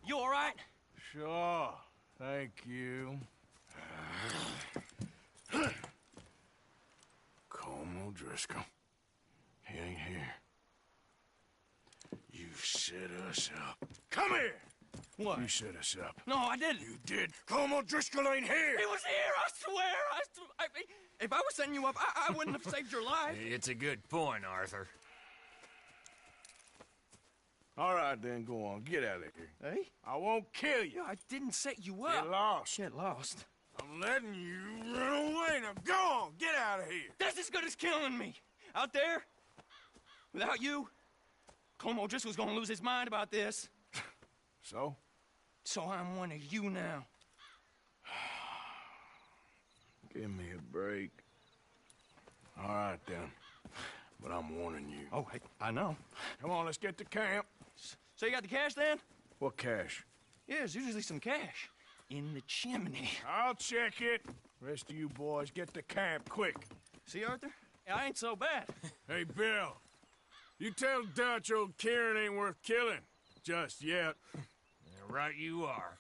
You all right? Sure. Thank you. Colm O'Driscoll. He ain't here. You set us up. Come here! What? You set us up. No, I didn't. You did. Colm O'Driscoll ain't here! He was here, I swear! If I was setting you up, I wouldn't have saved your life. It's a good point, Arthur. All right, then, go on. Get out of here. Hey? I won't kill you. I didn't set you up. Get lost. Get lost. I'm letting you run away. Now go on. Get out of here. That's as good as killing me. Out there, without you, Colm O'Driscoll's gonna lose his mind about this. So? So I'm one of you now. Give me a break. All right, then. But I'm warning you. Oh, hey, I know. Come on, let's get to camp. So you got the cash, then? What cash? Yeah, there's usually some cash. In the chimney. I'll check it. Rest of you boys, get to camp, quick. See, Arthur? I ain't so bad. Hey, Bill. You tell Dutch old Kieran ain't worth killing. Just yet. Yeah, right you are.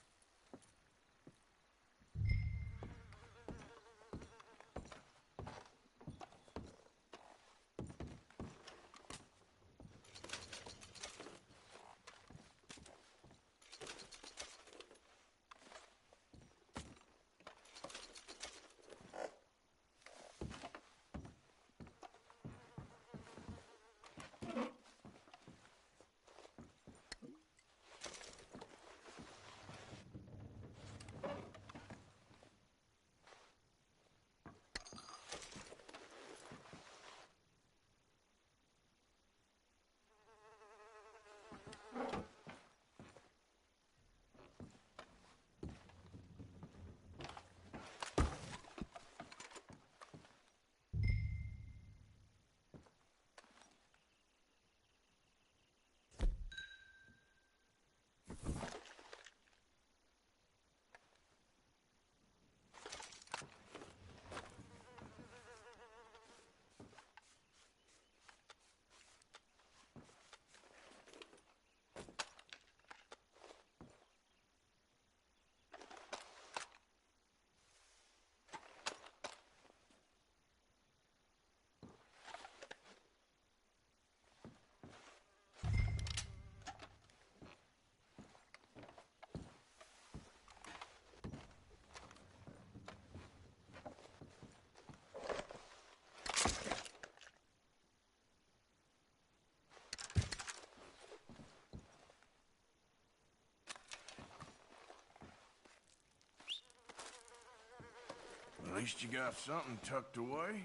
At least you got something tucked away.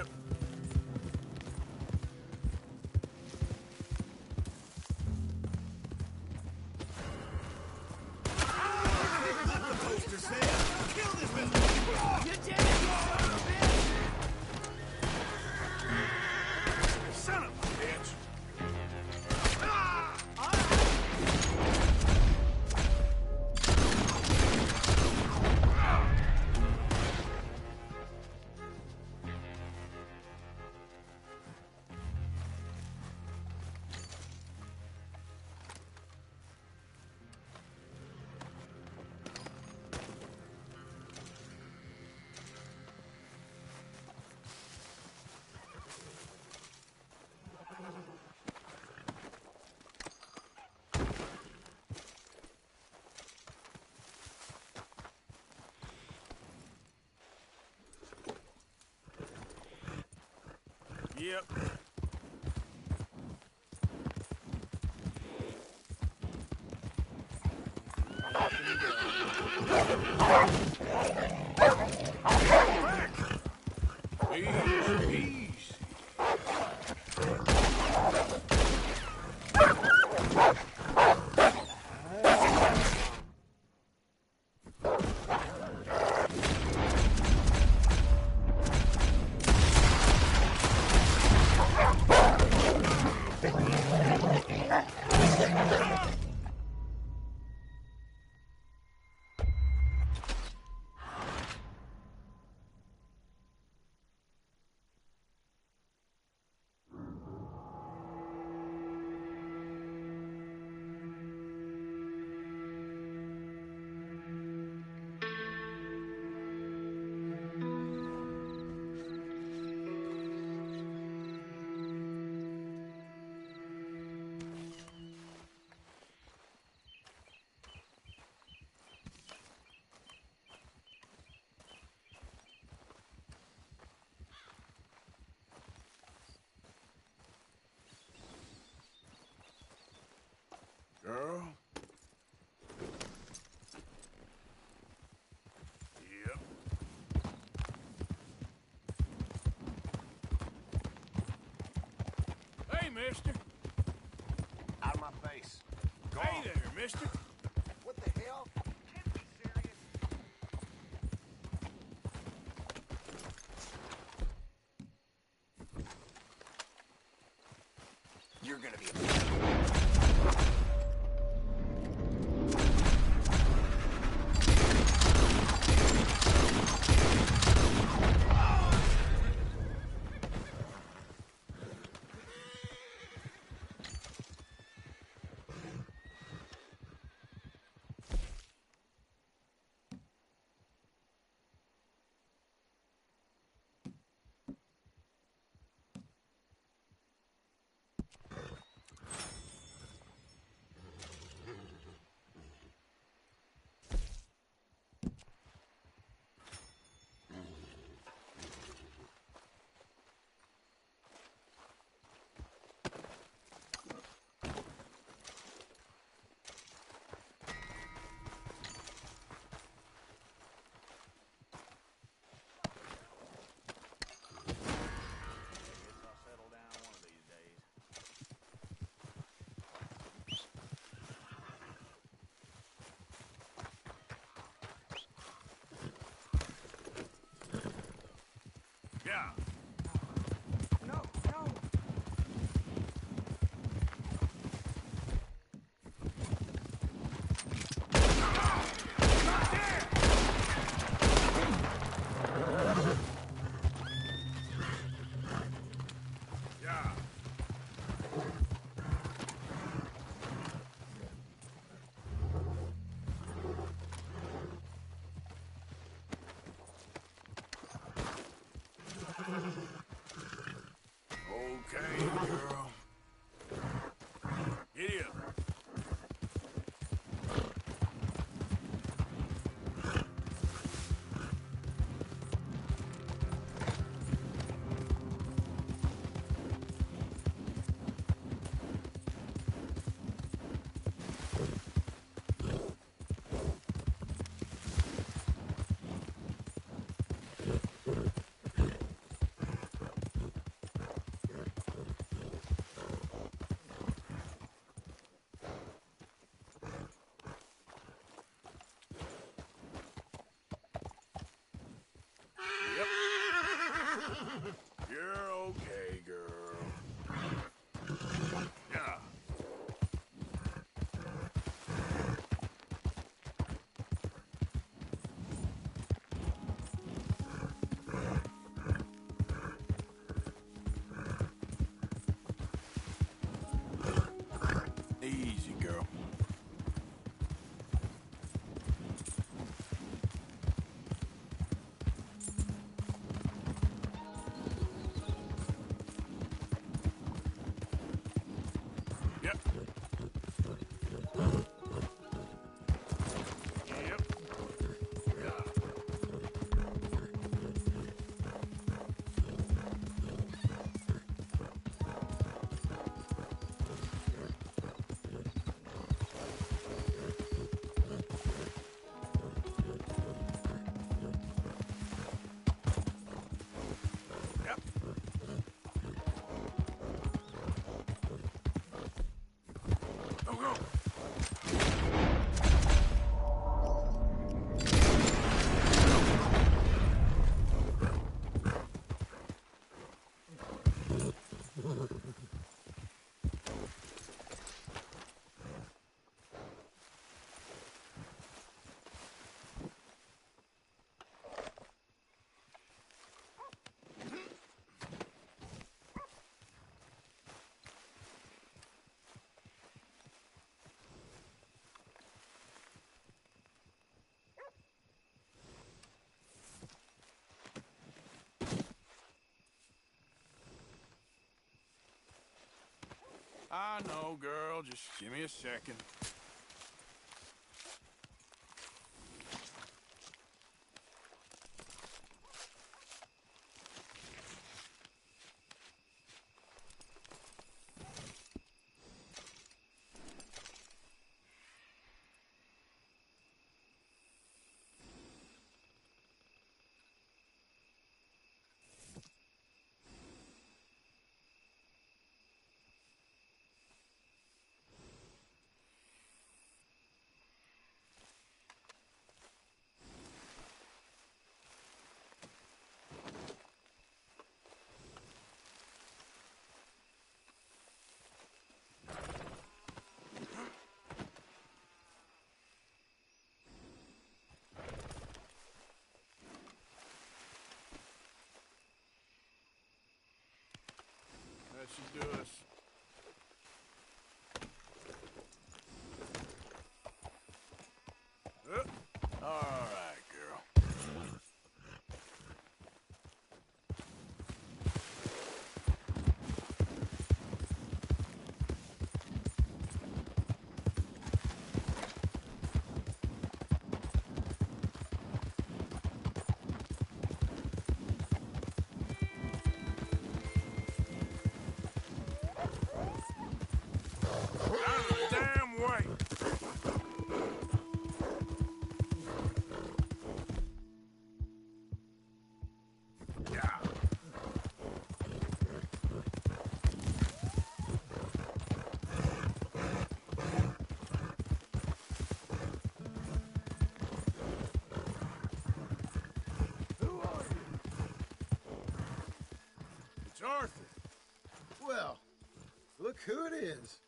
Yep. Son of a bitch! Yep. Easy. Girl? Yep. Hey, mister. Out of my face. Go Hey on. there, mister. What the hell? Can't be serious. You're gonna be Yeah. No, no. Yeah. Okay, girl. Giddy up. I know, girl. Just give me a second. That should do us. All right, girl. Out of the damn way! Yeah. Who are you? It's Arthur. Well, look who it is.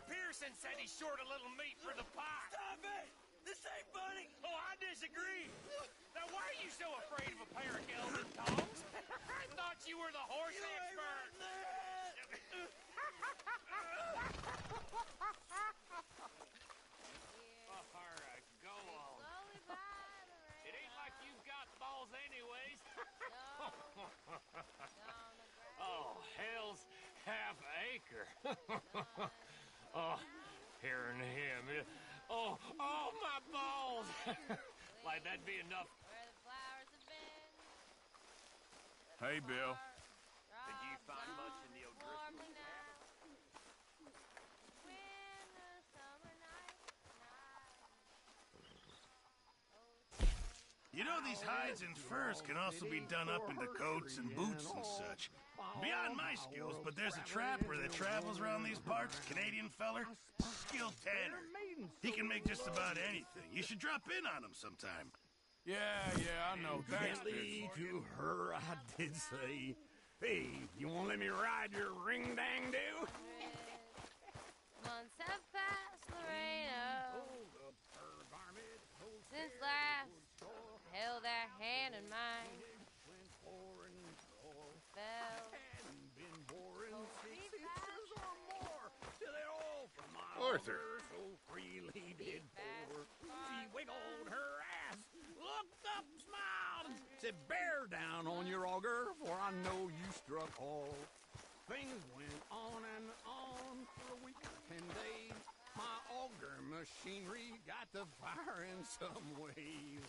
Pearson said he's short a little meat for the pie. Stop it! This ain't funny! Oh, I disagree! Now, why are you so afraid of a pair of gelded tongs? I thought you were the horse expert! All right, go on. It ain't like you've got balls anyways. Oh, hell's half acre. Oh, hearing him. Oh, my balls. Like that'd be enough. Hey, Bill. Did you find much in the O'Driscoll? You know, these hides and furs can also be done up into coats and boots and such. Beyond my skills, but there's a trapper that travels around these parts, a Canadian feller, skilled tanner. He can make just about anything. You should drop in on him sometime. Yeah, I know. Thanks, Gently to her, I did say. Hey, you won't let me ride your ring-dang-do? Months have passed, Lorena, since last held that hand in mine. Arthur. So freely did pour. She wiggled her ass, looked up, smiled, and said, "Bear down on your auger, for I know you struck all." Things went on and on for a week or 10 days. My auger machinery got to fire in some ways.